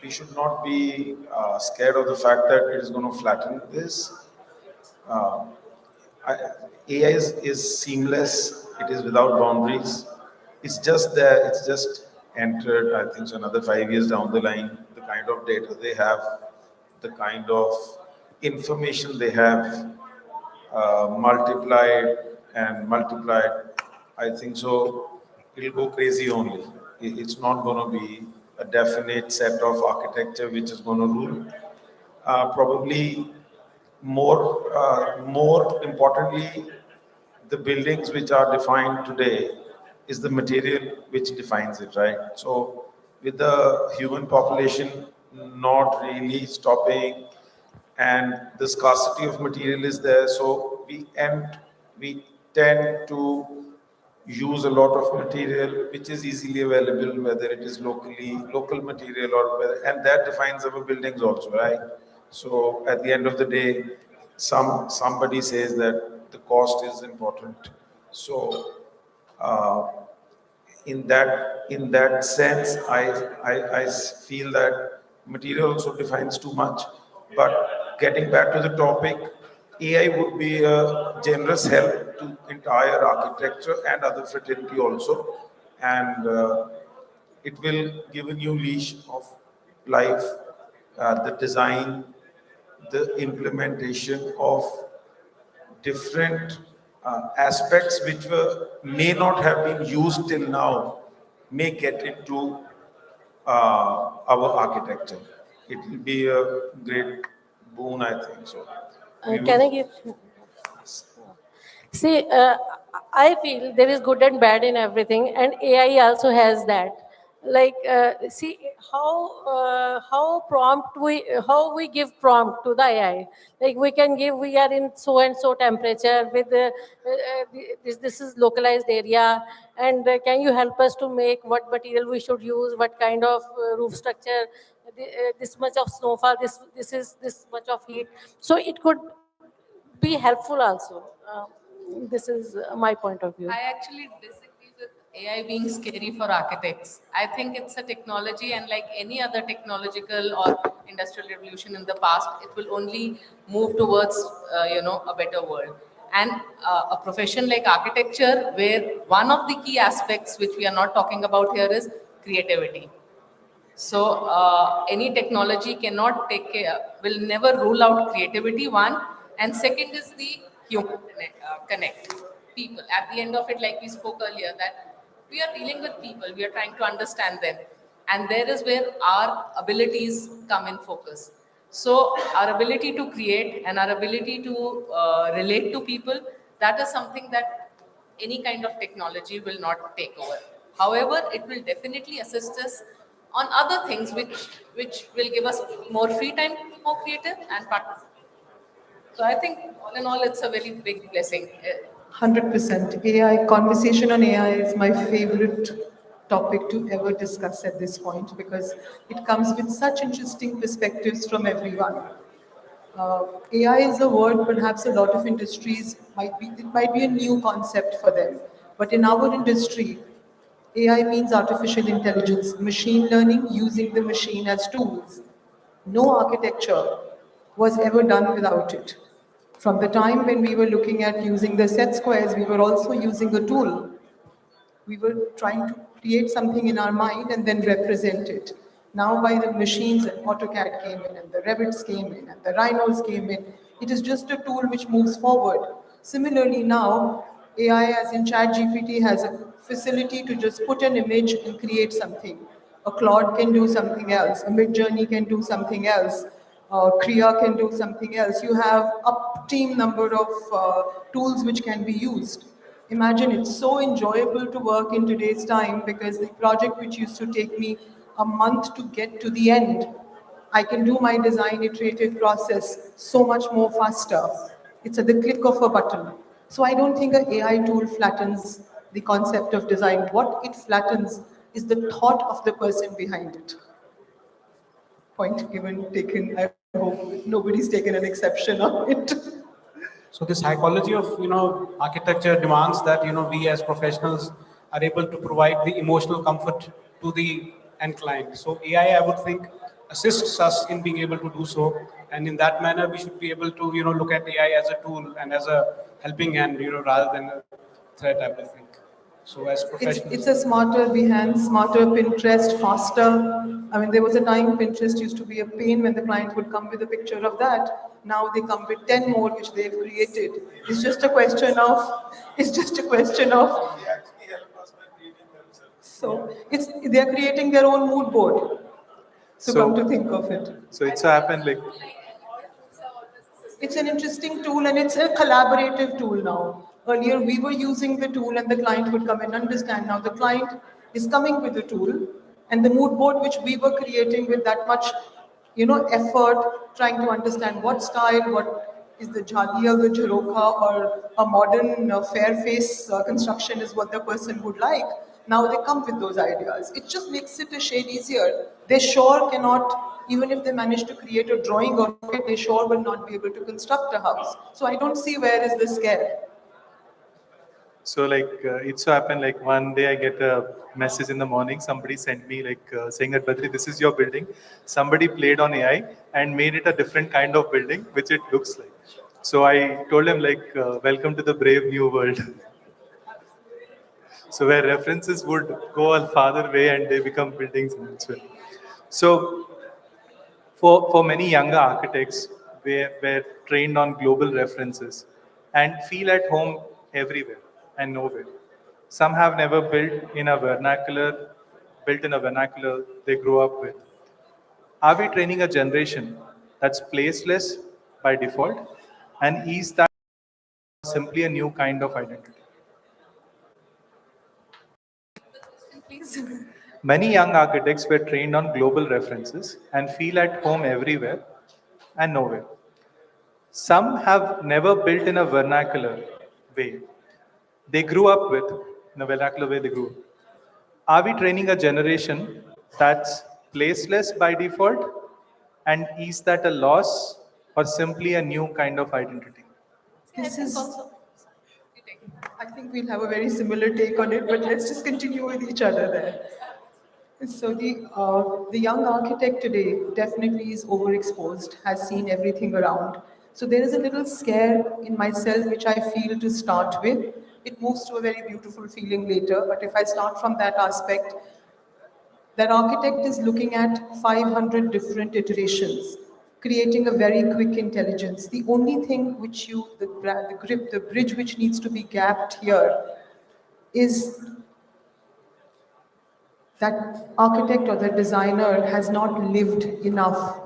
We should not be scared of the fact that it is going to flatten this. Uh, AI is seamless. It is without boundaries. It's just there. It's just entered. I think so. Another 5 years down the line, the kind of data they have, the kind of information they have, multiplied and multiplied. I think so. It'll go crazy only. It's not going to be a definite set of architecture which is going to rule. Probably more importantly, the buildings which are defined today is the material which defines it, right? So with the human population not really stopping and the scarcity of material is there, so we tend to use a lot of material which is easily available, whether it is local material or whether, and that defines our buildings also, right? So at the end of the day, somebody says that the cost is important. So uh, in that sense, I feel that material also defines too much. But getting back to the topic, AI would be a generous help to entire architecture and other fraternity also, and it will give a new leash of life. The design, the implementation of different aspects which may not have been used till now may get into our architecture. It will be a great boon, I think so. Can I give? See, I feel there is good and bad in everything, and AI also has that. Like, see how we give prompt to the AI. Like we can give, we are in so and so temperature with this is localized area, and can you help us to make what material we should use, what kind of roof structure, this much of snowfall, this is this much of heat. So it could be helpful also. This is my point of view. I actually disagree with AI being scary for architects. I think it's a technology, and like any other technological or industrial revolution in the past, it will only move towards, a better world. And a profession like architecture, where one of the key aspects which we are not talking about here is creativity. So any technology cannot will never rule out creativity, one. And second is the human connect. People. At the end of it, like we spoke earlier, that we are dealing with people, we are trying to understand them. And there is where our abilities come in focus. So our ability to create and our ability to relate to people, that is something that any kind of technology will not take over. However, it will definitely assist us on other things which will give us more free time to be more creative and participate. So I think all in all, it's a very big blessing. 100%. AI, conversation on AI is my favorite topic to ever discuss at this point because it comes with such interesting perspectives from everyone. AI is a word perhaps a lot of industries it might be a new concept for them. But in our industry, AI means artificial intelligence, machine learning, using the machine as tools. No architecture was ever done without it. From the time when we were looking at using the set squares, we were also using a tool. We were trying to create something in our mind and then represent it. Now by the machines, AutoCAD came in and the Revits came in and the Rhinos came in. It is just a tool which moves forward. Similarly now, AI as in ChatGPT has a facility to just put an image and create something. A Claude can do something else, a Midjourney can do something else, Kriya can do something else. You have up team number of tools which can be used. Imagine it's so enjoyable to work in today's time because the project which used to take me a month to get to the end, I can do my design iterative process so much more faster. It's at the click of a button. So I don't think an AI tool flattens the concept of design. What it flattens is the thought of the person behind it. Point given, taken. I hope nobody's taken an exception on it. So the psychology of, architecture demands that, we as professionals are able to provide the emotional comfort to the end client. So AI, I would think, assists us in being able to do so. And in that manner, we should be able to, look at AI as a tool and as a helping hand, rather than a threat, I would think. So as professionals. It's a smarter Behance, smarter Pinterest, faster. I mean, there was a time Pinterest used to be a pain when the client would come with a picture of that. Now they come with 10 more which they've created. It's just a question of, so they're creating their own mood board. So come to think of it. So it's happened like. It's an interesting tool and it's a collaborative tool now. Earlier we were using the tool and the client would come and understand. Now the client is coming with the tool and the mood board which we were creating with that much, effort, trying to understand what style, what is the jhaliya, the jharoka, or a modern fair face construction is what the person would like. Now they come with those ideas. It just makes it a shade easier. They sure cannot, even if they manage to create a drawing of it, they sure will not be able to construct a house. So I don't see where is the scare. So it so happened like one day I get a message in the morning, somebody sent me saying that Badri, this is your building. Somebody played on AI and made it a different kind of building, which it looks like. So I told him welcome to the brave new world. So where references would go a farther way and they become buildings as well. So for many younger architects, we're trained on global references and feel at home everywhere and nowhere. Some have never built in a vernacular they grew up with. Are we training a generation that's placeless by default? And is that simply a new kind of identity? Many young architects were trained on global references and feel at home everywhere and nowhere. Some have never built in a vernacular way they grew up with, in a vernacular way they grew up. Are we training a generation that's placeless by default? And is that a loss or simply a new kind of identity? I think we'll have a very similar take on it, but let's just continue with each other there. So the young architect today definitely is overexposed, has seen everything around. So there is a little scare in myself which I feel to start with. It moves to a very beautiful feeling later, but if I start from that aspect, that architect is looking at 500 different iterations, creating a very quick intelligence. The only thing which the bridge which needs to be gapped here is that architect or the designer has not lived enough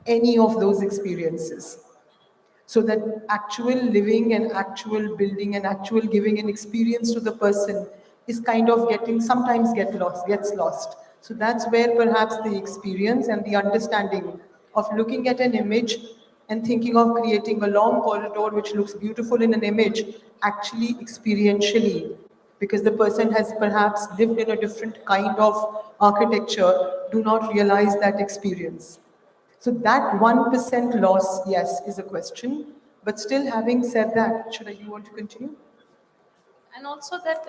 any of those experiences. So that actual living and actual building and actual giving an experience to the person is kind of sometimes gets lost. So that's where perhaps the experience and the understanding of looking at an image and thinking of creating a long corridor which looks beautiful in an image, actually experientially, because the person has perhaps lived in a different kind of architecture, do not realize that experience. So that 1% loss, yes, is a question. But still, having said that, you want to continue? And also that,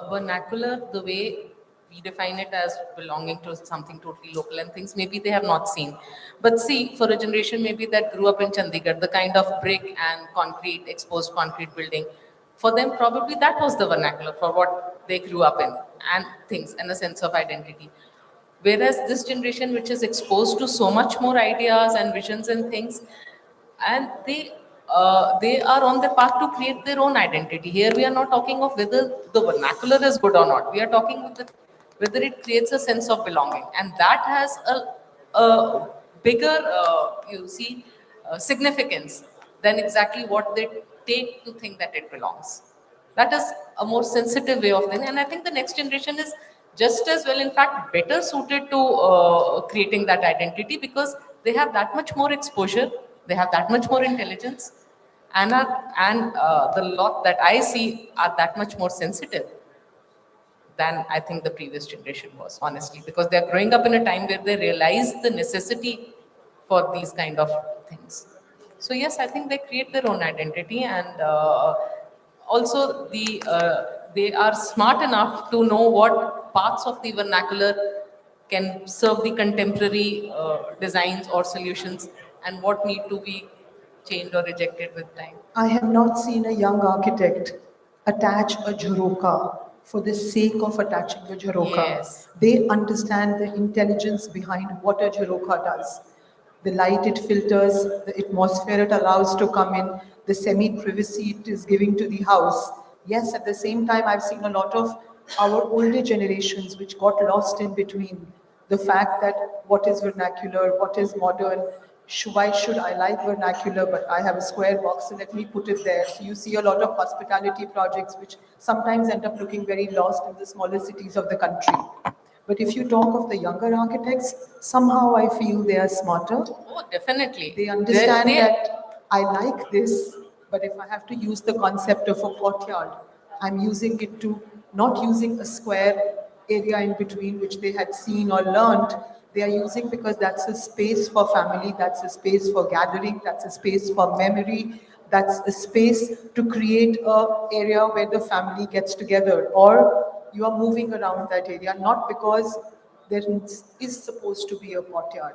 vernacular, the way we define it as belonging to something totally local and things maybe they have not seen. But see, for a generation maybe that grew up in Chandigarh, the kind of brick and concrete, exposed concrete building, for them probably that was the vernacular for what they grew up in and things and a sense of identity. Whereas this generation, which is exposed to so much more ideas and visions and things, and they are on the path to create their own identity. Here we are not talking of whether the vernacular is good or not. We are talking whether it creates a sense of belonging, and that has a bigger, significance than exactly what they take to think that it belongs. That is a more sensitive way of thinking, and I think the next generation is just as well, in fact, better suited to creating that identity because they have that much more exposure, they have that much more intelligence, and the lot that I see are that much more sensitive than I think the previous generation was, honestly, because they are growing up in a time where they realize the necessity for these kind of things. So yes, I think they create their own identity, and also they are smart enough to know what parts of the vernacular can serve the contemporary designs or solutions, and what need to be changed or rejected with time. I have not seen a young architect attach a jharoka for the sake of attaching a jharoka. Yes. They understand the intelligence behind what a jharoka does. The light it filters, the atmosphere it allows to come in, the semi-privacy it is giving to the house. Yes, at the same time, I've seen a lot of our older generations which got lost in between. The fact that what is vernacular, what is modern, why should I like vernacular, but I have a square box, so let me put it there. So you see a lot of hospitality projects which sometimes end up looking very lost in the smaller cities of the country. But if you talk of the younger architects, somehow I feel they are smarter. Oh, definitely. They understand that I like this, but if I have to use the concept of a courtyard, I'm using it to not using a square area in between which they had seen or learned. They are using because that's a space for family, that's a space for gathering, that's a space for memory, that's a space to create an area where the family gets together, or you are moving around that area, not because there is supposed to be a courtyard.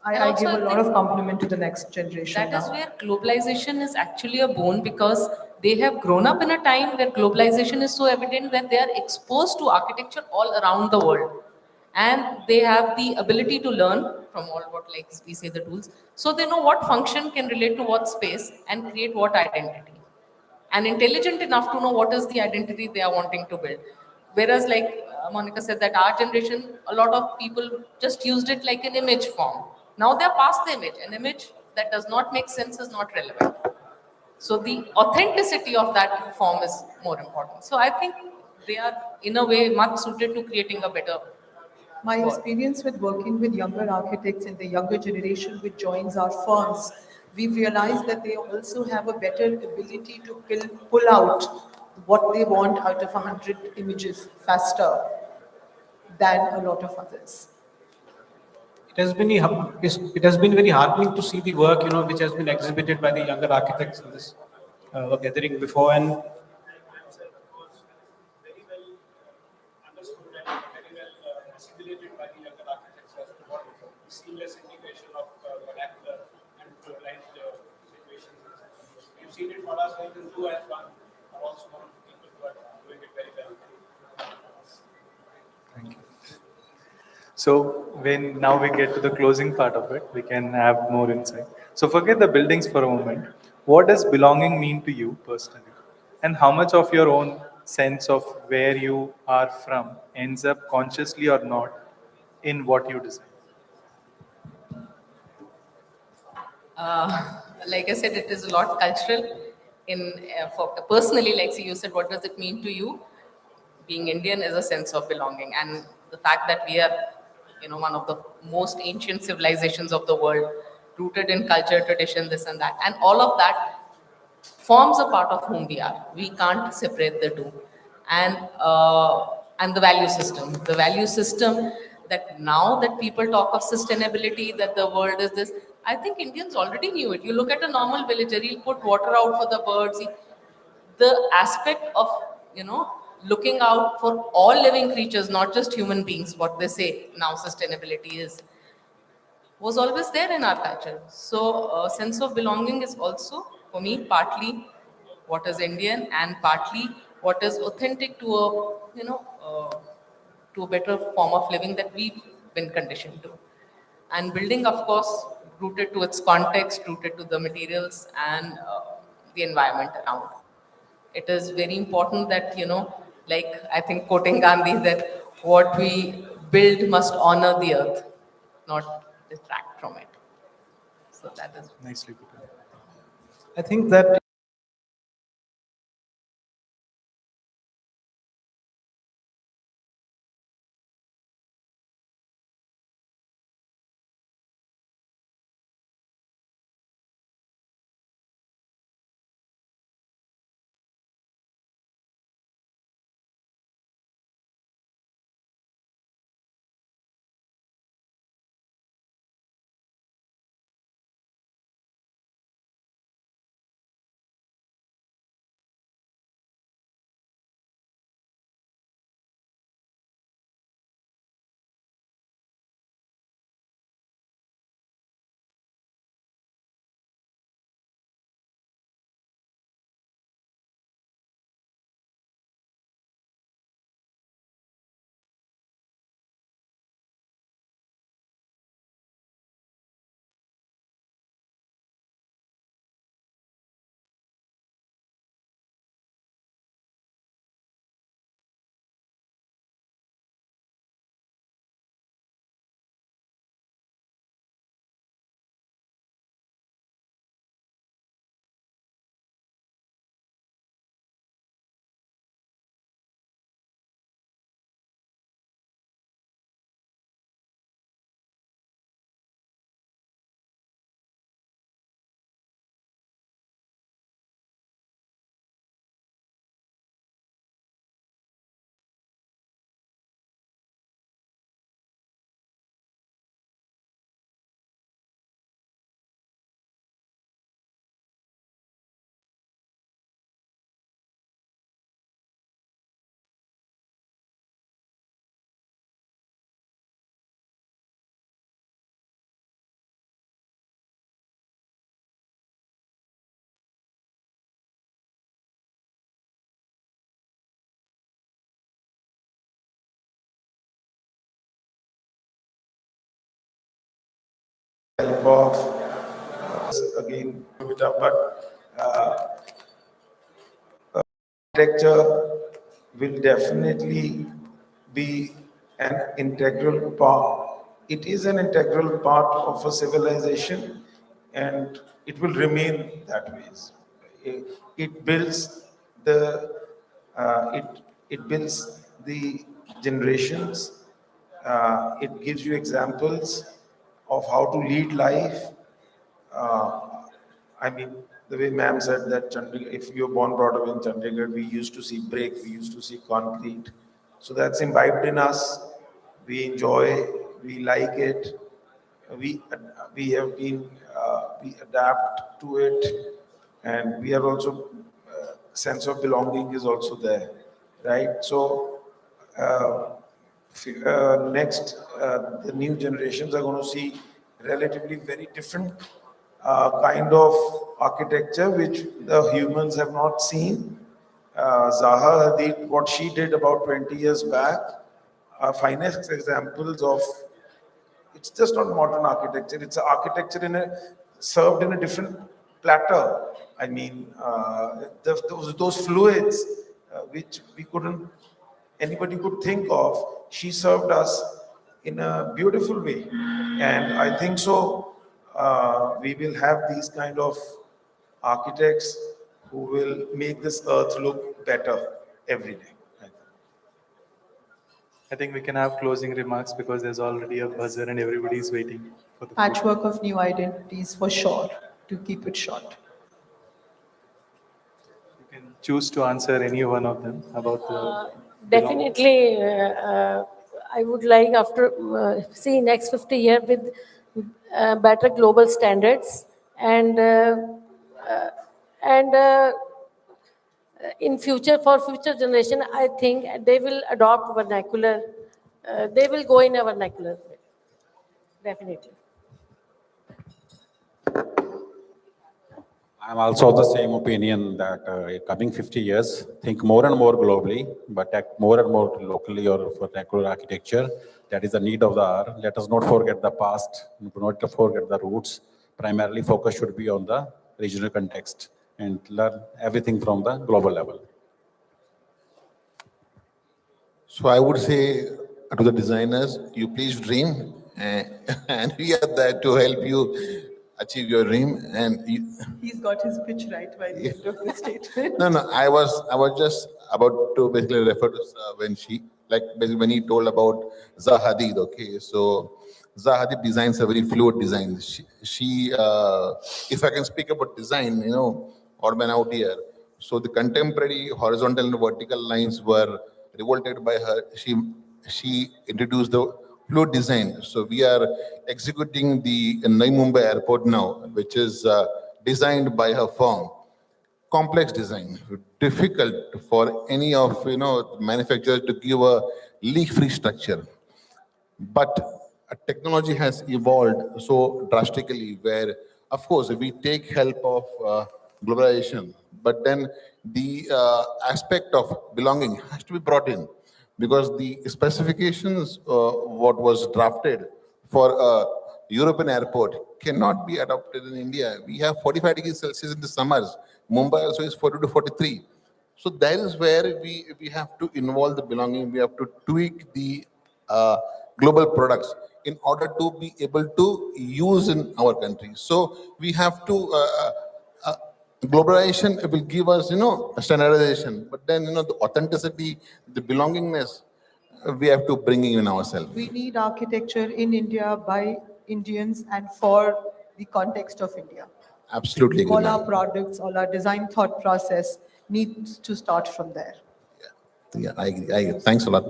And I also give a I lot think of compliment to the next generation that now. is where globalization is actually a boon, because they have grown up in a time where globalization is so evident that they are exposed to architecture all around the world, and they have the ability to learn from all what, like we say, the tools, so they know what function can relate to what space and create what identity, and intelligent enough to know what is the identity they are wanting to build. Whereas, like Monica said, that our generation, a lot of people just used it like an image form. Now they're past the image. An image that does not make sense is not relevant. So the authenticity of that form is more important. So I think they are, in a way, much suited to creating a better. My experience with working with younger architects and the younger generation which joins our firms, we've realized that they also have a better ability to pull out what they want out of 100 images faster than a lot of others. It has been very heartening to see the work, which has been exhibited by the younger architects in this gathering before, and assimilated by the younger architects as to what seamless integration of vernacular and globalized situations. We've seen it for us, and you as one are also one of the people who are doing it very well. Thank you. So now we get to the closing part of it, we can have more insight. So forget the buildings for a moment. What does belonging mean to you personally? And how much of your own sense of where you are from ends up consciously or not in what you design? Like I said, it is a lot cultural. For personally, like see, you said, what does it mean to you? Being Indian is a sense of belonging, and the fact that we are, one of the most ancient civilizations of the world, rooted in culture, tradition, this and that, and all of that forms a part of whom we are. We can't separate the two, and the value system. The value system that now that people talk of sustainability, that the world is this. I think Indians already knew it. You look at a normal villager; he'll put water out for the birds. The aspect of looking out for all living creatures, not just human beings, what they say now sustainability is, was always there in our culture. So sense of belonging is also for me partly what is Indian and partly what is authentic to a to a better form of living that we've been conditioned to. And building, of course, rooted to its context, rooted to the materials and the environment around. It is very important that, like I think quoting Gandhi, that what we build must honor the earth, not detract from it. So that is Nicely put. I think that help of again, but architecture will definitely be an integral part. It is an integral part of a civilization, and it will remain that way. It builds the it builds the generations. It gives you examples of how to lead life. I mean, the way ma'am said that if you're born brought up in Chandigarh, we used to see brick, we used to see concrete. So that's imbibed in us. We enjoy, we like it. We we have been we adapt to it, and we are also sense of belonging is also there, right? So next, the new generations are going to see relatively very different kind of architecture which the humans have not seen. Zaha Hadid, what she did about 20 years back, are finest examples of, it's just not modern architecture, it's architecture served in a different platter. I mean, those fluids which anybody could think of, she served us in a beautiful way. And I think so, we will have these kind of architects who will make this earth look better every day. I think we can have closing remarks because there's already a buzzer and everybody's waiting for the Patchwork of new identities for sure, to keep it short. You can choose to answer any one of them about the Definitely, I would like after see next 50 years with better global standards and in future for future generation, I think they will adopt vernacular. They will go in a vernacular way. Definitely. I'm also of the same opinion that coming 50 years, think more and more globally, but act more and more locally or vernacular architecture. That is the need of the hour. Let us not forget the past, not forget the roots. Primarily focus should be on the regional context and learn everything from the global level. So I would say to the designers, you please dream, and we are there to help you achieve your dream. And He's got his pitch right by the end of the statement. no, I was just about to basically refer to when he told about Zahadid. Okay, so Zahadid designs a very fluid design. She if I can speak about design, Orban out here. So the contemporary horizontal and vertical lines were revolted by her. She introduced the fluid design. So we are executing the Navi Mumbai airport now, which is designed by her firm. Complex design, difficult for any of manufacturers to give a leak-free structure. But technology has evolved so drastically where, of course, we take help of globalization, but then the aspect of belonging has to be brought in because the specifications, what was drafted for a European airport cannot be adopted in India. We have 45 degrees Celsius in the summers. Mumbai also is 40 to 43. So that is where we have to involve the belonging. We have to tweak the global products in order to be able to use in our country. So we have to, globalization will give us, a standardization, but then, the authenticity, the belongingness, we have to bring in ourselves. We need architecture in India by Indians and for the context of India. Absolutely agree, All ma'am. our products, all our design thought process needs to start from there. Yeah, I agree. Thanks a lot.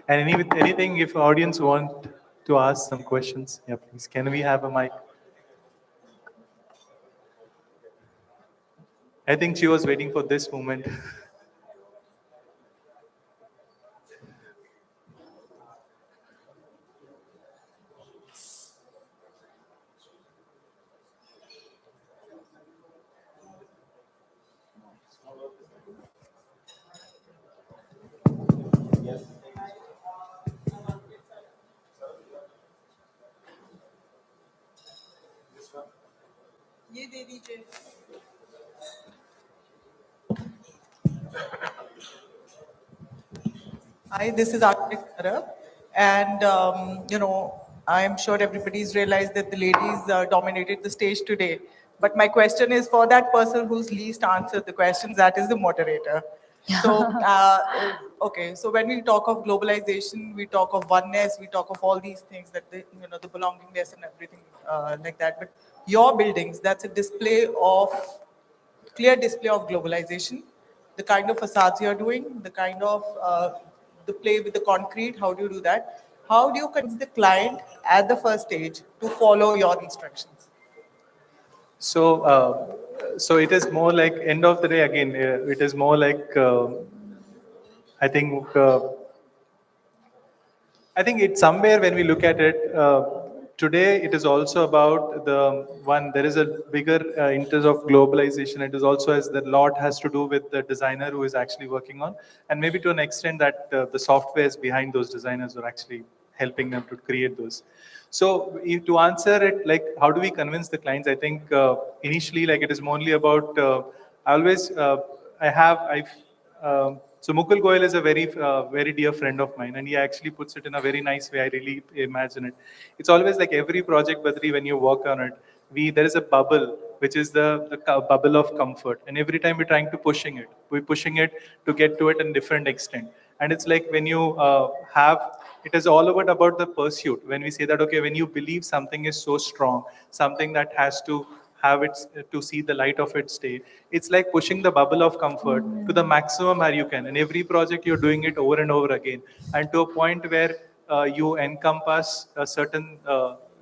And anything, if audience want to ask some questions, yeah, please. Can we have a mic? I think she was waiting for this moment. ये दे दीजिए. Hi, this is Architect Kaleru, and I am sure everybody's realized that the ladies dominated the stage today. But my question is for that person who's least answered the questions, that is the moderator. So, okay, so when we talk of globalization, we talk of oneness, we talk of all these things that the belongingness and everything like that. But your buildings, that's a clear display of globalization. The kind of facades you're doing, the kind of the play with the concrete, how do you do that? How do you convince the client at the first stage to follow your instructions? So, so it is more like end of the day again. It is more like I think it's somewhere when we look at it. Today, it is also about there is a bigger interest of globalization. It is also as the lot has to do with the designer who is actually working on, and maybe to an extent that the softwares behind those designers are actually helping them to create those. So to answer it, like how do we convince the clients? I think initially, like it is mainly about, so Mukul Goyal is a very dear friend of mine, and he actually puts it in a very nice way. I really imagine it. It's always like every project, Badri, when you work on it, there is a bubble, which is the bubble of comfort. And every time we're pushing it to get to it in different extent. And it's like when you it is all about the pursuit. When we say that, okay, when you believe something is so strong, something that has to have its to see the light of its day, it's like pushing the bubble of comfort to the maximum where you can. In every project, you're doing it over and over again, and to a point where you encompass a certain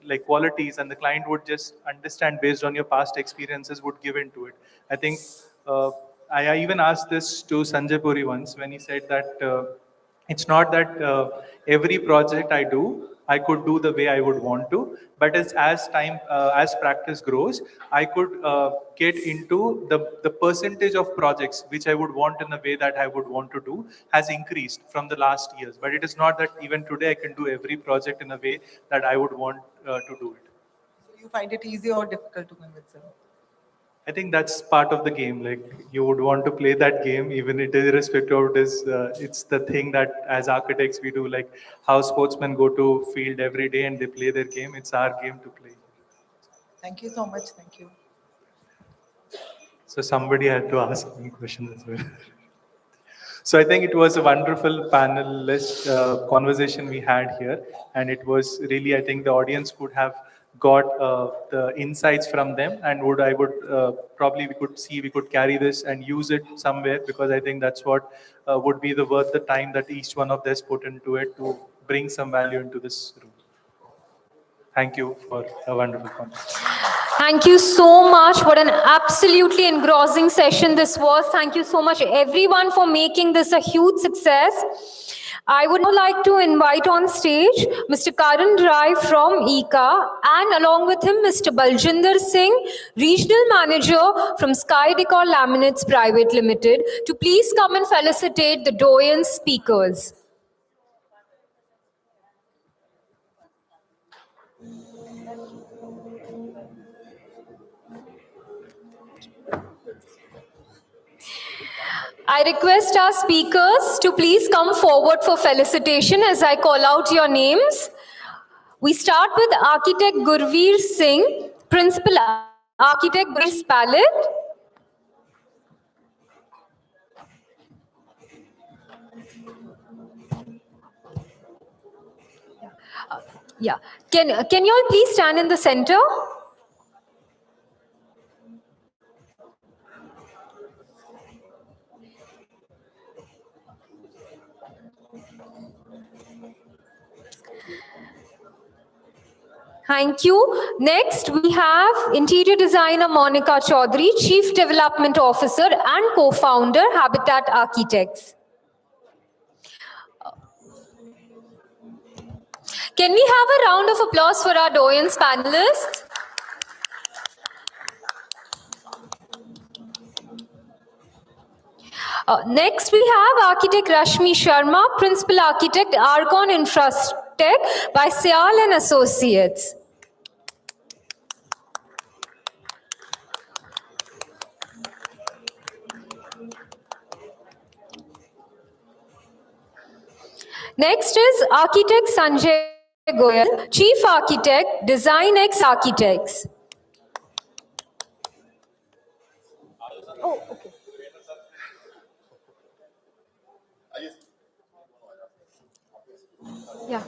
like qualities, and the client would just understand based on your past experiences, would give into it. I think I even asked this to Sanjay Puri once when he said that it's not that every project I do, I could do the way I would want to, but as time, as practice grows, I could get into the percentage of projects which I would want in the way that I would want to do has increased from the last years. But it is not that even today I can do every project in a way that I would want to do it. So you find it easy or difficult to convince them? I think that's part of the game. Like, you would want to play that game, even it irrespective of it is. It's the thing that as architects we do, like how sportsmen go to field every day and they play their game. It's our game to play. Thank you so much. Thank you. So somebody had to ask me questions as well. So I think it was a wonderful panelist conversation we had here, and it was really, I think the audience could have got the insights from them, and probably we could carry this and use it somewhere, because I think that's what would be worth the time that each one of us put into it to bring some value into this room. Thank you for a wonderful conversation. Thank you so much. What an absolutely engrossing session this was. Thank you so much, everyone, for making this a huge success. I would now like to invite on stage Mr. Karan Rai from ICA, and along with him, Mr. Baljinder Singh, Regional Manager from Sky Decor Laminates Private Limited, to please come and felicitate the Doyens speakers. I request our speakers to please come forward for felicitation as I call out your names. We start with Architect Gurveer Singh, Principal Architect Doyens Palette. Yeah, can you all please stand in the center? Thank you. Next, we have interior designer Monica Chaudhary, Chief Development Officer and co-founder, Habitat Architects. Can we have a round of applause for our Doyens panelists? Next, we have Architect Rashmi Sharma, Principal Architect, Argon Infrastech by Sial and Associates. Next is Architect Sanjay Goyal, Chief Architect, Design X Architects. Oh, okay. Yeah.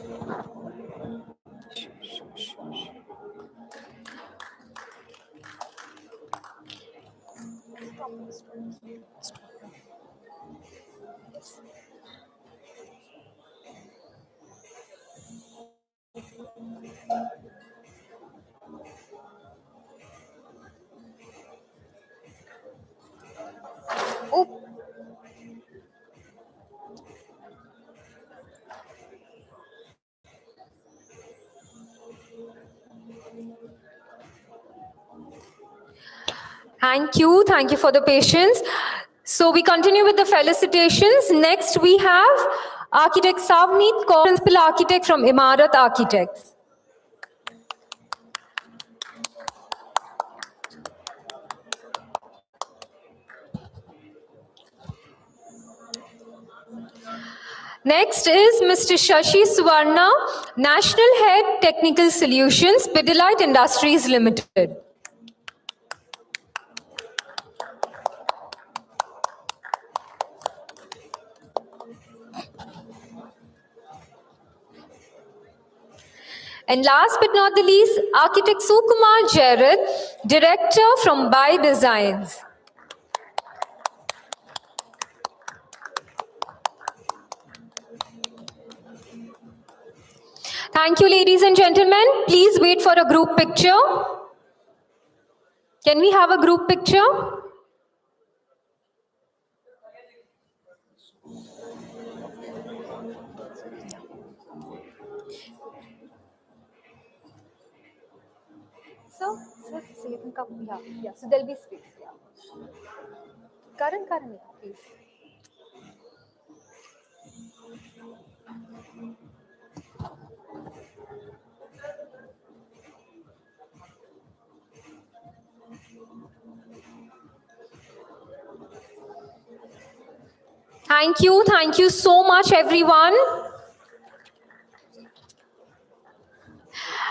Oh. Thank you for the patience. So we continue with the felicitations. Next we have Architect Savneet Kaur, Principal Architect from Imarat Architects. Next is Mr. Shashi Suvarna, National Head Technical Solutions, Pidilite Industries Limited. And last but not the least, architect Sukumar Jared, director from By Designs. Thank you, ladies and gentlemen. Please wait for a group picture. Can we have a group picture? So you can come. Yeah. So there'll be space. Yeah. Karan, please. Thank you so much, everyone.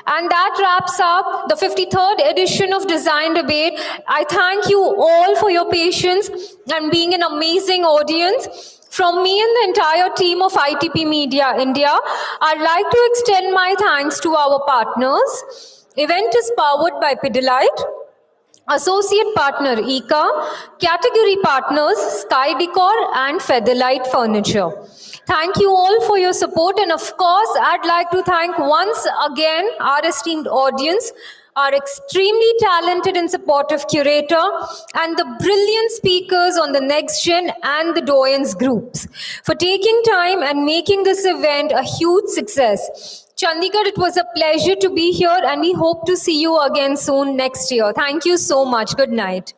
And that wraps up the 53rd edition of Design Debate. I thank you all for your patience and being an amazing audience. From me and the entire team of ITP Media India, I'd like to extend my thanks to our partners. Event is powered by Pidilite. Associate partner ICA, category partners Sky Decor and Featherlite Furniture. Thank you all for your support, and of course, I'd like to thank once again our esteemed audience, our extremely talented and supportive curator, and the brilliant speakers on the Next Gen and the Doyens groups for taking time and making this event a huge success. Chandigarh, it was a pleasure to be here, and we hope to see you again soon next year. Thank you so much. Good night.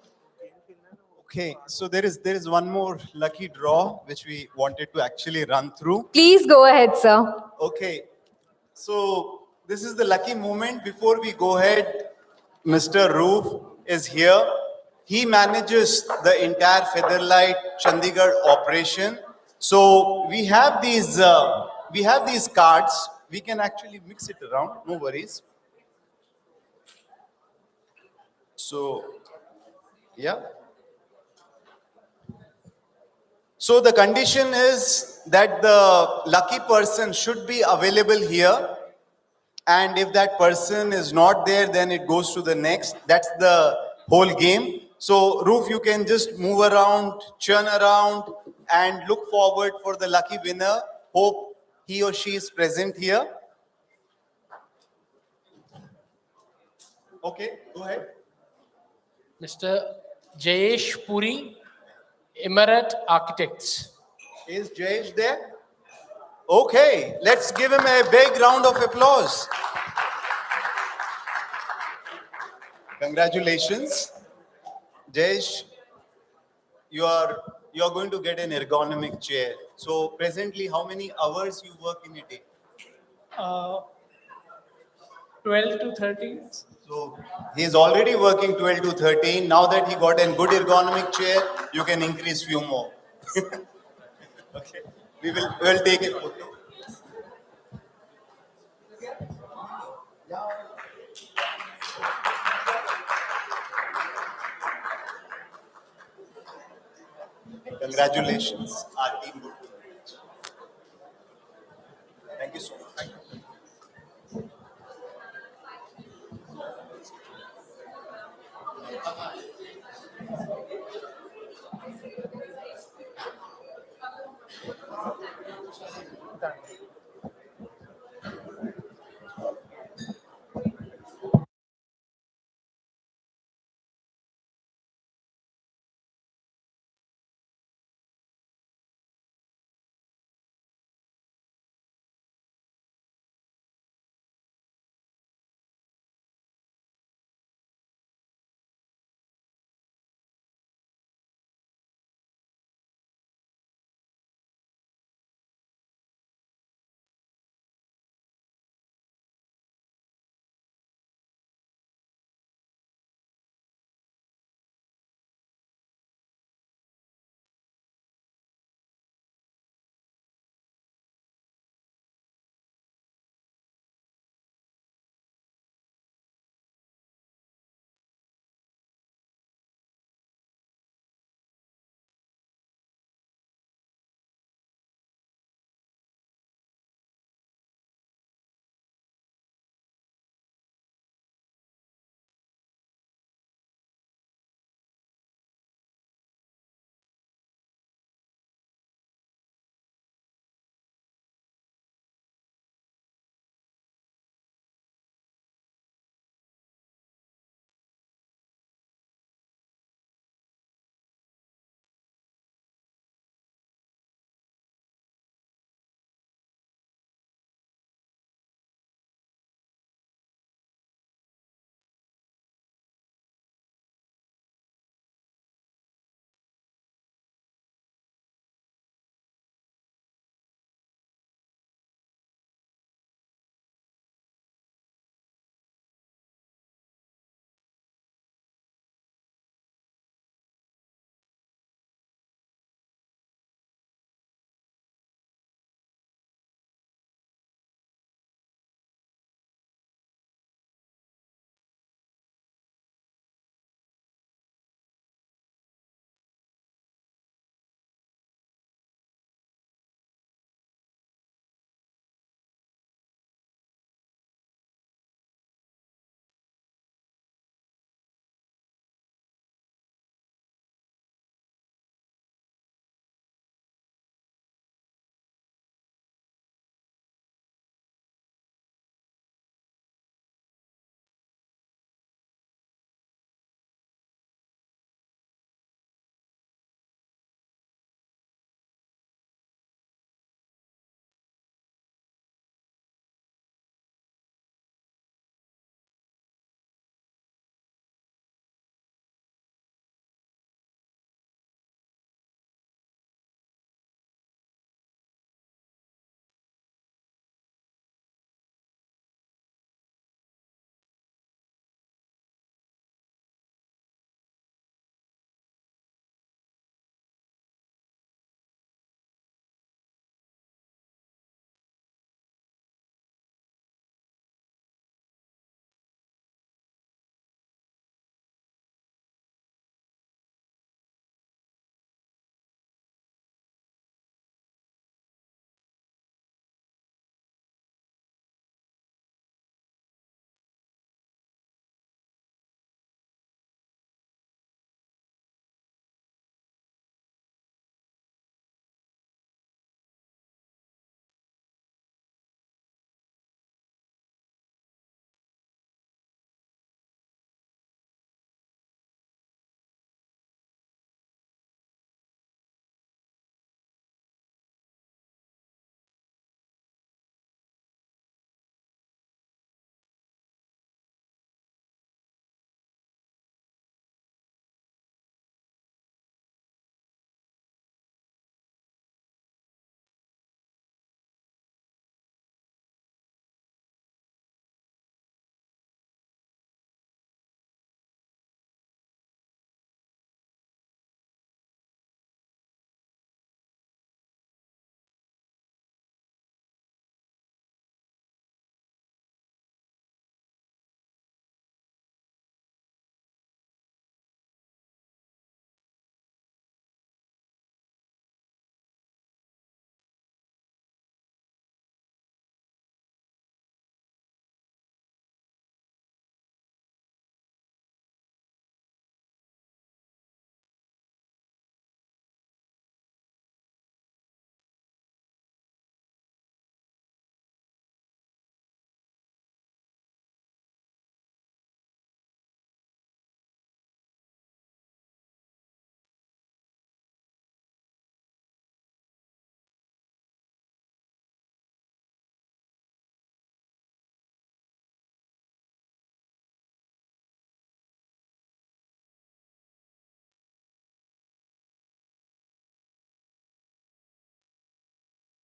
Okay, so there is one more lucky draw which we wanted to actually run through. Please go ahead, sir. Okay, so this is the lucky moment. Before we go ahead, Mr. Roof is here. He manages the entire Featherlite Chandigarh operation. So we have these cards. We can actually mix it around, no worries. So, yeah. So the condition is that the lucky person should be available here. And if that person is not there, then it goes to the next. That's the whole game. So Roof, you can just move around, churn around, and look forward for the lucky winner. Hope he or she is present here. Okay, go ahead. Mr. Jayesh Puri, Emirate Architects. Is Jayesh there? Okay, let's give him a big round of applause. Congratulations. Jayesh, you are going to get an ergonomic chair. So presently, how many hours you work in a day? 12 to 13. So he's already working 12 to 13. Now that he got a good ergonomic chair, you can increase few more. Okay, we'll take a photo. Congratulations, our team. Thank you so much. Thank you. Done.